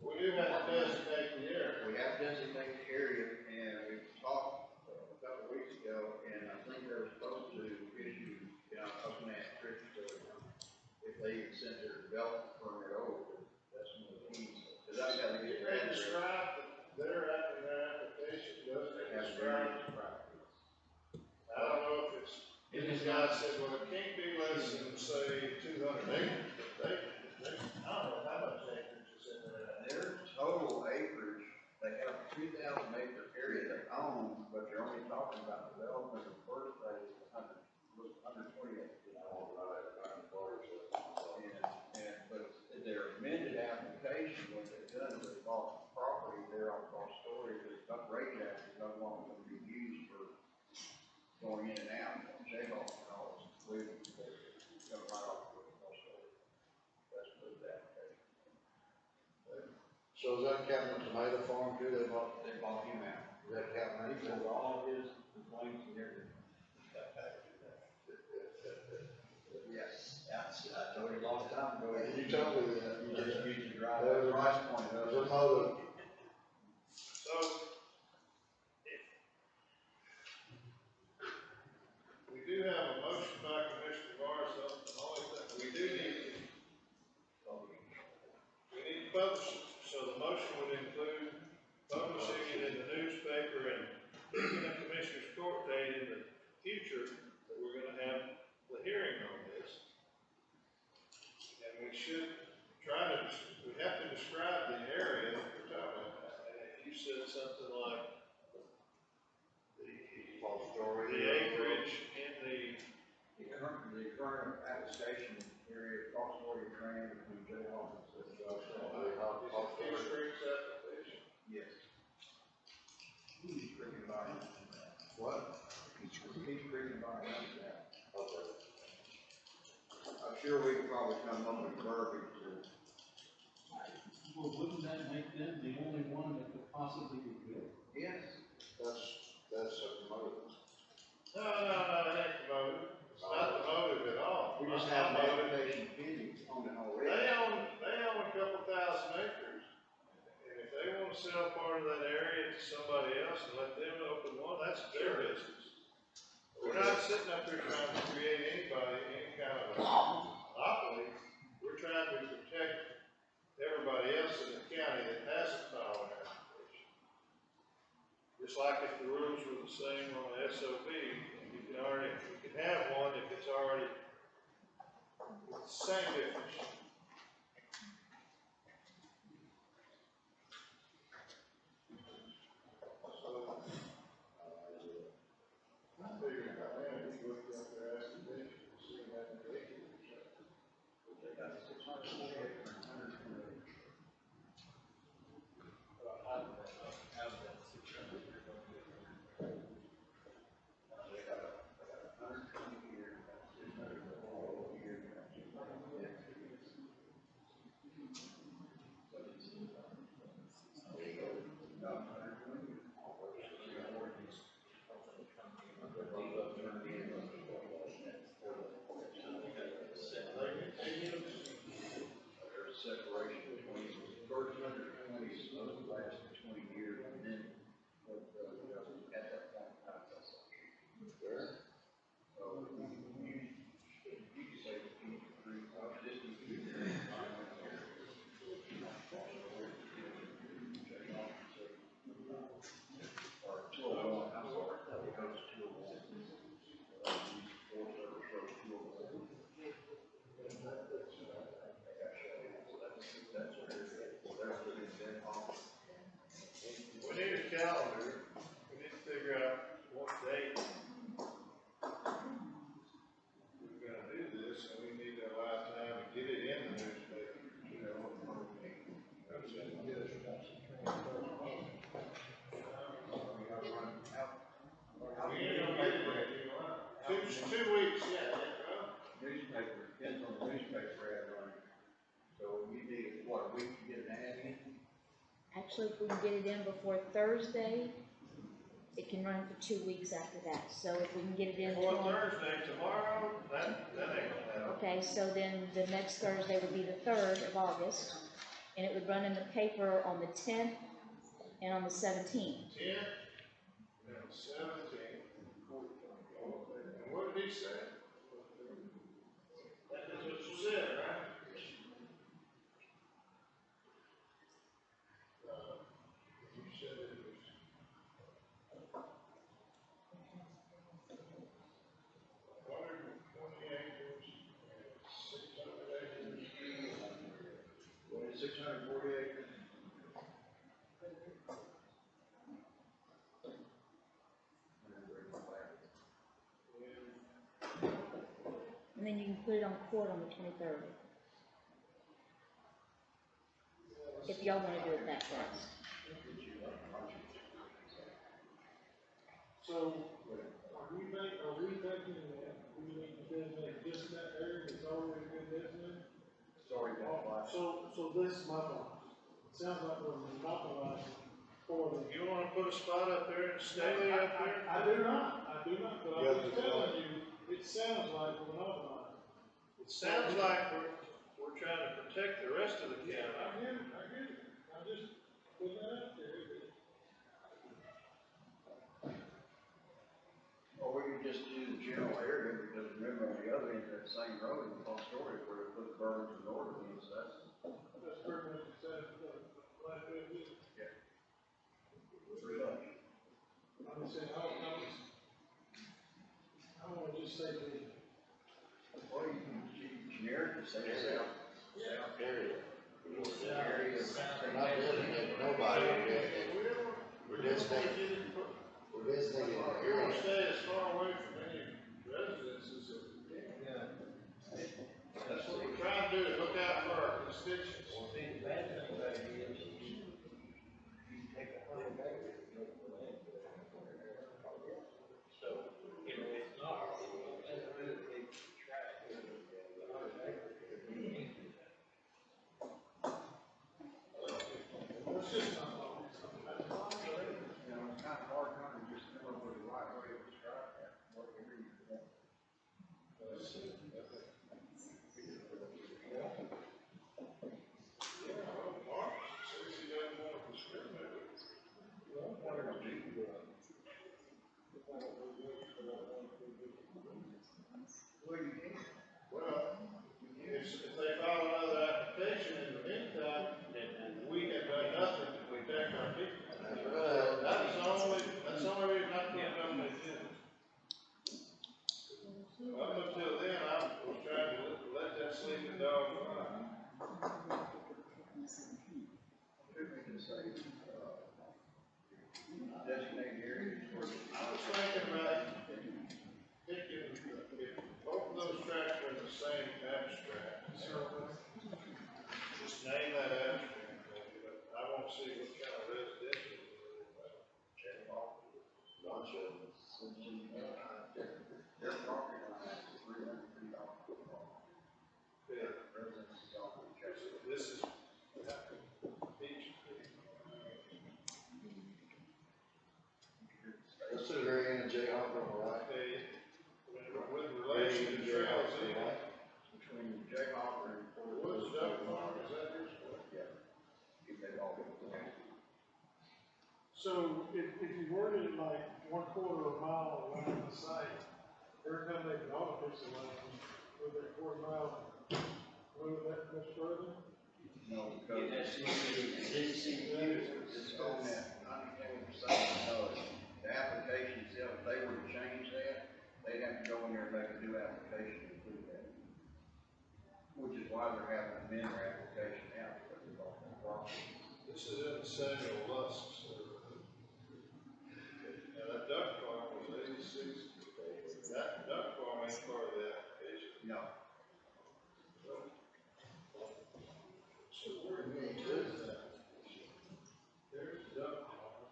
we do have to designate the area. We have to designate the area, and we talked a couple of weeks ago, and I think they were supposed to issue, I was gonna ask Trish if they even sent their development permit over. That's one of the keys. Because I've got to get They that. describe their application, doesn't it describe? I don't know if it's, these guys said, well, it can't be less than, say, 200 acres, but I don't know how much acreage is in there. Their total acreage, they have a 2,000 acre area they own, but you're only talking about development of the first phase, 120 acres. But their amended application, what they've done is they bought property there on Cross Story, that's not great, that is no longer going to be used for going in and out, jail and all this, including, it's going right off of Cross Story. That's what the application. So is that counting the tomato farm too? They bought him out. Is that counting? He pulled all his complaints and everything. That was a long time ago. You told me that. You just used to drive That that was price point There's a up. motive. So, we do have a motion by Commissioner Morrison, the only thing, we do need to publish it, so the motion would include publishing it in the newspaper and picking a Commissioner's Court date in the future that we're gonna have the hearing on this. And we should try to, we have to describe the area that we're talking about. And if you said something like the acreage in The current attestation area across Warrior Train between jail offices and Kean Street's application. yes. Kean Street environment. What? Kean Street environment, yeah. Okay. I'm sure we could probably come up with verbiage to. Well, wouldn't that make them the only one that could possibly be good? Yes. That's a motive. No, it ain't the motive. It's not the motive at all. We just have an application pending on it already. They own a couple thousand acres. And if they want to sell part of that area to somebody else and let them open one, that's their business. We're not sitting up here trying to create any kind of a monopoly. We're trying to protect everybody else in the county that hasn't filed an application. Just like if the rules were the same on the SOB, you can have one if it's already the same definition. So, I figured about that, we looked up their application, see that they can. They got 640 acres and 120 acres. They got 120 here, 600 all here. There you go. About 120. There's a separation between the first 120 of the last 20 years and then at that point in time. Where? So you can say Kean Street, just in or 201, I'm sorry, it goes to 201. Four service road 201. That's where it's at. We need a calendar. We need to figure out what date we're gonna do this, and we need to allow time to get it in the newspaper, you know. Two weeks, yeah. Newspaper, depends on the newspaper ad running. So you need, what, a week to get an ad in? Actually, if we can get it in before Thursday, it can run for 2 weeks after that. So if we can get it in Before Thursday, tomorrow, that ain't gonna happen. Okay, so then the next Thursday would be the 3rd of August, and it would run in the paper on the 10th and on the 17th. 10 and 17. And what did he say? That is what you said, right? You said it was. Hundred and 20 acres and 600 acres. What is 640 acres? And then you can put it on court on the 23rd. If y'all want to do it that fast. So, are we thinking that we need to designate just that area that's already been designated? It's already been applied. So this is my thought. It sounds like we're monopolizing for the. You wanna put a spot up there and stay up there? I do not, but I'm just telling you, it sounds like we're monopolizing. It sounds like we're trying to protect the rest of the county. I get it, I just put that out there. Or we could just do the general area, because remember on the other end of that same road in Paul Story where they put the Burns and Ordinance, That's pretty much the same, like it is. yeah. Pretty much. I'm just saying, I want to just say the. Or you can generic say south area. We're not designating nobody, we're designating an We're gonna area. stay as far away from any residences as we can. Yeah. That's what we're trying to do, is look out for our constituents. The bad thing about it is, you take a 100 acres, you don't put it. So, you know, it's not, it's really big tract, the 100 acres. It's just not long. You know, it's kind of hard trying to just come up with the right way to describe that, whatever you want. Yeah, well, Mark says he doesn't want to discriminate. Well, you can. Well, if they file another application in the meantime, and we have done nothing to protect our people. That's the only reason I put it on the agenda. Up until then, I was trying to let that sleeping dog lie. Could we just say, designated areas where. I was thinking about picking, if both of those tracks are in the same abstract, just name that abstract, but I want to see what kind of residential. Launch of Their property line is $300 Yeah. Residences off the church. This is each. That's to the very end of Jayhawk on the right. Okay, with relation to trails, Between Jayhawk and Fort what's Duck Farm, is that yours? Yeah. Keep that all in. So if you worded it like 1/4 mile around the site, every time they can auto fix the line, with that 1/4 mile, move that much further? No, because it's on that 97%. The application itself, if they were to change that, they'd have to go in there and make a new application to include that. Which is why they're having to amend their application now, because they're off the property. This is in Samuel Lusk's. Now, that duck farm was 86. That duck farm ain't part of the application. No. So where is that? There's duck farm.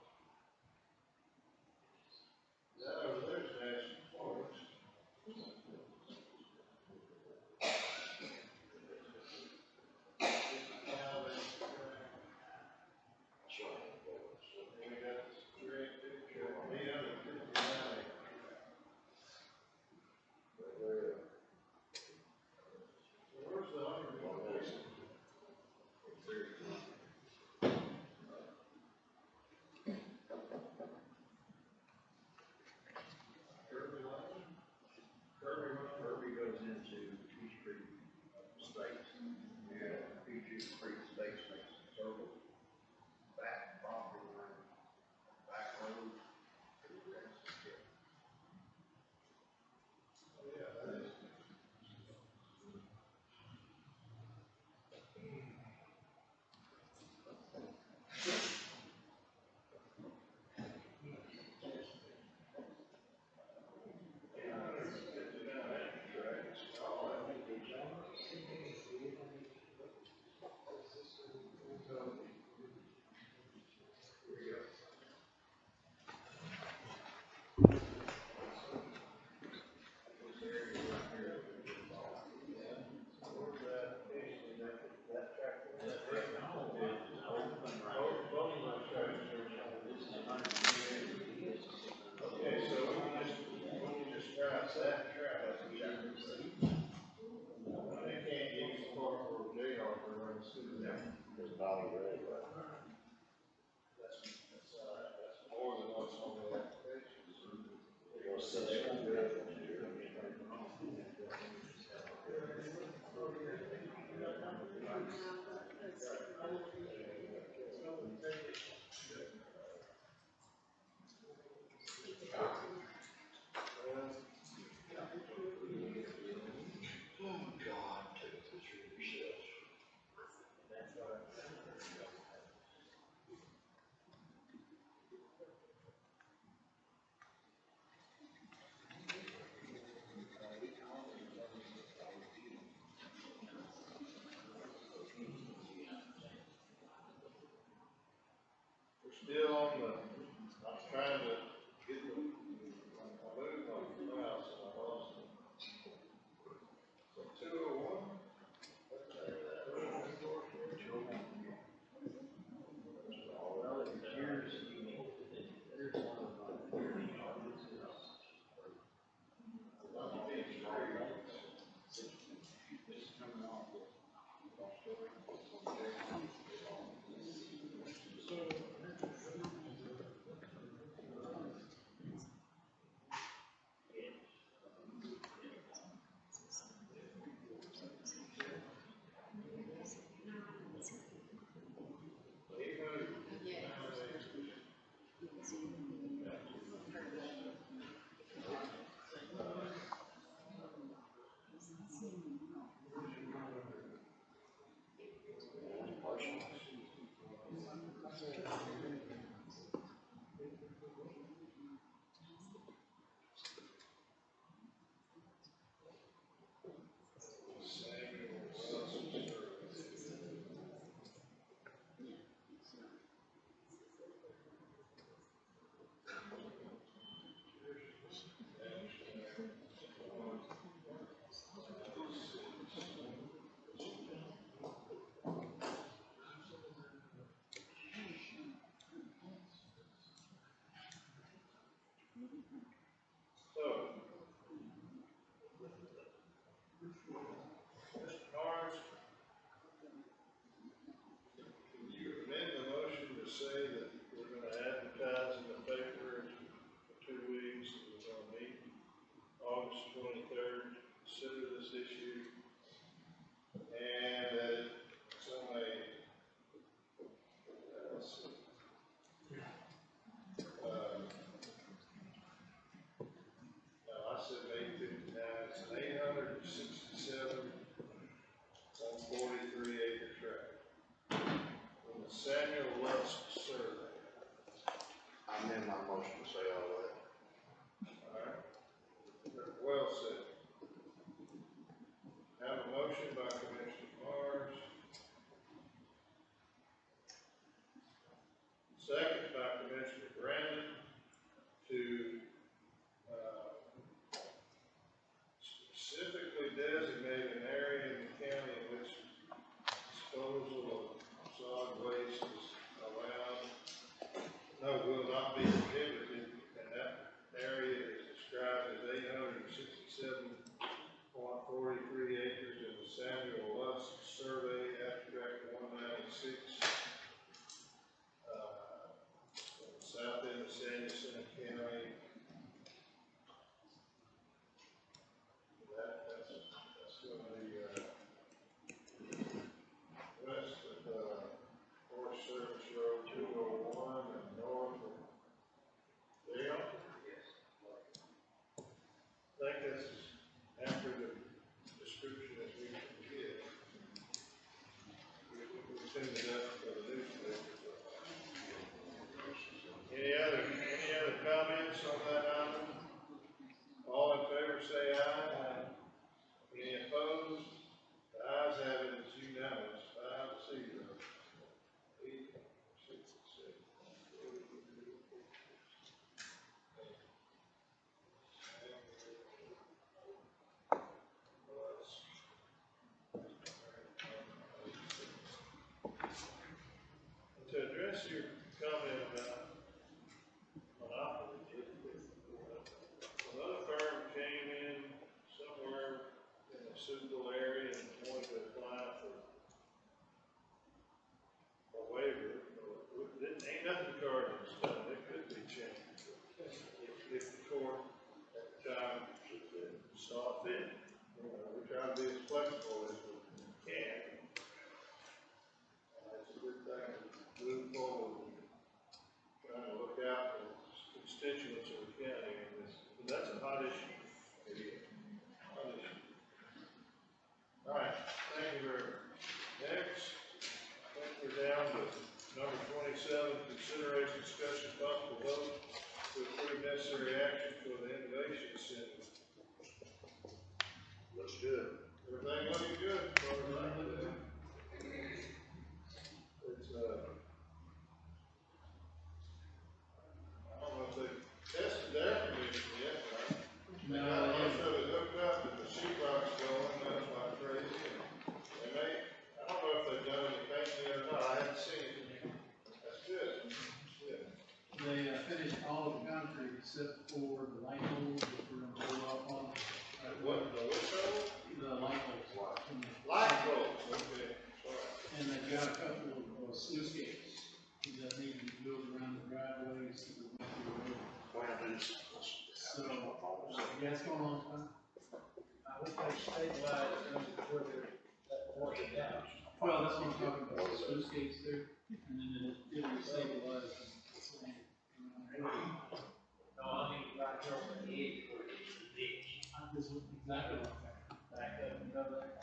That over there's national forest. we're still on the, I'm trying to get the, I moved on the mouse and I lost it. So 201. So, Mr. Norris, can you amend the motion to say that we're going to advertise in the paper for 2 weeks, and we're going to meet August 23rd, consider this issue, and that it's on a, let's see, no, I said 859, it's an 867 on 43 acre tract. From the Samuel Lusk survey. I amend my motion to say all that. All right. Well said. Have a motion by Commissioner Mars. Second by Commissioner Brandon to specifically designate an area in the county in which disposal of solid waste is allowed, no, will not be prohibited, and that area is described as 867.43 acres in the Samuel Lusk survey, abstract 196, south end of Denson County. That's going to be west of Forest Service Road 201 and north of Dale. Yes. I think that's after the description as we can get. We'll send it up for the newspaper. Any other comments on that item? All in favor say aye. Any opposed? The ayes have it, it's unanimous, 5-0. 8, 6, 7. To address your comment about monopoly, another firm came in somewhere in the suitable area and wanted to apply for a waiver. Ain't nothing cardinal stuff, it could be changed. If the court at the time saw fit, we try to be as flexible as we can. It's a good thing to move forward, trying to look out for constituents of the county in this. That's a hot issue. It is. Hot issue. All right, thank you very much. Next, I think we're down to number 27, consideration, discussion, possible vote to approve necessary action for the Innovation Center. Looks good. Everything looking good as far as I can tell. It's except for the light holes that we're gonna pull off on. What, the which hole? The light holes. Light holes, okay, sorry. And they've got a couple of sluice gates that need to be built around the driveways to the road. So, yeah, it's going on. I hope they stabilize them before they're working out. Well, that's what I'm talking about, the sluice gates there, and then it'll stabilize. No, I mean, right there on the edge where it's the ditch. This is exactly what I'm saying. Back up and go there.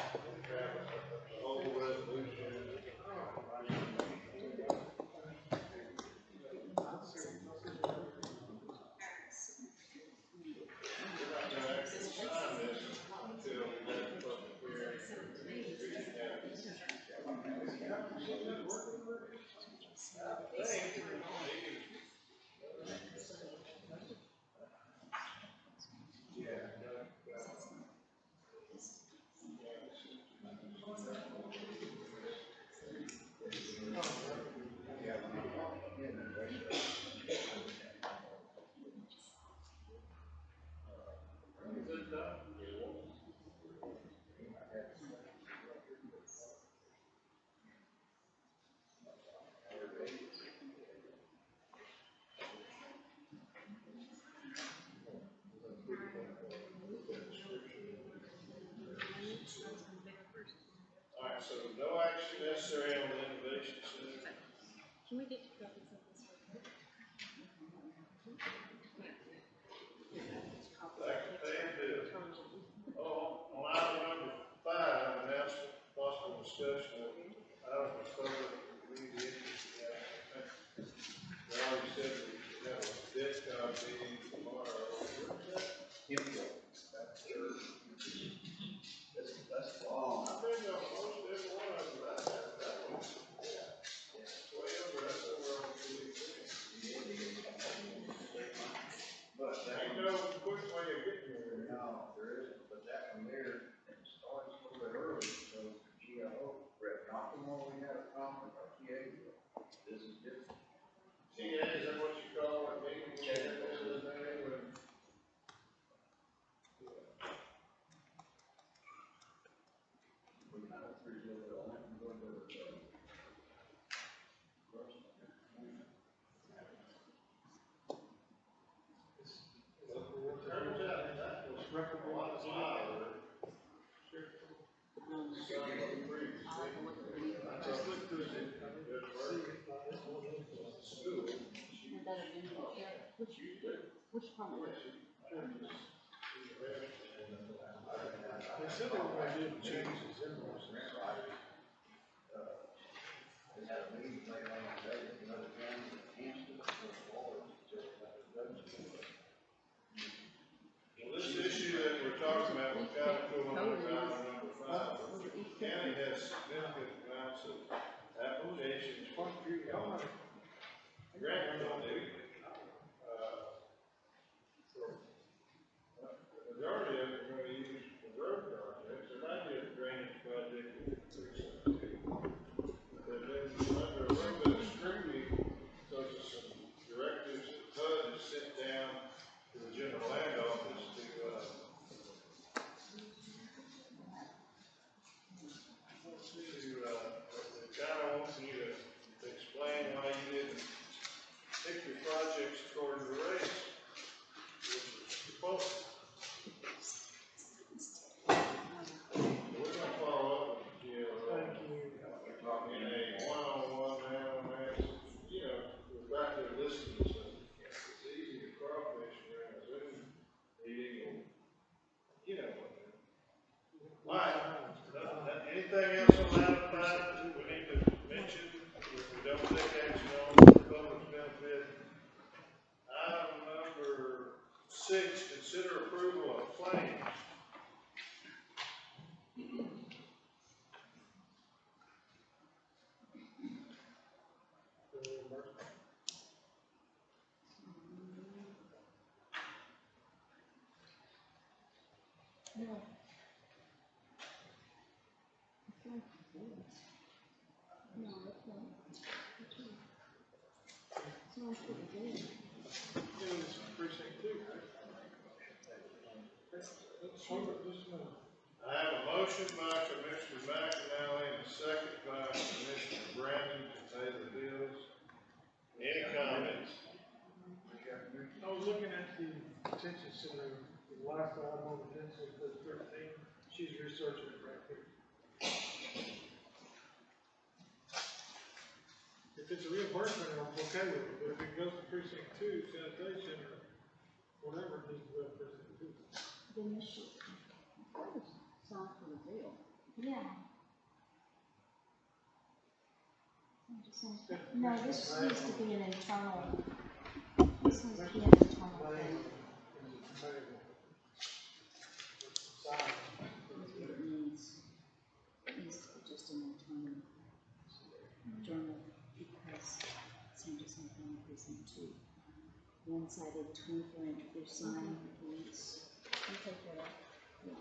The whole resolution. We're not gonna actually sign this until we have the public All right, so no action necessary on the innovation center. Can we get copies of this? That can pay the bill. Oh, on item number 5, announcement, possible discussion of items of public immediate interest. We already said we have a DetCog meeting tomorrow. That's long. I've been on most every one of them, that one, yeah. It's way over, that's over on 2. But Ain't no quick way of getting there. no, there isn't, but that one there, it starts a little bit early, so GIO, Brett, not the one we had a conference, our TA, this is different. GA, is that what you call it, meeting, we had this other day when? We kind of three little bit on it and go to the, Turns out that was a lot milder. I just looked through it. School. Would that have been here? Which problem? They said they were going to do changes in those. they had a meeting later on today with another county that enhanced it for Florida, just like it doesn't. Well, this issue that we're talking about, we've got to go on to item number 5. The county has significant amounts of applications for grant funding, for It's precinct 2, right? Let's hold it just a minute. I have a motion by Commissioner Mcanally and a second by Commissioner Brandon to pay the bills. Any comments? I was looking at the detention center, the last item on the Denson for 13, she's researching it right here. If it's a reimbursement, I'm okay with it, but if it goes to precinct 2, sanitation, or whatever, it needs to go to precinct 2. Then this should, Sounds for the deal. yeah. No, this needs to be an internal, this needs to be an internal thing. It needs to be just an internal journal because it's not just something precinct 2. One-sided 24-inch sign points. You take care of that. Yeah.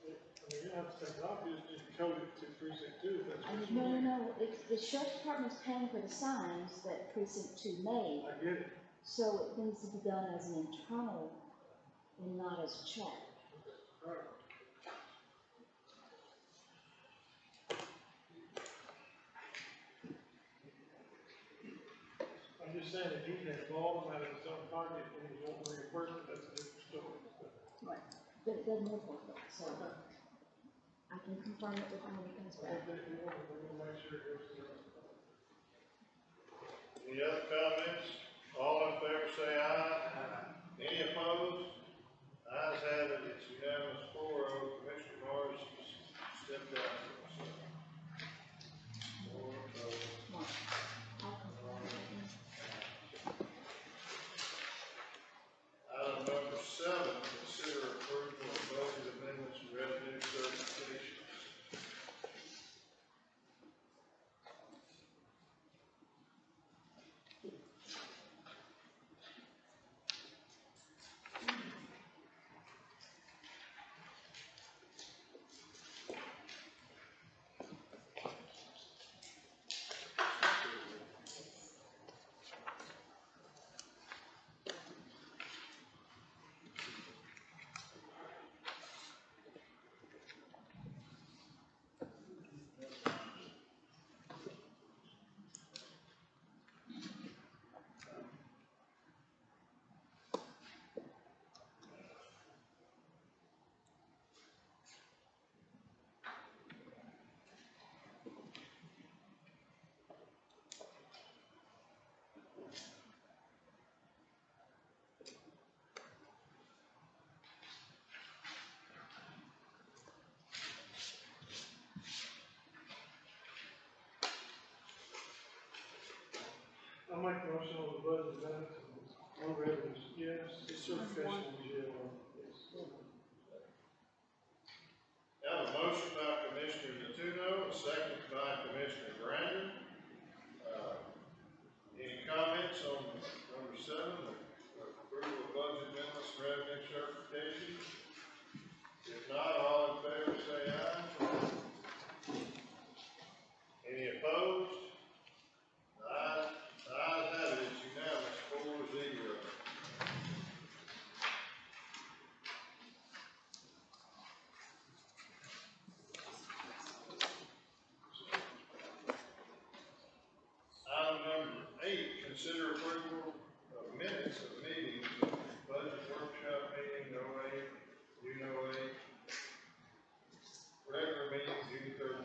I mean, you don't have to take it off, you just code it to precinct 2, if that's what you No, want. no, it's, the sheriff's department's paying for the signs that precinct 2 made. I get it. So it needs to be done as an internal and not as a check. All right. I'm just saying, if you can involve them out of his own pocket and he's wanting reimbursement, that's a different story. Right. But it doesn't look like that, so I can confirm it with him when he comes back. If you want, we're gonna make sure it goes to the rest of Any other comments? All in favor say aye. Any opposed? Ayes have it, it's unanimous 4-0. Commissioner Morris stepped out. 4 opposed. Item number 7, consider approval of budget amendments and revenue certifications. I'll make a motion on the budget amendments. No revenues, yes. The certification, yes. I have a motion by Commissioner Natuno, a second by Commissioner Brandon. Any comments on number 7, approval of budget amendments and revenue certification? If not, all in favor say aye. Any opposed? Ayes have it, it's unanimous 4-0. Item number 8, consider approval of minutes of meetings, budget workshop meeting, 08, June 08, regular meeting, June 13,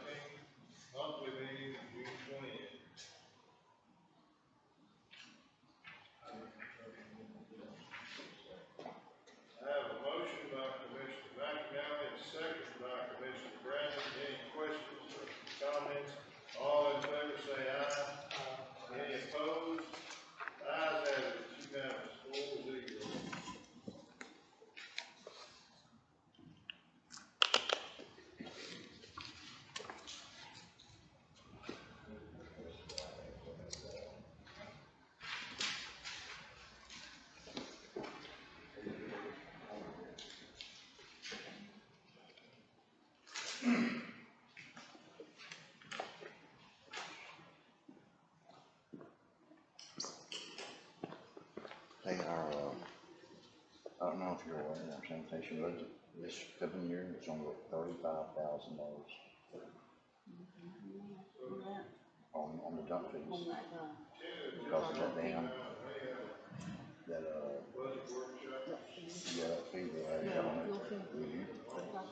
monthly meeting, June 20th. I have a motion by Commissioner Mcanally, a second by Commissioner Brandon. Any questions or comments? All in favor say aye. Any opposed? Ayes have it, it's unanimous 4-0. Hey, I don't know if you're aware, our sanitation budget this coming year is only like $35,000 on the dump fees. Because of that dam, that, yeah, that fee they had on it,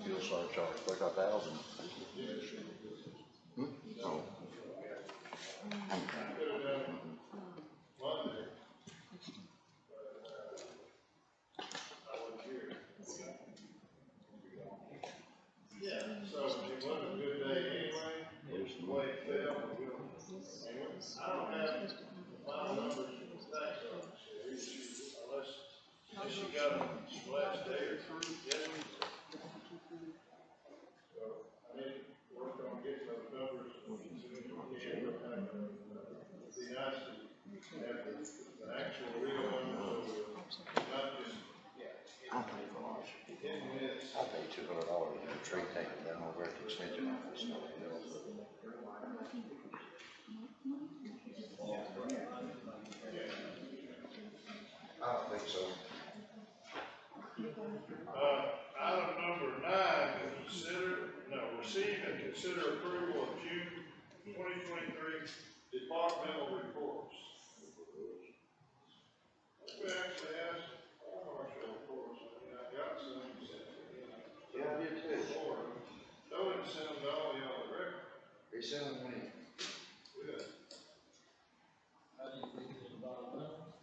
fuel surcharge, 35,000. Oh. Yeah, so it wasn't a good day anyway, the way it fell, and I don't have the final numbers from the tax office, unless she got them last day or two, yesterday. So, I need to work on getting those numbers, as soon as we can, it'd be nice to have the actual real numbers, so not just, I'll pay for ours. hit and miss. I paid $200 in a tree taking down over at the extension office. I don't think so. Item number 9, receive and consider approval of June 2023 departmental reports. We actually have some martial reports, I mean, I got some sent to me. Yeah, I did too. Throw it and send them to all the other record. They sent them when Good. I think we can environmental,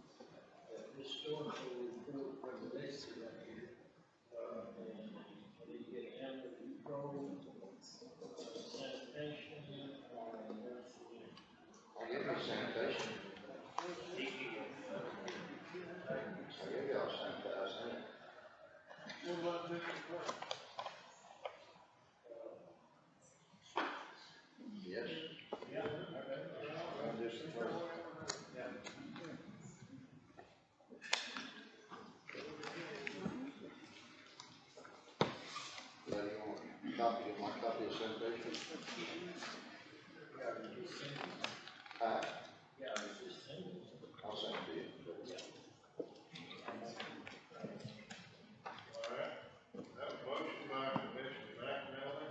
historical report presentation right here. And we get animal control, sanitation, I gave you sanitation. I gave y'all sanitation. What about different work? Yes. Yeah. Laddie, you want a copy of my copy of sanitation? I'll send it to you. All right. That was motion by Commissioner Mcanally,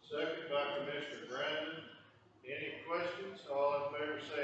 second by Commissioner Brandon. Any questions? All in favor say